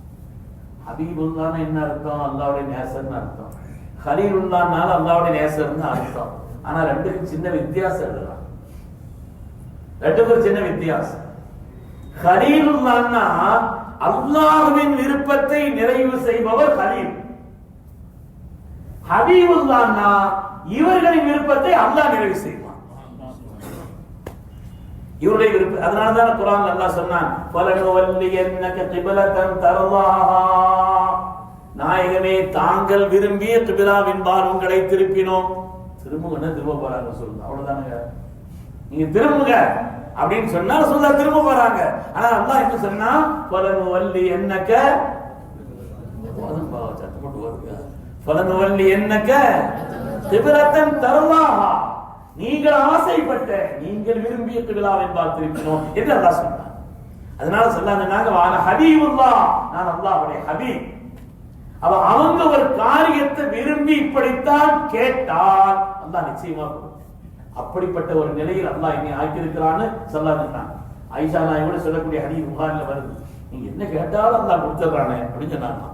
ஹபீபுல்லாஹ்னா என்ன அர்த்தம்? அல்லாஹ்வுடைய நேசர்னு அர்த்தம். கலீலுல்லாஹ்னால அல்லாஹ்வுடைய நேசர்னு அர்த்தம். ஆனா ரெண்டுக்கும் சின்ன வித்தியாசம் எழுதலாம். ரெண்டுக்கும் சின்ன வித்தியாசம். கலீலுல்லாஹ்னா அல்லாஹ்வின் விருப்பத்தை நிறைவு செய்பவர் கலீல். ஹபீபுல்லாஹ்னா இவர்களின் விருப்பத்தை அல்லாஹ் நிறைவு செய்வான். இவருடைய விருப்பம். அதனாலதான் குர்ஆன்ல அல்லாஹ் சொன்னான், ஃபலனுவல்லியன்னக கிப்லதன் தர்லாஹா, நாயகமே தாங்கள் விரும்பிய கிபிலாவின்பால் உங்களை திருப்பினோம். திரும்புங்க, திரும்ப போறாங்க சொல்லுங்க, அவ்வளவுதானுங்க. நீங்க திரும்புங்க அப்படின்னு சொன்னா சொல்ல திரும்ப போறாங்க. ஆனா அல்லாஹ் என்ன சொன்னா, ஃபலனுவல்லி என்னக சத்தப்பட்டு வருங்க, ஃபலனுவல்லி என்னக கிபிலத்தன் தர்லாஹா, நீங்கள் ஆசைப்பட்ட நீங்கள் விரும்பிய கிபிலாவின்பால் திருப்பினோம் என்று அல்லாஹ் சொன்னார். அதனால சொன்னாங்க வான ஹபீபுல்லாஹ், நான் அல்லாஹ்வுடைய ஹபீப். அவங்க ஒரு காரியத்தை விரும்பி இப்படித்தான் கேட்டால் அல்லாஹ் நிச்சயமா கொடுப்பான். அப்படிப்பட்ட ஒரு நிலையில் அல்லாஹ் என்னை ஆக்கியிருக்கிறான்னு சொல்லாதுன்னா ஆயிஷா நாய் கூட சொல்லக்கூடிய ஹதீஸ் புகாரில வருது. நீங்க என்ன கேட்டாலும் அல்லாஹ் கொடுத்துறானே அப்படின்னு சொன்னாங்க.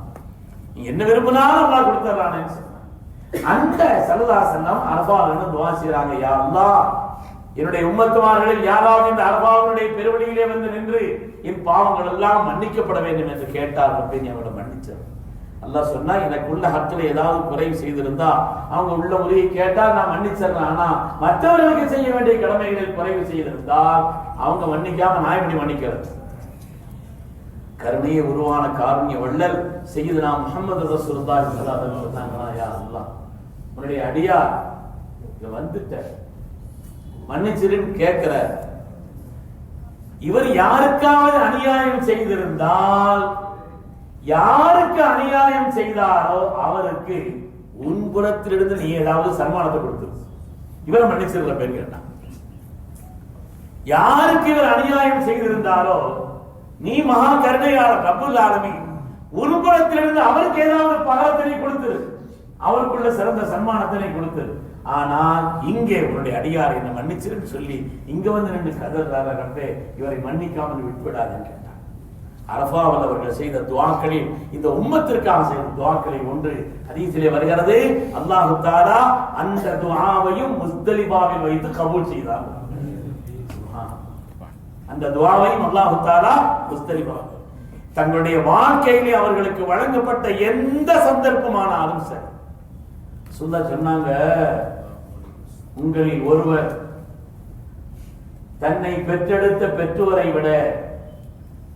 நீங்க என்ன விரும்பினாலும் அல்லாஹ் கொடுத்துறானேன்னு சொன்னாங்க. அந்த ஸல்லல்லாஹு அலைஹி வஸல்லம் அரஃபால துஆ செய்றாங்க, யா அல்லாஹ், என்னுடைய உம்மத்துமார்களில் யாராவது இந்த அரஃபாவுடைய பெருவழியிலே வந்து நின்று என் பாவங்கள் எல்லாம் மன்னிக்கப்பட வேண்டும் என்று கேட்டார். அப்படின்னு அவரை மன்னிச்சார். அல்லாஹ் சொன்னா, எனக்குள்ள ஹக்கில் ஏதாவது குறைவு செய்திருந்தா அவங்க உள்ள உதவி கேட்டா நான் மன்னிச்சிடறேன். ஆனா மற்றவர்களுக்கு செய்ய வேண்டிய கடமைகளில் குறைவு செய்திருந்தால் அவங்க மன்னிக்காம நான் எப்படி மன்னிக்கிறது? கருணையை உருவான காருண்ய வள்ளல் சய்யிதுனா முஹம்மது ரசூலுல்லாஹி ஸல்லல்லாஹு அலைஹி வஸல்லம், யா அல்லாஹ், உன்னுடைய அடியார் இங்க வந்துட்ட மன்னிச்சிருன்னு கேட்கிற இவர் யாருக்காவது அநியாயம் செய்திருந்தால், யாருக்கு அநியாயம் செய்தாரோ அவருக்கு உன்புறத்திலிருந்து நீ ஏதாவது சன்மானத்தை கொடுத்து இவரை மன்னிச்சிருக்கிற பேர் கேட்டான். யாருக்கு இவர் அநியாயம் செய்திருந்தாரோ நீ மகா கருணையாளர் ரப்புல் ஆலமீன், உன்புறத்திலிருந்து அவருக்கு ஏதாவது பகரத்தினை கொடுத்து அவருக்குள்ள சிறந்த சன்மானத்தினை கொடுத்து. ஆனால் இங்கே உன்னுடைய அடியாரை என்ன மன்னிச்சிருன்னு சொல்லி இங்க வந்து நின்று கதறார ரப்பே, இவரை மன்னிக்காமல் விட்டுவிடாதுன்னு கேட்டான். அரஃபாவில் அவர்கள் செய்த துஆக்களில் இந்த உம்மத்திற்காக செய்த துஆக்களில் ஒன்று ஹதீஸிலே வருகிறது. அல்லாஹ் தஆலா அந்த துஆவையும் முஸ்தலிஃபாவில் வைத்து கபூல் செய்தார். அந்த துஆவையும் அல்லாஹ் தஆலா முஸ்தலிஃபாவில் தங்களுடைய வாழ்க்கையிலே அவர்களுக்கு வழங்கப்பட்ட எந்த சந்தர்ப்பமானாலும் சரி சொன்னாங்க, உங்களில் ஒருவர் தன்னை பெற்றெடுத்த பெற்றோரை விட,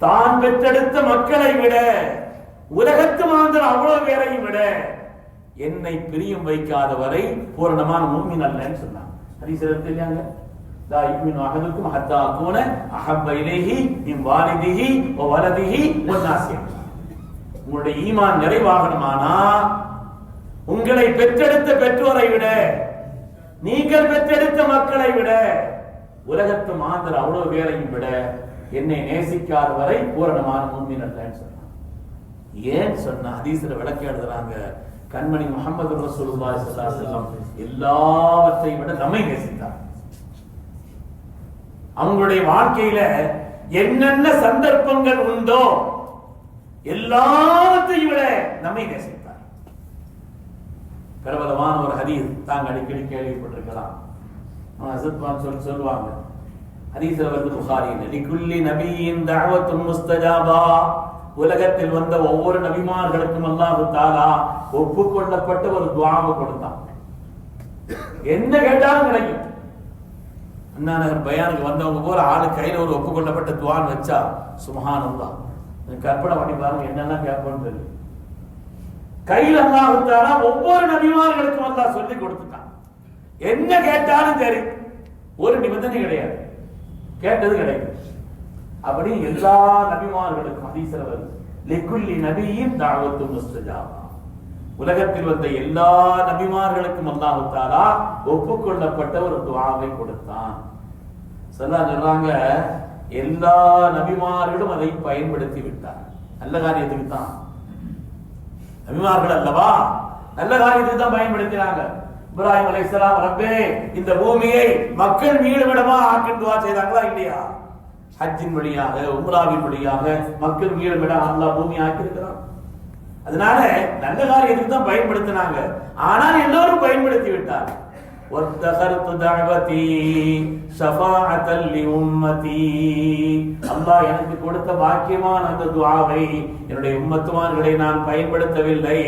தான் பெற்றெடுத்த மக்களை விட, உலகத்து மாந்தர் அவ்வளவு பேரையும் விட என்னை பிரியம் வைக்காத வரை பூரணமான முஃமின் அல்லன்னு சொன்னாங்க. ஹதீஸ்ல இருக்கு இல்லையாங்க, லா யுமினு அஹதுக்கும் ஹத்தா அகூன அஹப்ப இலைஹி மின் வாலிதிஹி வ வலதிஹி வ நாஸி. உங்களுடைய ஈமான் நிறைவாகணுமானா உங்களை பெற்றெடுத்த பெற்றோரை விட, நீங்கள் பெற்றெடுத்த மக்களை விட, உலகத்து மாந்தர் அவ்வளவு பேரையும் விட என்னை நேசிக்காத வரை பூரணமான முஃமின் அல்லன்னு சொன்னாங்க. ஏன் சொன்ன ஹதீஸ்ல விளக்கம் எழுதுறாங்க, கண்மணி முஹம்மது ரசூலுல்லாஹி ஸல்லல்லாஹு அலைஹி வஸல்லம் எல்லாவற்றையும் விட நம்மை நேசித்தார். அவங்களுடைய வாழ்க்கையில என்னென்ன சந்தர்ப்பங்கள் உண்டோ எல்லாவற்றையும் விட நம்மை நேசித்தார். பிரபலமான ஒரு ஹதீஸ் தாங்க அடிக்கடி கேள்விப்பட்டிருக்கலாம். சொல்லுவாங்க, ஹதீஸ்ல வந்து புகாரியில், லிகுல்லி நபியின் தஅவத்துன் முஸ்தஜாபா, உலகத்தில் வந்த ஒவ்வொரு நபிமார்களுக்கும் அல்லாஹ் தஆலா ஒப்புக்கொள்ளப்பட்ட ஒரு துஆவை கொடுத்தான். என்ன கேட்டாலும் கிடைக்கும். அண்ணாநகர் பயானுக்கு வந்தவங்க போல ஆளு கையில ஒரு ஒப்புக்கொள்ளப்பட்ட துஆன் வச்சா சுப்ஹானல்லாஹ், கற்பனை பண்ணி பாருங்க என்னெல்லாம் கேட்போம்னு தெரியும். கையில் அல்லாஹ் தஆலா ஒவ்வொரு நபிமார்களுக்கும் அல்லாஹ் சொல்லி கொடுத்துட்டான். என்ன கேட்டாலும் சரி, ஒரு நிபந்தனை கிடையாது, கேட்டது கிடைக்கும். அப்படி எல்லா நபிமார்களுக்கும் ஹதீஸ்ல வருது, லிகுல்லி நபியின் தஅவத்து முஸ்தஜாபா, உலகத்தில் வந்த எல்லா நபிமார்களுக்கும் அல்லாஹ் தஆலா ஒப்புக்கொள்ளப்பட்ட ஒரு துஆவை கொடுத்தான். சொல்றாங்க, எல்லா நபிமார்களும் அதை பயன்படுத்தி விட்டார். நல்ல காரியத்துக்கு தான் நபிமார்கள் அல்லவா, நல்ல காரியத்துக்கு தான் பயன்படுத்தினாங்க. இப்ராஹிம் அலைஹிஸ்ஸலாம், ரப்பே இந்த பூமியை மக்கள் வீடுவிடமா ஆக்கின் துஆ செய்தாங்களா இல்லையா? ஹஜ்ஜின் வழியாக, உம்ராவின் வழியாக மக்கள் வீடுவிட அல்லாஹ் பூமி ஆக்கி இருக்கிறான். அதனால நல்ல காரியத்துக்கு தான் பயன்படுத்தினாங்க. ஆனால் எல்லோரும் பயன்படுத்தி விட்டார். வத்தகர்து தஅவதி ஷஃபாஅத்தல் லிஉம்மதி, அல்லாஹ் எனக்கு கொடுத்த பாக்கியமான அந்த துஆவை என்னுடைய உம்மத்துமார்களை நான் பயன்படுத்தவில்லை.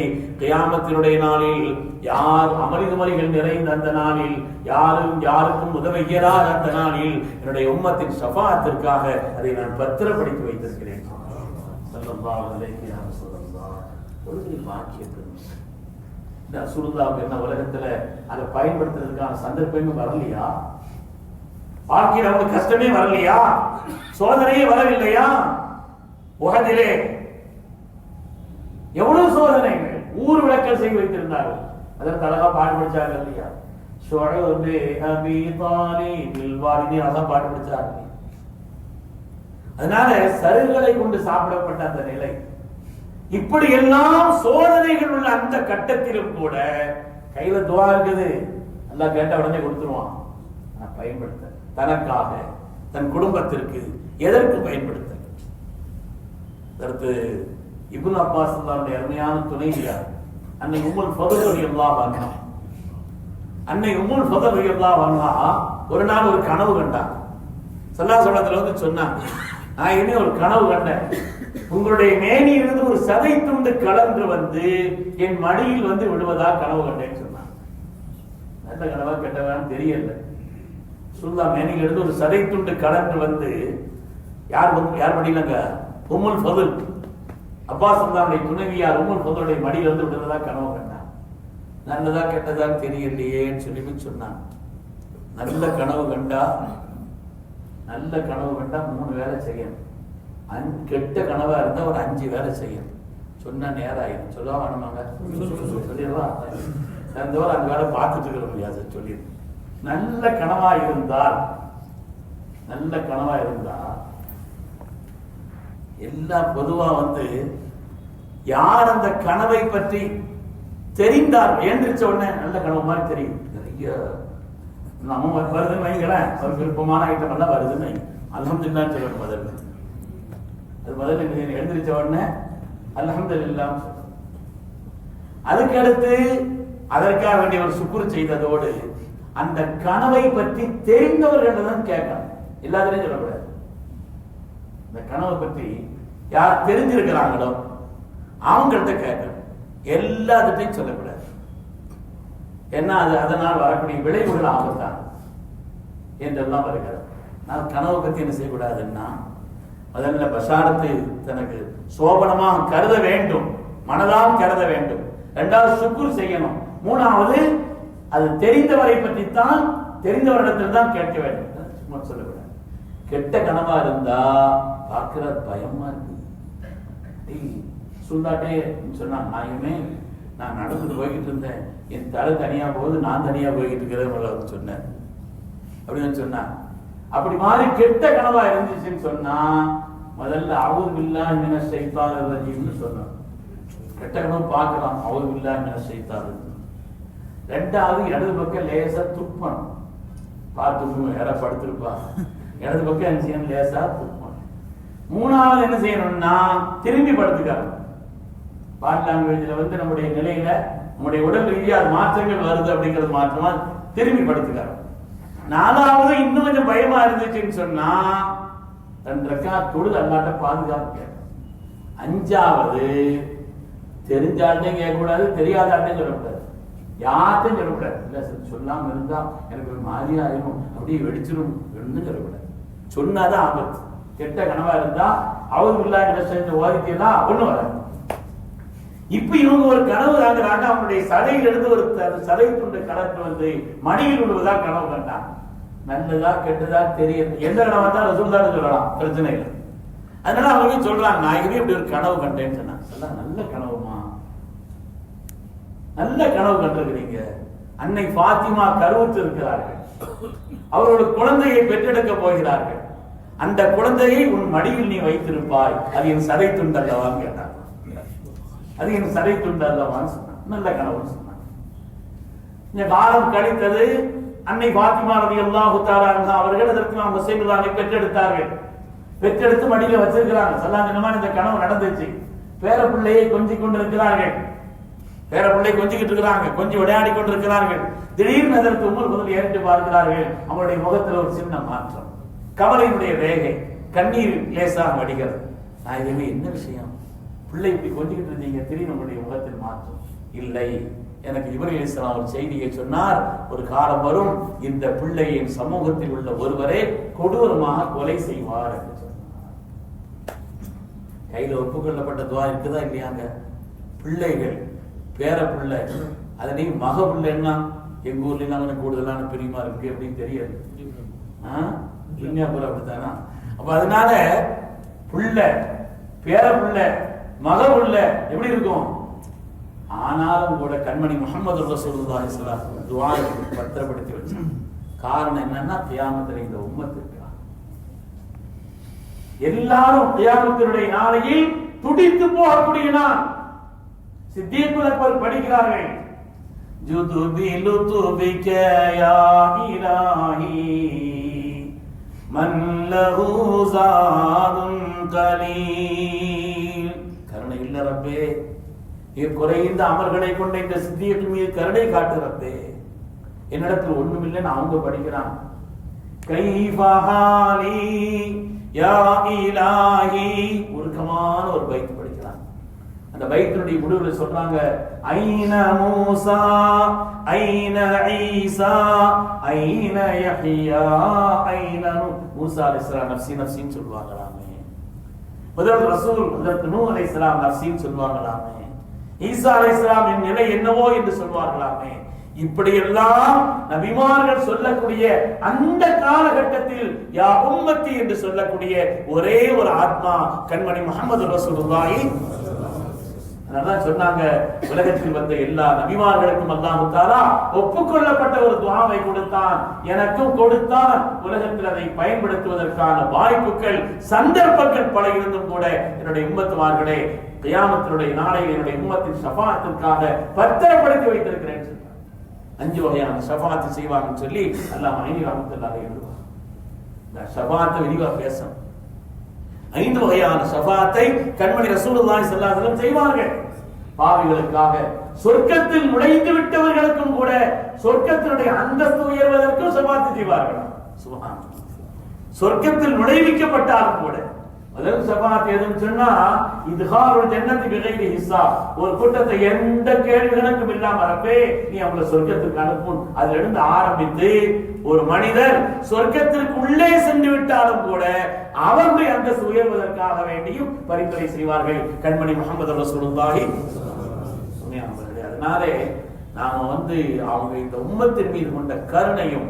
கியாமத்தினுடைய நாளில் யார் அமளிகள் நிறைந்த அந்த நாளில், யாருக்கும் உதவ இயலாத அந்த நாளில் என்னுடைய உம்மத்தின் ஷஃபாஅத்திற்காக அதை நான் பத்திரப்படுத்தி வைத்திருக்கிறேன். ஸல்லல்லாஹு அலைஹி வஸல்லம். ஒரு பாக்கியத்தை இந்த ரசூலுல்லாஹ் என்ன உலகத்துல அதை பயன்படுத்துறதுக்கான சந்தர்ப்பமே வரலையா? வாழ்க்கையில் அவங்களுக்கு கஷ்டமே வரலையா? சோதனையே வரவில்லையா? உஹதிலே எவ்வளவு சோதனைகள், ஊர் விளக்கல் செய்து வைத்திருந்தார்கள். அதற்கு அழகா பாட்டு படிச்சாங்க இல்லையா? அழகா பாட்டு படிச்சாங்க. அதனால சருகளை கொண்டு சாப்பிடப்பட்ட அந்த நிலை, இப்படி எல்லாம் சோதனைகள் உள்ள அந்த கட்டத்திலும் கூட கையில துவா இருக்குது. எல்லாம் கேட்ட உடனே கொடுத்துருவான். பயன்படுத்த தனக்காக, தன் குடும்பத்திற்கு, எதற்கு பயன்படுத்த. அடுத்து இப்னு அப்பாஸ் அருமையான துணைவியார் அன்னை உம்முல் ஃபதுல் ரலியல்லாஹு அன்ஹா. அன்னை உம்முல் ஃபதுல் ரலியல்லாஹு அன்ஹா ஒரு நாள் ஒரு கனவு கண்டாங்க. ஸல்லல்லாஹு அலைஹி வஸல்லம் வந்து சொன்னாங்க, நான் இனி ஒரு கனவு கண்டேன். உங்களுடைய மேனியிலிருந்து ஒரு சதை துண்டு கலந்து வந்து என் மடியில் வந்து விடுவதா கனவு கண்டேன்னு சொன்னாங்க. நல்ல கனவா கெட்டவான்னு தெரியல. சுல்லா மேனியிலிருந்து ஒரு சதை துண்டு கலந்து வந்து யார் மடியிலங்க? உம்முல் ஃபதுல், அப்பாஸ் அல்லாஹ்வுடைய துணைவியார் உம்முல் ஃபதுலுடைய மடியில் வந்து விடுவதா கனவு கண்டாங்க. நல்லதா கெட்டதான்னு தெரியலையேன்னு சொல்லி சொன்னாங்க. நல்ல கனவு கண்டா 3 வேலை செய்யணும். கெட்ட கனவா இருந்தா ஒரு 5 வேலை செய்யணும். சொன்னா நேரம் ஆயிடும். சொல்லுவா வேணுமாங்க? சொல்லிடலாம். அந்த வேலை பார்த்துட்டு இருக்க முடியாது. சொல்லிடு. நல்ல கனவா இருந்தால் எல்லாம் பொதுவா வந்து யார் அந்த கனவை பற்றி தெரிந்தார் எழுந்திரிச்ச உடனே நல்ல கனவு மாதிரி தெரியும். நிறைய நம்ம வருதுன்னு வைங்களேன், ஒரு விருப்பமான ஐட்டம் எல்லாம் வருதுன்னு அல்ஹம்துலில்லாஹ் சொல்லணும். முதல்ல எழுந்திரிச்ச உடனே அல்ஹம்துலில்லாஹ். அதுக்கடுத்து அதற்காக வேண்டிய ஒரு சுக்குர் செய்ததோடு அந்த கனவை பற்றி தெரிந்தவர்கள் தான் கேட்கணும். எல்லாத்துலையும் சொல்லக்கூடாது. இந்த கனவை பற்றி யார் தெரிஞ்சிருக்கிறாங்களோ அவங்கள்ட்ட கேட்கணும். எல்லாத்துட்டையும் சொல்லக்கூடாது. ஏன்னா அது அதனால் வரக்கூடிய விளைவுகள் ஆபத்தான் என்றெல்லாம் வருகிறது. நான் கனவை பற்றி என்ன செய்யக்கூடாதுன்னா, முதல்ல பஷாரத்தை தனக்கு சோபனமாக கருத வேண்டும், மனதால் கருத வேண்டும். 2வது சுக்குர் செய்யணும். 3வது அது தெரிந்தவரை பற்றித்தான், தெரிந்தவரிடத்தில் தான் கேட்க வேண்டும். சும்மா சொல்லக்கூடாது. கெட்ட கனவா இருந்தா பார்க்கிற பயமா இருக்கு. சுல்லாட்டே சொன்னாங்க, நான் நடந்து போய்கிட்டு இருந்தேன், என் தலை தனியா போகுது, நான் தனியா போய்கிட்டு இருக்கிறேன் சொன்னேன் அப்படின்னு சொன்னான். அப்படி மாதிரி கெட்ட கனவா இருந்துச்சுன்னு சொன்னா முதல்ல அவுது பில்லாஹி மினஷ் ஷைத்தானிர் ரஜீம்னு சொன்னோம். கெட்ட கனவு பார்க்கலாம், அவுது பில்லாஹி மினஷ் ஷைத்தானிர். 2வது இடது பக்கம் லேசா துப்பணும். பார்த்து யாரா படுத்திருப்பா, இடது பக்கம் என்ன செய்யணும்? லேசா துப்பணும். 3வது என்ன செய்யணும்னா திரும்பி படுத்துக்காரு. பாடி லாங்குவேஜ்ல வந்து நம்முடைய நிலையில நம்முடைய உடல் ரீதியாக மாற்றங்கள் வருது அப்படிங்கிறது மாற்றமா திரும்பி படுத்துக்காரு. 4வது இன்னும் கொஞ்சம் பயமா இருந்துச்சுன்னு சொன்னா 2 ரக்காத் தொழுது அல்லாஹ்ட்ட பாதுகாப்பு. 5வது தெரிஞ்சாலே கேட்கக்கூடாது, தெரியாதாட்டே சொல்லக்கூடாது, யார்ட்டையும் சொல்லக்கூடாது. இல்ல சொல்லாம இருந்தா எனக்கு ஒரு மாதிரியா ஆயிரும், அப்படியே வெடிச்சிடும் சொல்லக்கூடாது. சொன்னாதான் ஆபத்து. கெட்ட கனவா இருந்தா அவுது பில்லாஹி செஞ்சு ஓதிக்கலாம், ஒண்ணும் வராது. இப்ப இவங்க ஒரு கனவு காண்கிறாங்க. அவனுடைய சதையிலிருந்து ஒரு சதை துண்டு கலந்து வந்து மடியில் விழுவதா கனவு கண்டான். நல்லதா கெட்டதா தெரியல. எந்த கனவா தான் ரசூலுல்லாஹ் சொல்லலாம், பிரச்சனை இல்லை. அதனால அவங்க சொல்றாங்க, நான் இப்படி ஒரு கனவு கண்டேன்னு சொன்னாங்க. நல்ல கனவுமா? நல்ல கனவு கண்டிருக்கிறீங்க. அன்னை ஃபாத்திமா கருவுற்று இருக்கிறார்கள். அவரோட குழந்தையை பெற்றெடுக்க போகிறார்கள். அந்த குழந்தையை உன் மடியில் நீ வைத்திருப்பாய், அது என் சதை துண்டு அல்லவான்னு கேட்டாங்க. அது என் சதை துண்டு அல்லவான்னு சொன்னாங்க. நல்ல கனவுன்னு சொன்னாங்க. இந்த காலம் கழித்தது. அன்னை ஃபாத்திமா ரலியல்லாஹு தஆலா அன்ஹா அவர்கள் அதற்கு நாம் ஹுசைன் ரலியல்லாஹு பெற்றெடுத்தார்கள். பெற்றெடுத்து மடியில வச்சிருக்கிறாங்க. சல்லாஹ் இந்த கனவு நடந்துச்சு. பேர பிள்ளையை கொஞ்சிக் கொண்டிருக்கிறார்கள். பேர பிள்ளை கொஞ்சிக்கிட்டு இருக்கிறாங்க, கொஞ்சம் விளையாடி கொண்டிருக்கிறார்கள். திடீர்னு அதற்கு உம்முல் ஃபதுல் ஏறிட்டு பார்க்கிறார்கள். அவருடைய முகத்தில் ஒரு சின்ன மாற்றம், கவலையினுடைய ரேகை, கண்ணீர் லேசாக வடிகிறது. நான் இதுவே என்ன விஷயம், பிள்ளை இப்படி கொஞ்சிக்கிட்டு இருந்தீங்க, திடீர்னு உங்களுடைய முகத்தில் மாற்றம்? இல்லை, எனக்கு இப்ராஹீம் அலைஹிஸ்ஸலாம் ஒரு செய்தியை சொன்னார். ஒரு காலம் வரும், இந்த பிள்ளையின் சமூகத்தில் உள்ள ஒருவரை கொடூரமாக கொலை செய்வார் என்று சொன்னார். கையில ஒப்புக்கொள்ளப்பட்ட துவா இருக்குதா இல்லையாங்க? பிள்ளைகள், பேர பிள்ளை, அதை நீ மக பிள்ளைன்னா எங்க ஊர்ல கொஞ்சம் கூடுதலான பிரியமா இருக்கு அப்படின்னு தெரியாது. அப்புறம் அப்படித்தானா? அப்ப அதனால பிள்ளை, பேர பிள்ளை, மக பிள்ளை எப்படி இருக்கும்? ஆனாலும் கூட கண்மணி முஹம்மது ரசூலுல்லாஹி ஸல்லல்லாஹு அலைஹி வஸல்லம் துஆவை பத்திரப்படுத்தி வச்சாங்க. காரணம் என்னன்னா, கியாமத்துல இந்த உம்மத்துக்கு எல்லாரும் கியாமத்தினுடைய நாளையில் துடித்து போகக்கூடிய நாள். சித்தீக்குல் அக்பர் படிக்கிறார்கள், ஜுதுபி லுதுபிக யா இலாஹி மன் லஹு ஸாதுன் கலீல். கருணை இல்ல ரப்பே, குறைந்த அமர்களை கொண்ட இந்த சித்தியக்கு மீது கருணை காட்டு ரப்பே. என்னிடத்தில் ஒண்ணும் இல்லைன்னு அவங்க படிக்கிறான். கைஃபஹாலி யா இலாஹி, உருக்கமான ஒரு பைத் படிக்கிறான். அந்த பைத்தினுடைய முடிவுல சொல்றாங்க, ஐன மூசா ஐன ஈசா ஐன யஹ்யா ஐன மூசா அலைஹிஸ்ஸலாம் நஃப்ஸி நஃப்ஸின்னு சொல்வாங்களாமே. முதல் ரசூல் ஹஜ்ரத் நூஹ் அலைஹிஸ்ஸலாம் நஃப்ஸின்னு சொல்வாங்களாமே. ஈசா அலைஹிஸ்ஸலாமின் நிலை என்னவோ என்று சொல்வார்களாமே. இப்படியெல்லாம் நபிமார்கள் சொல்லக்கூடிய அந்த காலகட்டத்தில் யா உம்மத்தி என்று சொல்லக்கூடிய ஒரே ஒரு ஆத்மா கண்மணி முஹம்மது ரசூலுல்லாஹி. அதான் சொன்னாங்க, உலகத்தில் வந்த எல்லா நபிமார்களுக்கும் அல்லாஹ் தஆலா ஒப்புக்கொள்ளப்பட்ட ஒரு துஆவை கொடுத்தான், எனக்கும் கொடுத்தான். உலகத்தில் அதை பயன்படுத்துவதற்கான வாய்ப்புகள், சந்தர்ப்பங்கள் பல இருந்தும் கூட என்னுடைய உம்மத்துமார்களே, கியாமத்தினுடைய நாளையில் என்னுடைய உம்மத்தின் ஷஃபாஅத்திற்காக பத்திரப்படுத்தி வைத்திருக்கிறேன். 5 வகையான ஷஃபாஅத் செய்வாங்கன்னு சொல்லி அல்லாஹ் மைனி ரஹ்மத்துல்லாஹி எழுதுவார். இந்த ஷஃபாஅத்தை விரிவா பேசணும். 5 வகையான ஷஃபாஅத்தை கண்மணி ரசூலுல்லாஹி ஸல்லல்லாஹு அலைஹி வஸல்லம் செய்வார்கள். பாவிகளுக்காக, சொர்க்கத்தில் நுழைந்து விட்டவர்களுக்கும் கூட சொர்க்கத்தினுடைய அந்தஸ்து உயர்வதற்கும் ஷஃபாஅத் செய்வார்கள். சுப்ஹானல்லாஹ். சொர்க்கத்தில் நுழைவிக்கப்பட்டாலும் கூட முதல் ஷஃபாஅத் எதுன்னு சொன்னா, இத்ஹாருல் ஜன்னதி பிகைரி ஹிசாப், ஒரு கூட்டத்தை எந்த கேள்வி கணக்கும் இல்லாம ரப்பே நீ அவங்களை சொர்க்கத்துக்கு அனுப்பும். அதுல இருந்து ஆரம்பித்து ஒரு மனிதர் சொர்க்கத்திற்கு உள்ளே சென்று விட்டாலும் கூட அவருடைய அந்தஸ்து உயர்வதற்காக வேண்டியும் பரிந்துரை செய்வார்கள் கண்மணி முஹம்மது ரசூலுல்லாஹி. அதனாலே நாம அவங்க இந்த உம்மத்தின் மீது கொண்ட கருணையும்,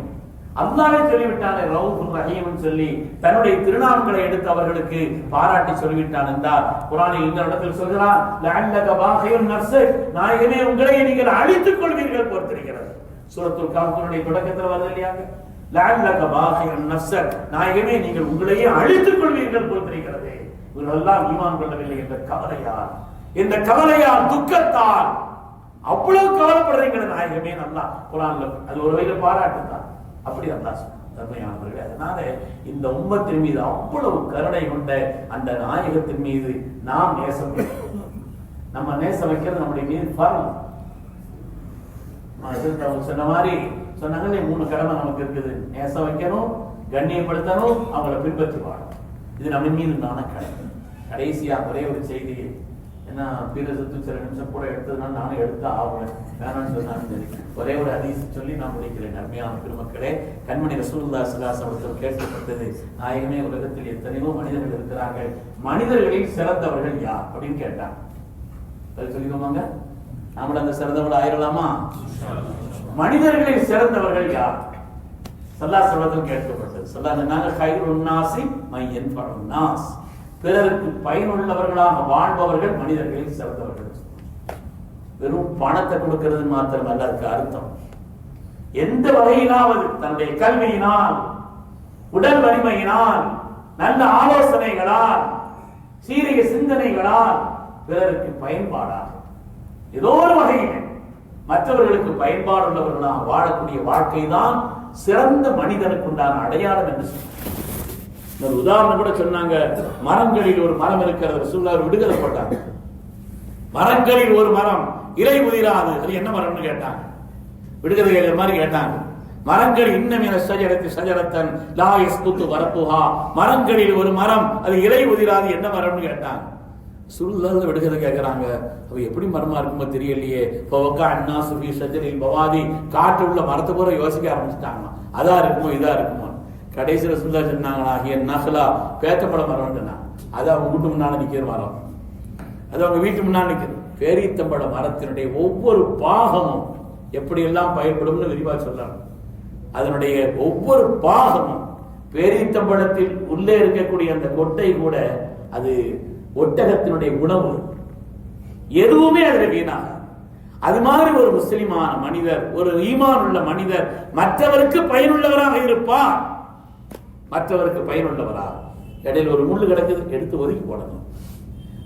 அல்லாஹ்வே சொல்லிவிட்டானே ரவுஃபுர் ரஹீம்னு சொல்லி தன்னுடைய திருநாமங்களை எடுத்து அவர்களுக்கு பாராட்டி சொல்லிவிட்டான் என்றால், குர்ஆனில் இந்த இடத்தில் சொல்கிறான், லஅல்லக பாகியுன் நஃப்ஸக், நாயகமே உங்களை நீங்கள் அழித்துக் கொள்வீர்கள் பொறுத்திருக்கிறது. சூரத்துல் கஹ்ஃபினுடைய தொடக்கத்தில் வருது இல்லையா, லஅல்லக பாகியுன் நஃப்ஸக், நாயகமே நீங்கள் உங்களையே அழித்துக் கொள்வீர்கள் பொறுத்திருக்கிறது. இவர்கள் எல்லாம் ஈமான் கொள்ளவில்லை என்ற கவலையால், இந்த கவலையால், துக்கத்தால் அவ்வளவு கவலைப்படுறீங்க நாயகமே. அல்லாஹ் குர்ஆன்ல அது ஒரு வகையில பாராட்டுதான். அப்படி அல்லாஹ் தன்மையானவர்களே, அதனால இந்த உம்மத்தின் மீது அவ்வளவு கருணை கொண்ட அந்த நாயகத்தின் மீது நாம் நேசம் வைக்கணும். நம்ம நேசம் வைக்கிறது நம்முடைய மீது ஃபர்ல். சொன்ன மாதிரி சொன்னாங்க, 3 கடமை நமக்கு இருக்குது. நேசம் வைக்கணும், கண்ணியப்படுத்தணும், அவங்களை பின்பற்றி வாழணும். இது நம்ம மீது நான கடமை. கடைசியா ஒரே ஒரு செய்தி, ஏன்னா பீரசத்து சில நிமிஷம் கூட எடுத்ததுனால நானும் எடுத்தா ஆகுவேன், வேணாம்னு சொன்னாலும் சரி, ஒரே ஒரு ஹதீஸ் சொல்லி நான் முடிக்கிறேன். அருமையான பெருமக்களே, கண்மணி ரசூலுல்லாஹி ஸல்லல்லாஹு அலைஹி வஸல்லம் கேட்கப்பட்டது, நாயகமே உலகத்தில் எத்தனையோ மனிதர்கள் இருக்கிறார்கள், மனிதர்களில் சிறந்தவர்கள் யார் அப்படின்னு கேட்டாங்க. சொல்லிக்கோங்க, நம்மள அந்த சிறந்தவர்கள் ஆயிரலாமா? மனிதர்களில் சிறந்தவர்கள் யார்? ஸல்லல்லாஹு அலைஹி வஸல்லம் கேட்கப்பட்டது. ஸல்லல்லாஹு கைருன் நாஸி மை யன்ஃபஉன் நாஸ், பிறருக்கு பயனுள்ளவர்களாக வாழ்பவர்கள் மனிதர்களில் சிறந்தவர்கள். வெறும் பணத்தை கொடுக்கிறது மாத்திரம் அல்ல அதுக்கு அர்த்தம். எந்த வகையிலாவது தன்னுடைய கல்வியினால், உடல் வலிமையினால், நல்ல ஆலோசனைகளால், சீரிய சிந்தனைகளால் பிறருக்கு பயன்பாடாக ஏதோ ஒரு வகையில் மற்றவர்களுக்கு பயன்பாடுள்ளவர்களாக வாழக்கூடிய வாழ்க்கை தான் சிறந்த மனிதனுக்கு உண்டான அடையாளம் என்று சொன்னார். ஒரு உதாரணம் கூட சொன்னாங்க, மரங்களில் ஒரு மரம் இருக்கிறது, ரசூலுல்லாஹ் விடுதலை போட்டாங்க. மரங்களில் ஒரு மரம் இலை உதிராது, அது என்ன மரம்னு கேட்டாங்க. விடுதலை கேட்கிற மாதிரி கேட்டாங்க. மரங்கள் இன்னமின ஷஜரத்தி ஷஜரத்தன் லா யஸ்குத்து வரப்புஹா, மரங்களில் ஒரு மரம் அது இலை உதிராது, என்ன மரம்னு கேட்டாங்க. ரசூலுல்லாஹ் விடுதலை கேட்கிறாங்க, அவ எப்படி மரமா இருக்குமோ தெரியலையே. ஃபவகா அன்னாசு ஃபீ ஷஜரில் பவாதி, காற்று உள்ள மரத்தை பூரா யோசிக்க ஆரம்பிச்சிட்டாங்க, அதா இருக்குமோ இதா இருக்குமோ. கடைசி ரசூலுல்லாஹ் சொன்னாங்களா, ஹிய நஹ்லா, பேத்தப்பழ மரம். அது அவங்க வீட்டு முன்னால நிக்கிற மரம், அது அவங்க வீட்டு முன்னாடி நிற்கிறது. பேரீத்தம்பழ மரத்தினுடைய ஒவ்வொரு பாகமும் எப்படியெல்லாம் பயன்படும்னு விரிவா சொல்றாங்க. அதனுடைய ஒவ்வொரு பாகமும் பேரீத்தம்பழத்தில் உள்ளே இருக்கக்கூடிய அந்த கொட்டை கூட அது ஒட்டகத்தினுடைய உணவு, எதுவுமே அதுல வீணாக. அது மாதிரி ஒரு முஸ்லிமான மனிதர், ஒரு ஈமான் உள்ள மனிதர் மற்றவருக்கு பயனுள்ளவராக இருப்பார். மற்றவருக்கு பயனுள்ளவராக, இடையில் ஒரு முள்ளு கிடக்குது, எடுத்து ஒதுக்கி போடணும்.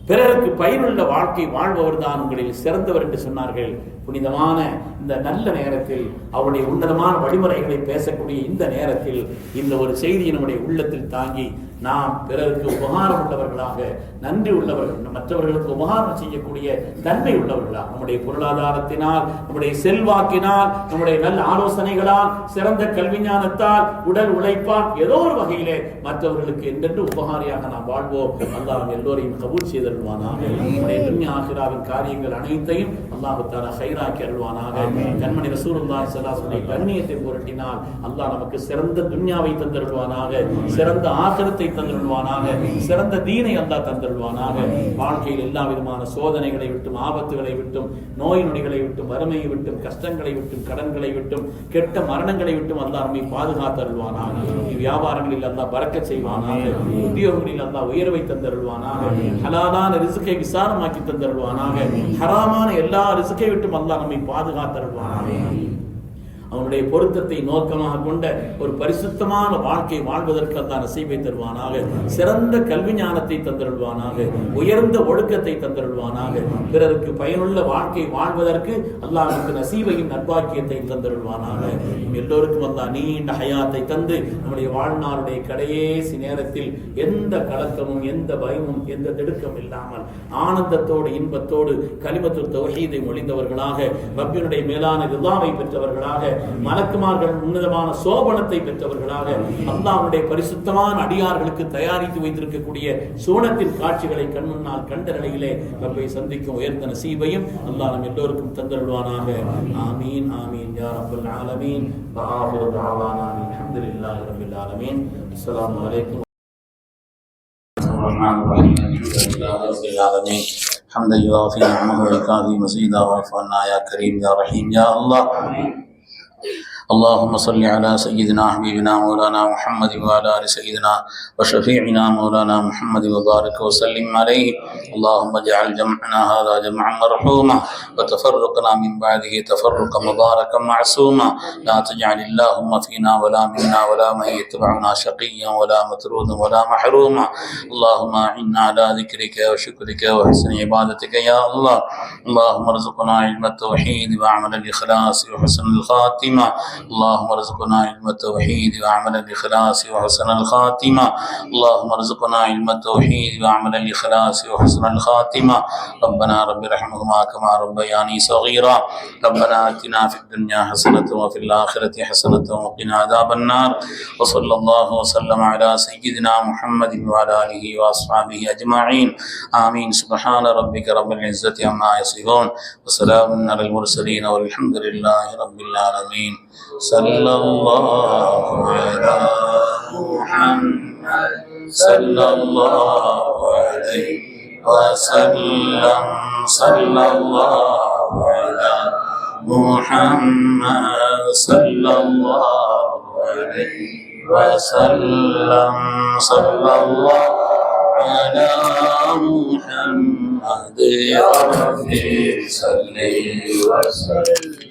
பிறருக்கு பயனுள்ள வாழ்க்கை வாழ்பவர் தான் உங்களில் சிறந்தவர் என்று சொன்னார்கள். புனிதமான இந்த நல்ல நேரத்தில், அவருடைய உன்னதமான வழிமுறைகளை பேசக்கூடிய இந்த நேரத்தில், இந்த ஒரு செய்தியை நம்முடைய உள்ளத்தில் தாங்கி நாம் பிறருக்கு உபகாரம் உள்ளவர்களாக, நன்றி உள்ளவர்கள், மற்றவர்களுக்கு உபகாரம் செய்யக்கூடிய தன்மை உள்ளவர்களாக, நம்முடைய பொருளாதாரத்தினால், நம்முடைய செல்வாக்கினால், நம்முடைய நல்ல ஆலோசனைகளால், சிறந்த கல்வி ஞானத்தால், உடல் உழைப்பால், ஏதோ ஒரு வகையிலே மற்றவர்களுக்கு என்றென்று உபகாரியாக நாம் வாழ்வோம். அல்லாஹ் எல்லோரையும் கபூல் செய்தருள்வானாக. நம்முடைய துன்யா ஆகிராவின் காரியங்கள் அனைத்தையும் அல்லாஹ் தஆலா ஹைராக்கி அருள்வானாக. கண்மணி ரசூலுல்லாஹி ஸல்லல்லாஹு அலைஹி வஸல்லம் கண்ணியத்தை புரட்டினால் அல்லாஹ் நமக்கு சிறந்த துன்யாவை தந்தருள்வானாக, சிறந்த ஆகிரத்தை தந்தருள்வானாக, சிறந்த தீனை அல்லாஹ் தந்தருள்வானாக. வாழ்க்கையில் எல்லா விதமான சோதனைகளை விட்டும், ஆபத்துகளை விட்டும், நோய் நொடிகளை விட்டும், வறுமையை விட்டும், கஷ்டங்களை விட்டும், கடன்களை விட்டும், கெட்ட மரணங்களை விட்டும் அல்லாஹ் நம்மை பாதுகாத்தருள்வானாக. வியாபாரங்களில் அல்லாஹ் பரக்கத் செய்வானாக, உத்தியோகங்களில் அல்லாஹ் உயர்வை தந்தருள்வானாக, ஹலாலான ரிஸ்கை விசாலமாக்கி தந்தருள்வானாக, ஹராமான எல்லா ரிஸ்கை விட்டும் அல்லாஹ் நம்மை பாதுகாத்தருள்வானாக. அவனுடைய பொருத்தத்தை நோக்கமாக கொண்ட ஒரு பரிசுத்தமான வாழ்க்கை வாழ்வதற்கு அல்லாஹ் நசீபை தருவானாக. சிறந்த கல்வி ஞானத்தை தந்தருள்வானாக, உயர்ந்த ஒழுக்கத்தை தந்தருள்வானாக. பிறருக்கு பயனுள்ள வாழ்க்கை வாழ்வதற்கு அல்லாஹ் நமக்கு நசீபையும் நற்பாக்கியத்தை தந்தருள்வானாக. எல்லோருக்கும் அல்லாஹ் நீண்ட ஹயாத்தை தந்து நம்முடைய வாழ்நாளுடைய கடைசி நேரத்தில் எந்த கலக்கமும், எந்த பயமும், எந்த திடுக்கம் இல்லாமல் ஆனந்தத்தோடு, இன்பத்தோடு கலிமத்து தௌஹீதை மொழிந்தவர்களாக, ரப்பினுடைய மேலான ரிதாவை பெற்றவர்களாக, மலக்குமார்கள் உன்னதமான சோபனத்தை பெற்றவர்களாக, அல்லாஹ்வுடைய பரிசுத்தமான அடியார்களுக்கு தயாரித்து வைத்திருக்கக்கூடிய சூனத்தின் காட்சிகளை கண்முன்னால் கண்ட நிலையிலே ரப்பை சந்திக்கும் உயர்ந்த நசீபையும் அல்லாஹ் நம் எல்லோருக்கும் தந்தருள்வானாக. ஆமீன் ஆமீன் யா ரப்பல் ஆலமீன். வஆஹிரு தஅவானா அல்ஹம்துலில்லாஹி ரப்பில் ஆலமீன். அஸ்ஸலாமு அலைக்கும் حمدا يوافي نعمه ويكافي مزيدا واعف عنا يا كريم يا رحيم يا الله. اللهم صل على سيدنا حبيبنا مولانا محمد وعلى ال سيدنا وشفيعنا مولانا محمد وبارك وسلم عليه. اللهم اجعل جمعنا هذا جمعا مرحوما وتفرقنا من بعده تفرقا مباركا معصوما. لا تجعل اللهم فينا ولا منا ولا من يتبعنا شقيا ولا مطرودا ولا محروما. اللهم اعنا على ذكرك وشكرك وحسن عبادتك يا الله. اللهم ارزقنا علم التوحيد وعمل الاخلاص وحسن الخاتمه. اللهم ارزقنا علم التوحيد وعمل الإخلاص وحسن الخاتمة. اللهم ارزقنا علم التوحيد وعمل الإخلاص وحسن الخاتمة. ربنا رب ارحمهما كما ربياني صغيرا. ربنا آتنا في الدنيا حسنة وفي الآخرة حسنة وقنا عذاب النار. وصلى الله وسلم على سيدنا محمد وعلى آله وأصحابه أجمعين. آمين. سبحان ربك رب العزة عما يصفون وسلام على المرسلين والحمد لله رب العالمين. صلى الله على محمد صلى الله عليه وسلم. صلى الله على محمد صلى الله عليه وسلم. صلى الله على محمد يا ربي صل وسلم.